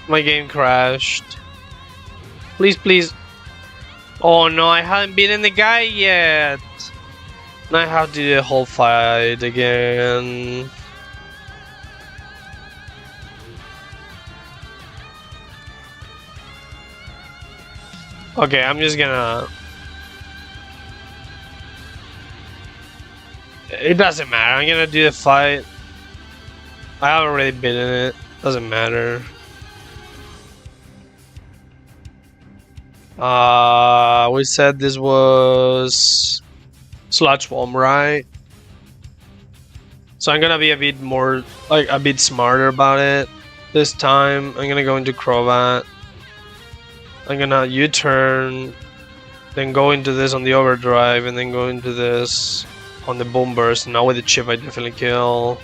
My game crashed. Please, please. Oh no, I haven't beaten the guy yet. And I have to do the whole fight again. Okay, I'm just gonna... It doesn't matter, I'm gonna do the fight. I haven't already beaten it. Doesn't matter. We said this was Sludge Bomb, right? So I'm gonna be a bit more, like, a bit smarter about it. This time, I'm gonna go into Crobat. I'm gonna U-turn, then go into this on the overdrive, and then go into this on the boom burst. Now with the chip, I definitely kill.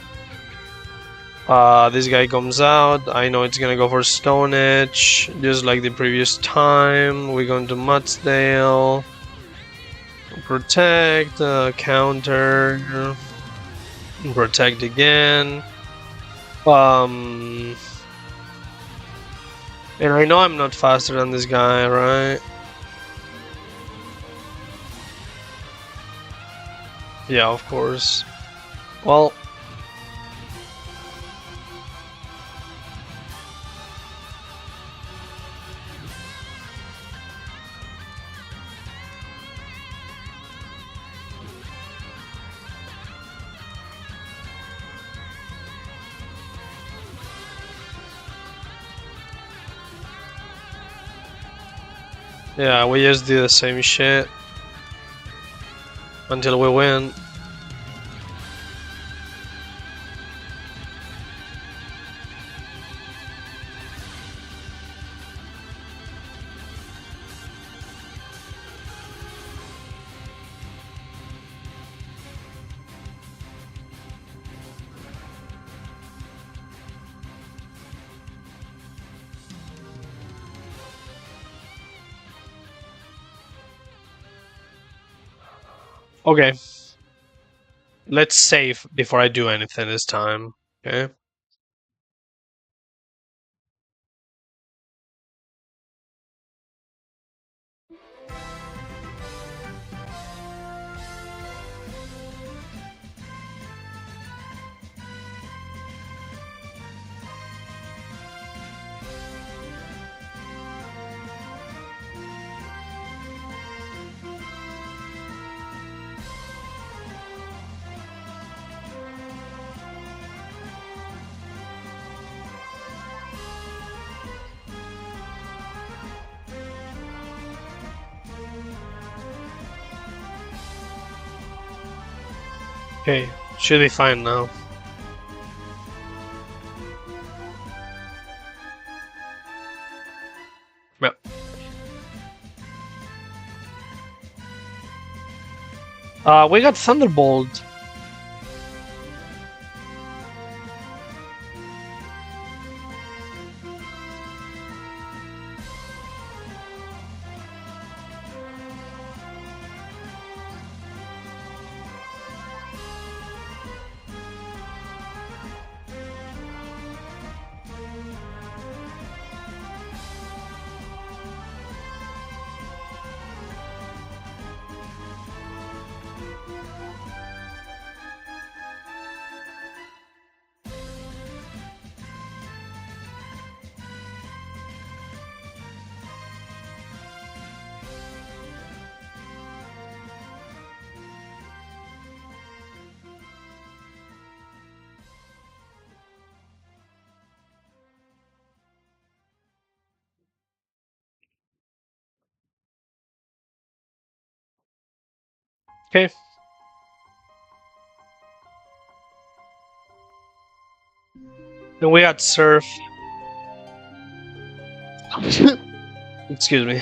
This guy comes out. I know it's gonna go for Stone Edge, just like the previous time. We go into Mudsdale. Protect, counter, protect again. And I know I'm not faster than this guy, right? Yeah, of course. Well, yeah, we just do the same shit until we win. Okay, let's save before I do anything this time. Okay. Okay, should be fine now. Yep. We got Thunderbolt. Okay. Then we got Surf. Excuse me.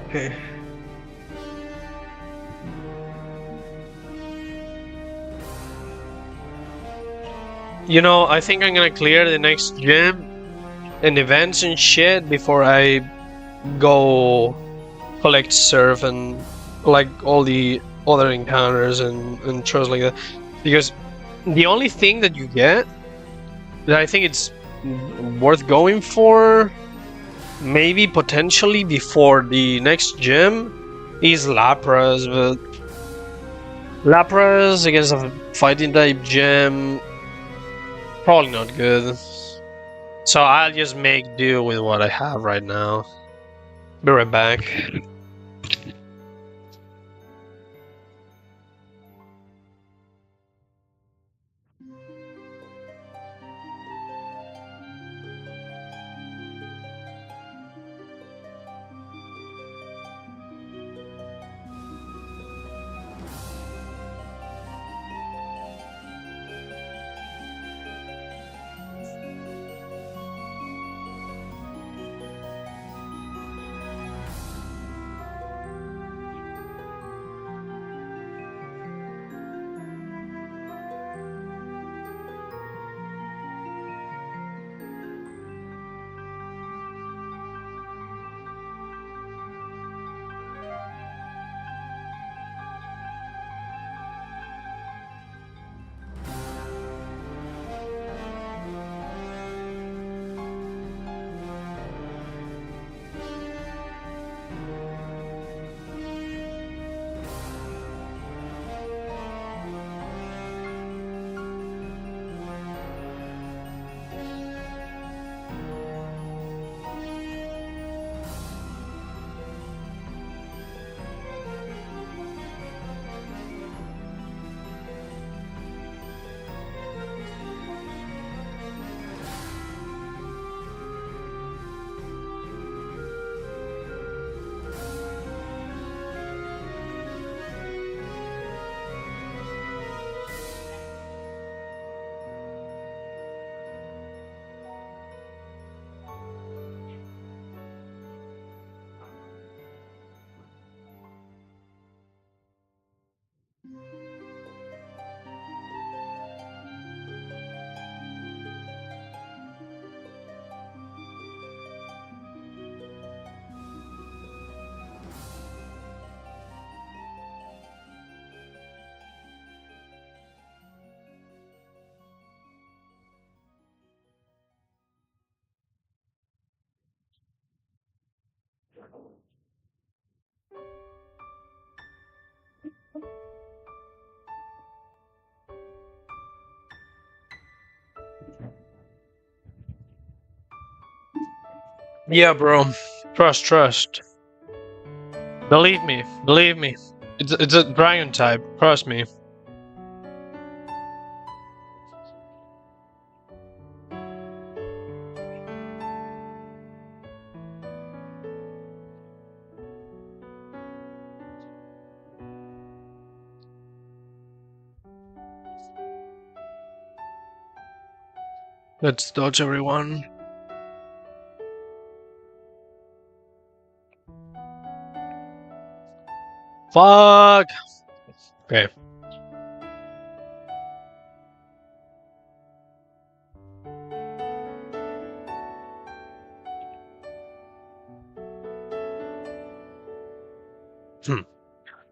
Okay. You know, I think I'm gonna clear the next gym and events and shit before I go collect Surf and like all the other encounters and shows like that. Because the only thing that you get that I think it's worth going for, maybe potentially before the next gym, is Lapras, but Lapras against a fighting type gym, probably not good. So I'll just make do with what I have right now. Be right back. Yeah, bro. Trust. Believe me. It's a dragon type. Trust me. Let's dodge everyone. Fuck. Okay.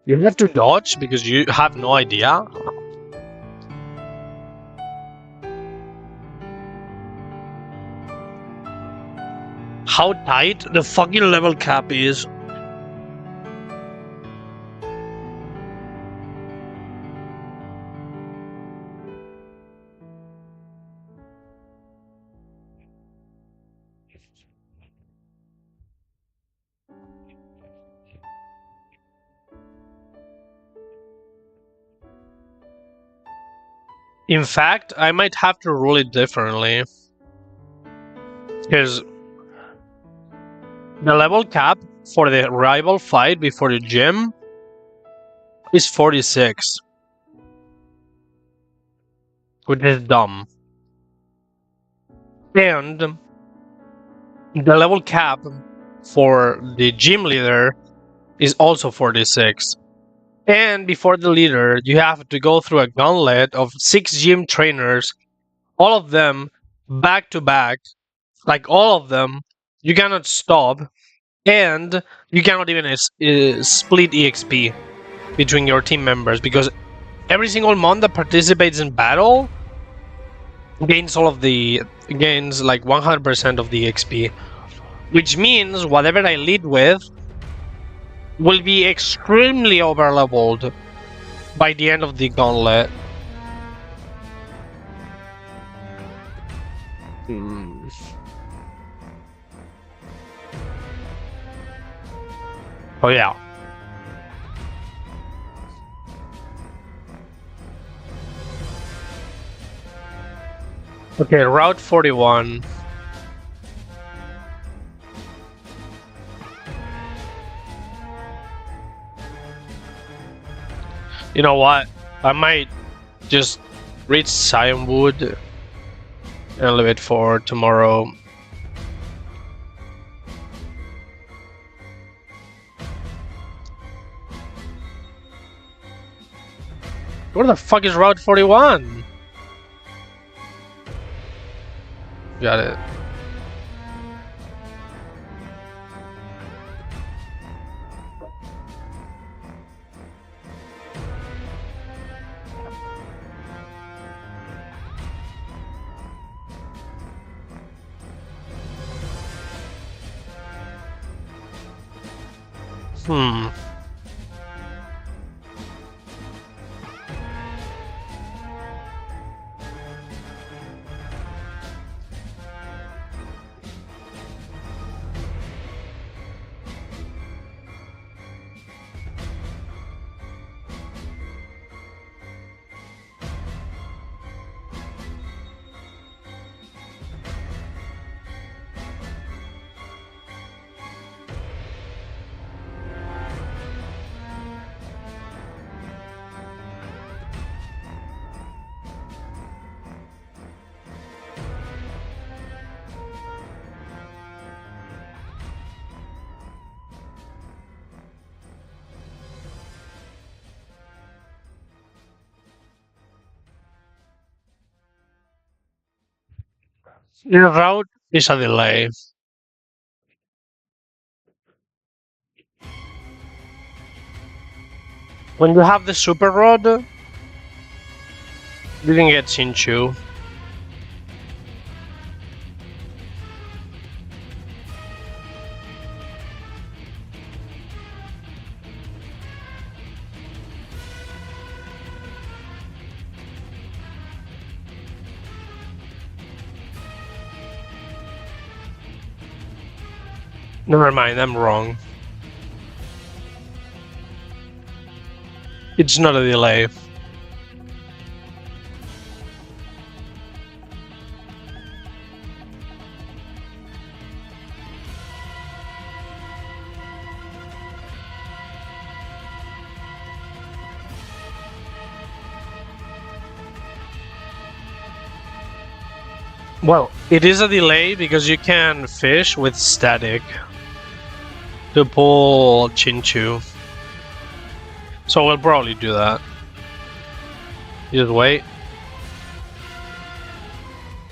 You have to dodge because you have no idea how tight the fucking level cap is. In fact, I might have to rule it differently. Because the level cap for the rival fight before the gym is 46. Which is dumb. And the level cap for the gym leader is also 46. And before the leader, you have to go through a gauntlet of 6 gym trainers, all of them back to back, like all of them. You cannot stop, and you cannot even split EXP between your team members because every single mon that participates in battle gains like 100% of the XP, which means whatever I lead with will be extremely overleveled by the end of the gauntlet. Oh yeah. Okay, Route 41. You know what? I might just reach Cyanwood and leave it for tomorrow. Where the fuck is Route 41? Got it. In route is a delay. When you have the super rod, you can get Chinchu. Never mind, I'm wrong. It's not a delay. Well, it is a delay because you can fish with static to pull Chinchu. So we'll probably do that. Just wait.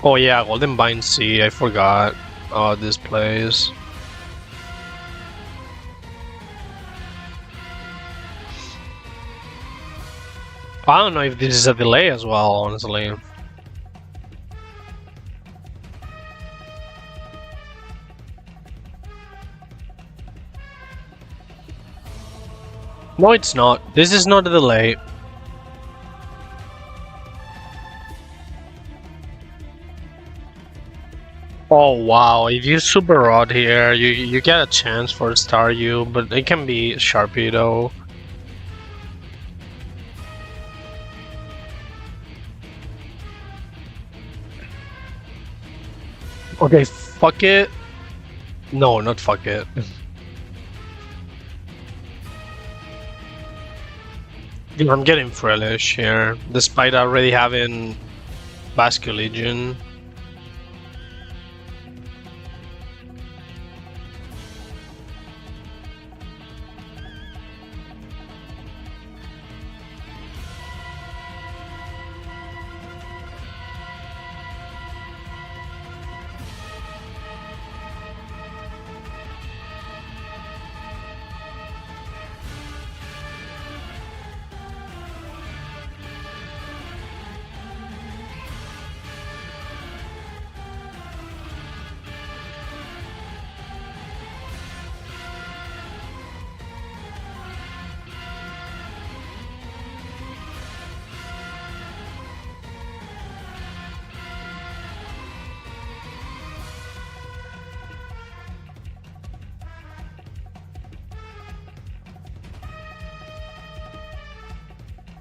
Oh yeah, Golden Bind Sea, I forgot about this place. I don't know if this is a delay as well, honestly. No, it's not. This is not a delay. Oh wow, if you super rod here, you get a chance for Staryu, but it can be Sharpie though. Okay, fuck it. No, not fuck it. I'm getting Frillish here, despite already having Basculegion.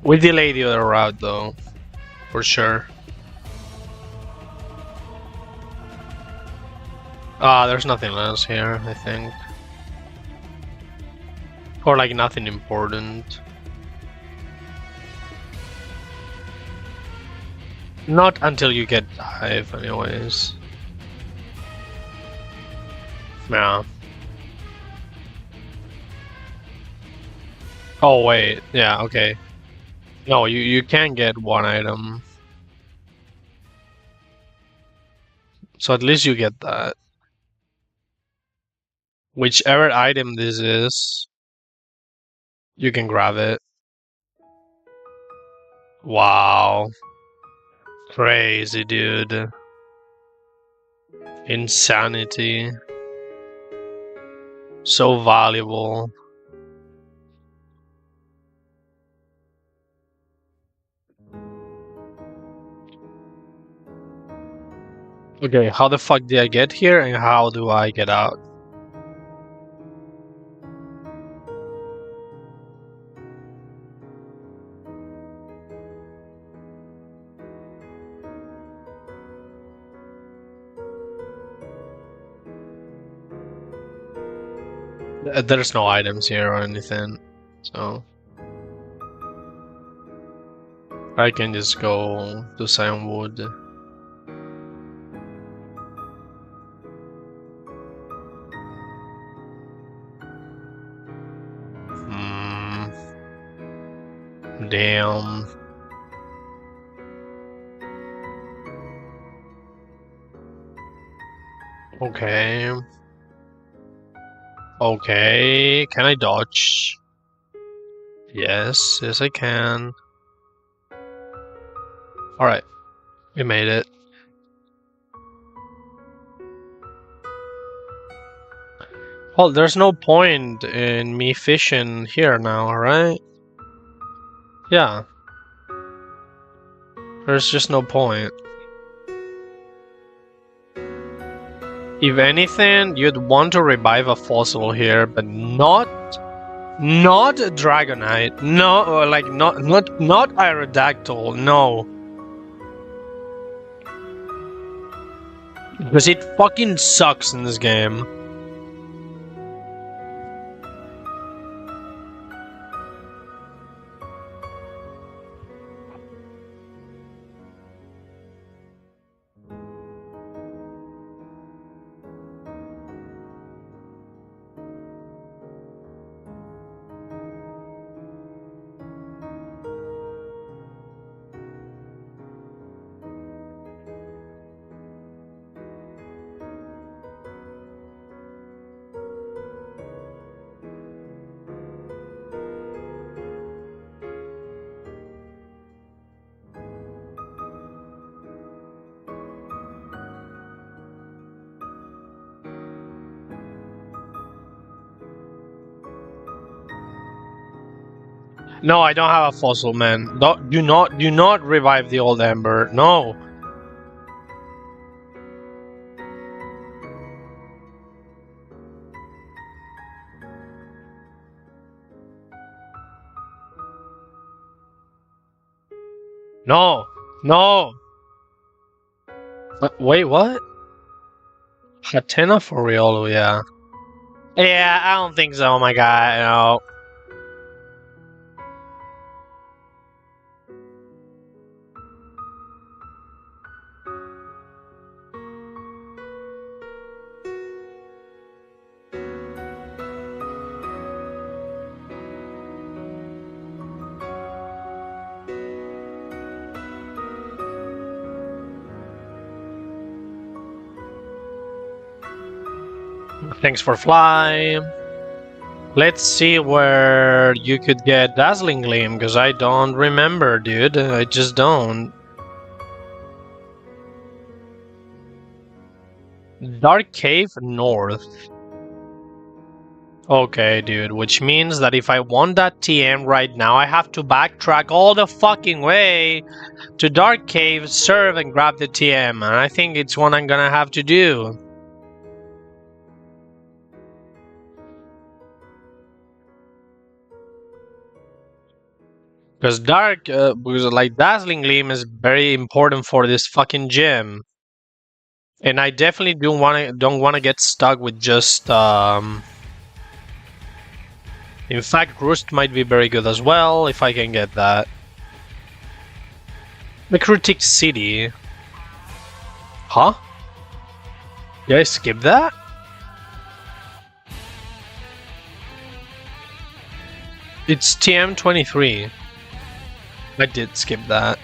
We delay the other route though, for sure. There's nothing else here, I think. Or like nothing important. Not until you get dive, anyways. Yeah. Oh wait, yeah, okay. No, you can get one item. So at least you get that. Whichever item this is, you can grab it. Wow. Crazy, dude. Insanity. So valuable. Okay, how the fuck did I get here and how do I get out? There's no items here or anything, so I can just go to Cyanwood. Damn. Okay. Okay, can I dodge? Yes, yes I can. Alright, we made it. Well, there's no point in me fishing here now, right? Yeah. There's just no point. If anything, you'd want to revive a fossil here, but not a Dragonite. No, like not Aerodactyl. No, because it fucking sucks in this game. No, I don't have a fossil, man. Do not revive the old Ember. No. No. No. Wait, what? Hatena for real? Yeah. Yeah, I don't think so. Oh my god, no. Thanks for fly. Let's see where you could get Dazzling Gleam, because I don't remember, dude. I just don't. Dark Cave North. Okay, dude, which means that if I want that TM right now, I have to backtrack all the fucking way to Dark Cave, serve, and grab the TM, and I think it's what I'm gonna have to do. Because like Dazzling Gleam is very important for this fucking gym. And I definitely don't want to get stuck with just in fact, Roost might be very good as well if I can get that. The Critic City. Huh? Did I skip that? It's TM23. I did skip that.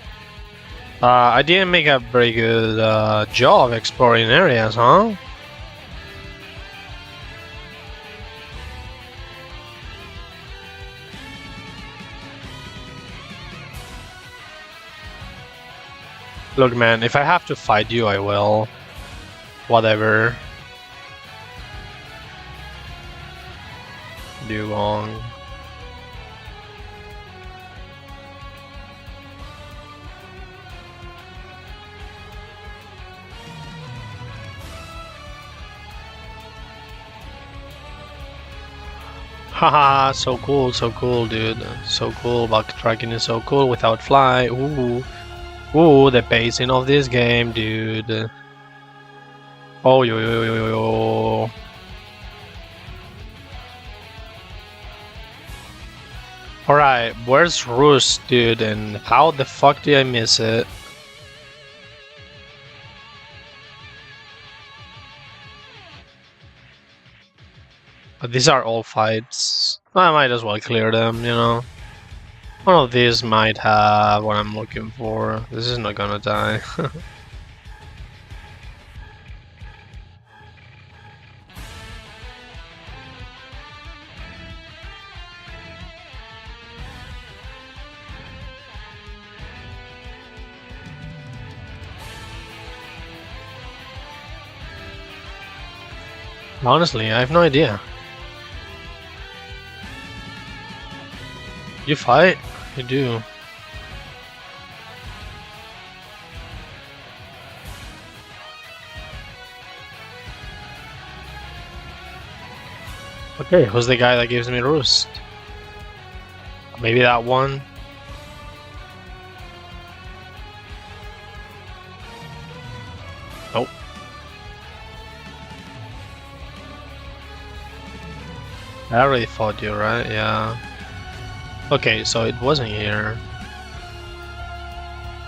I didn't make a very good job exploring areas, huh? Look, man, if I have to fight you, I will. Whatever. Dugong. Haha, so cool, dude. So cool, backtracking is so cool without fly. Ooh. Ooh, the pacing of this game, dude. Oh, yo. Alright, where's Roost, dude, and how the fuck did I miss it? But these are all fights. I might as well clear them, you know. One of these might have what I'm looking for. This is not gonna die. Honestly, I have no idea. You fight? You do. Okay, who's the guy that gives me roost? Maybe that one. Nope. I already fought you, right? Yeah. Okay, so it wasn't here.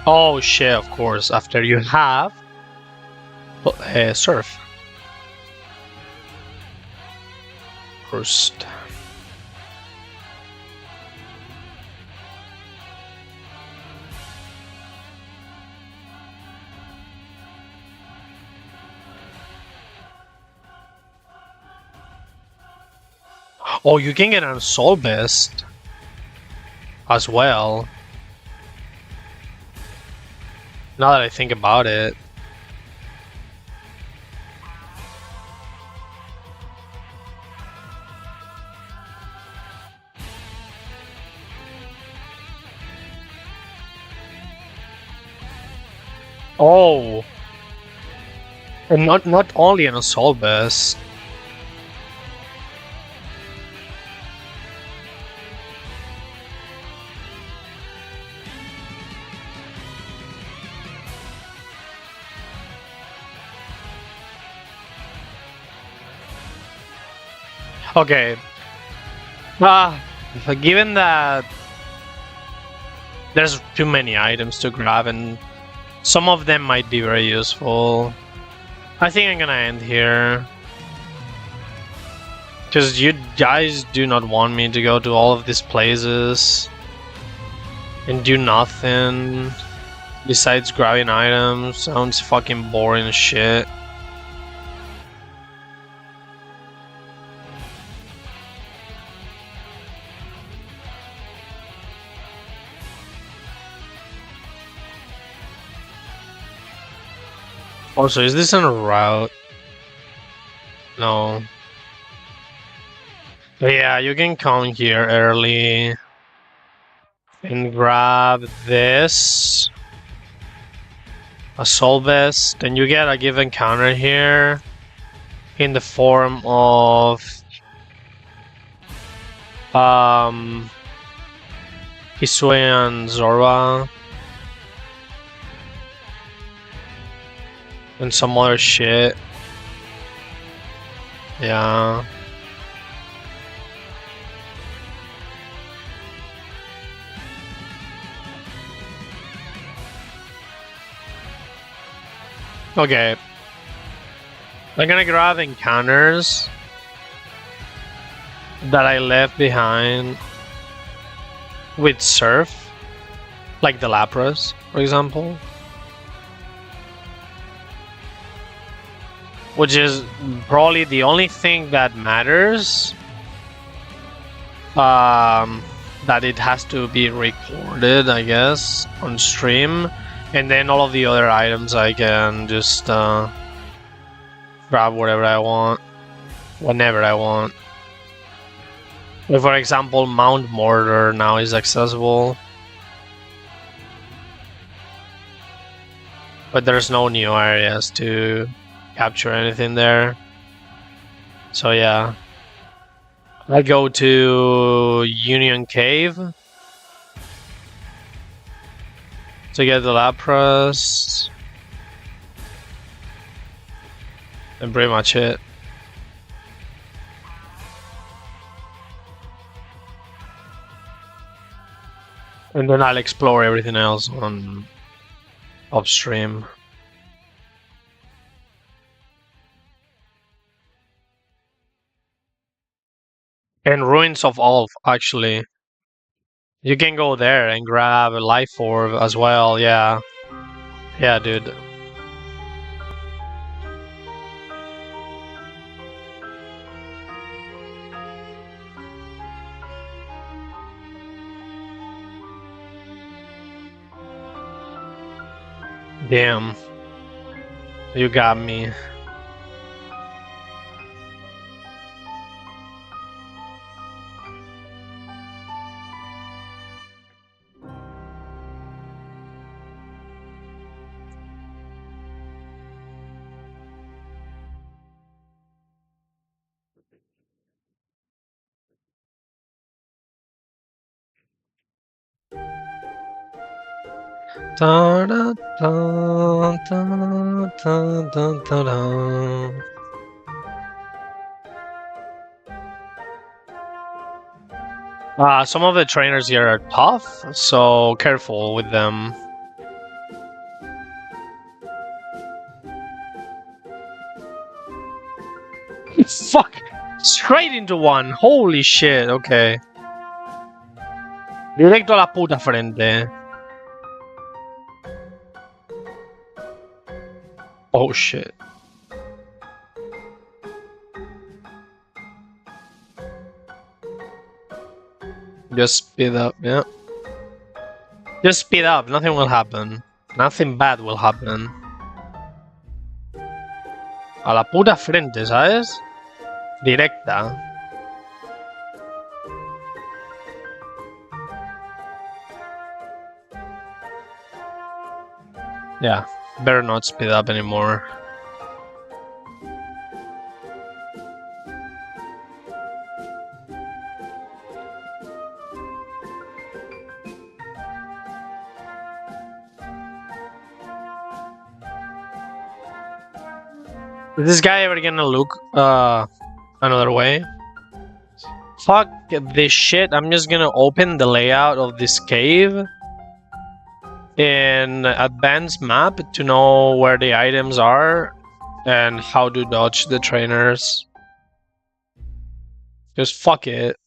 Oh shit, of course. After you have surf. Roost. Oh, you can get an soul best as well. Now that I think about it. Oh, and not only an assault best. Okay. Given that there's too many items to grab and some of them might be very useful, I think I'm gonna end here. Because you guys do not want me to go to all of these places and do nothing besides grabbing items. Sounds fucking boring as shit. Also, is this on a route? No. But yeah, you can come here early and grab this. A soul vest. Then you get a given counter here in the form of Hisui and Zorba and some other shit. Yeah. Okay. I'm gonna grab encounters that I left behind with Surf, like the Lapras, for example. Which is probably the only thing that matters. That it has to be recorded, I guess, on stream. And then all of the other items I can just grab whatever I want, whenever I want. Like for example, Mount Mortar now is accessible. But there's no new areas to capture anything there. So yeah. I go to Union Cave to get the Lapras. And pretty much it. And then I'll explore everything else on upstream. And Ruins of Ulf, actually. You can go there and grab a life orb as well, yeah. Yeah, dude. Damn. You got me. Da, da, da, da, da, da, da, da. Some of the trainers here are tough, so careful with them. Fuck! Straight into one! Holy shit, okay. Directo a la puta frente. Oh shit. Just speed up, yeah. Just speed up, nothing will happen. Nothing bad will happen. A la puta frente, ¿sabes? Directa. Yeah, better not speed up anymore. Is this guy ever gonna look another way? Fuck this shit, I'm just gonna open the layout of this cave in advanced map to know where the items are and how to dodge the trainers. Just fuck it.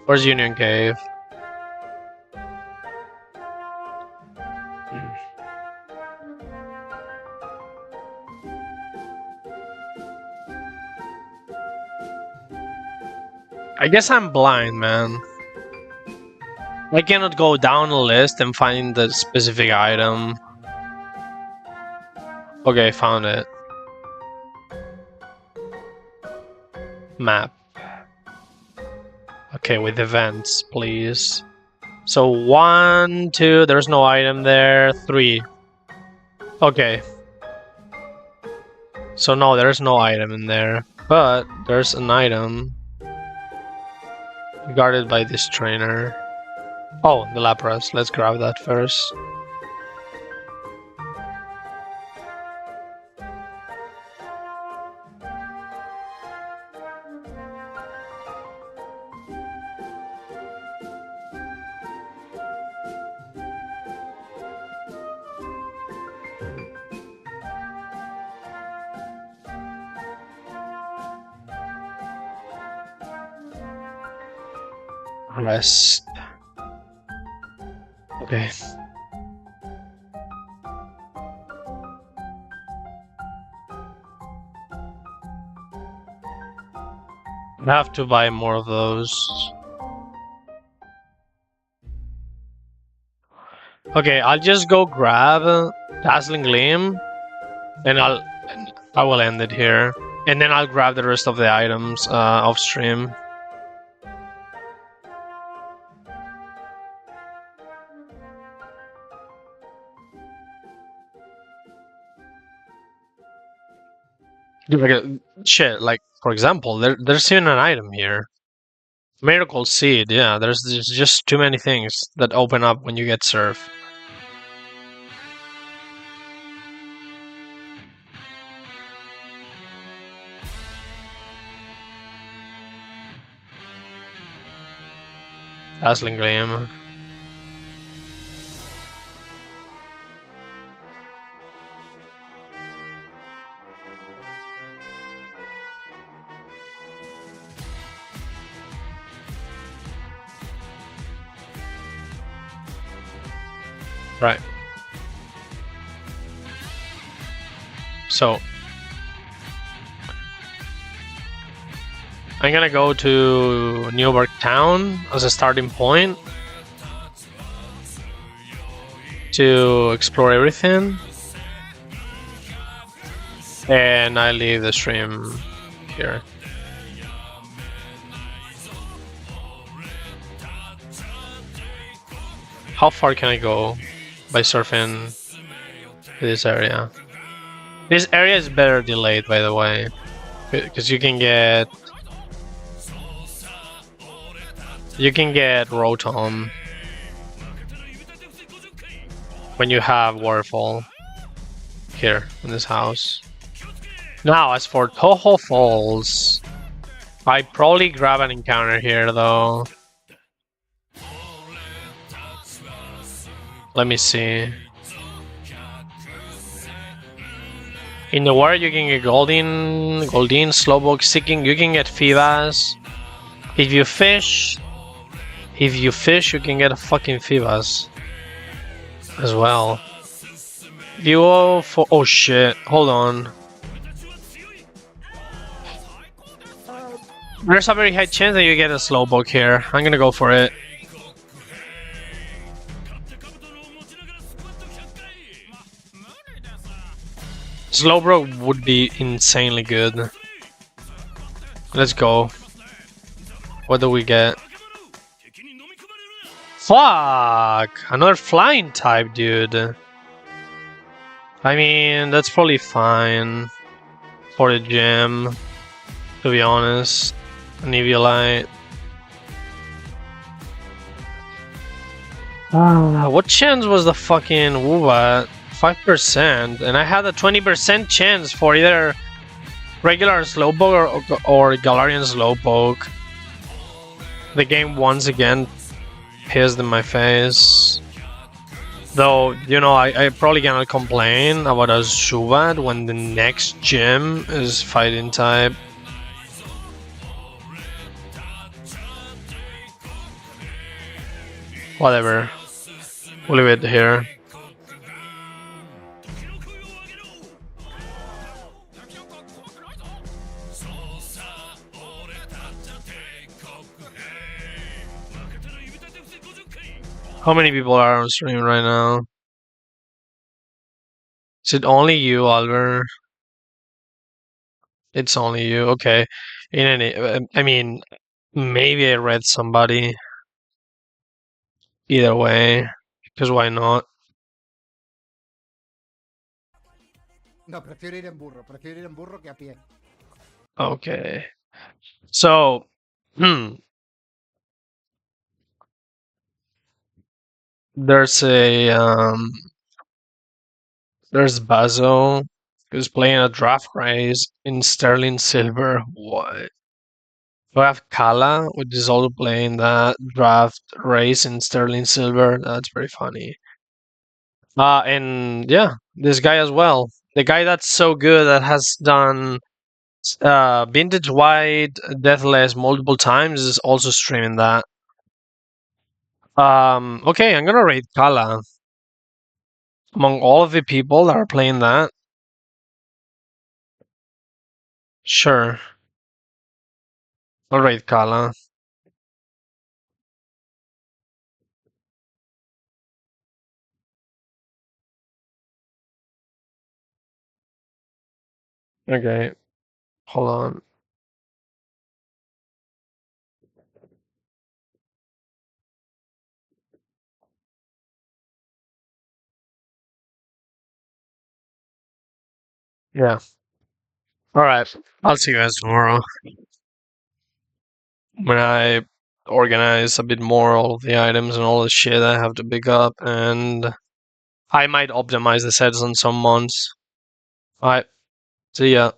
Where's Union Cave? I guess I'm blind, man. I cannot go down a list and find the specific item. Okay, found it. Map. Okay, with events, please. So 1, 2, there's no item there. 3. Okay. So no, there's no item in there. But there's an item. Guarded by this trainer. Oh, the Lapras. Let's grab that first. Rest. Okay. I have to buy more of those. Okay, I'll just go grab Dazzling Gleam, and I will end it here, and then I'll grab the rest of the items off stream. Like shit, like for example, there's even an item here. Miracle Seed, yeah, there's just too many things that open up when you get Surf. Dazzling Gleam. Right. So I'm gonna go to Newburgh Town as a starting point to explore everything, and I leave the stream here. How far can I go by surfing this area? This area is better delayed, by the way, because you can get You can get Rotom when you have Waterfall here in this house. Now, as for Toho Falls, I probably grab an encounter here though. Let me see. In the water, you can get Goldeen, Slowpoke, Seeking. You can get Fivas. If you fish, you can get a fucking Fivas as well. You go for oh shit! Hold on. There's a very high chance that you get a Slowpoke here. I'm gonna go for it. Slowbro would be insanely good. Let's go. What do we get? Fuck! Another flying type, dude. I mean, that's probably fine for the gym, to be honest. An Eviolite. What chance was the fucking Woobat? 5%, and I had a 20% chance for either regular Slowpoke or Galarian Slowpoke. The game once again pissed in my face. Though, you know, I probably cannot complain about a Zubat when the next gym is fighting type. Whatever. We'll leave it here. How many people are on stream right now? Is it only you, Oliver? It's only you. Okay. In any, I mean, maybe I read somebody. Either way, because why not? No, prefiero ir en burro. Prefiero ir en burro que a pie. Okay. So, there's there's Bazo who's playing a draft race in Sterling Silver. What? We have Kala, which is also playing that draft race in Sterling Silver. That's very funny. And yeah, this guy as well. The guy that's so good that has done Vintage White, Deathless multiple times is also streaming that. Okay, I'm gonna rate Kala. Among all of the people that are playing that, sure, I'll rate Kala. Okay, hold on. Yeah. All right. I'll see you guys tomorrow when I organize a bit more all of the items and all the shit I have to pick up, and I might optimize the sets on some months. All right. See ya.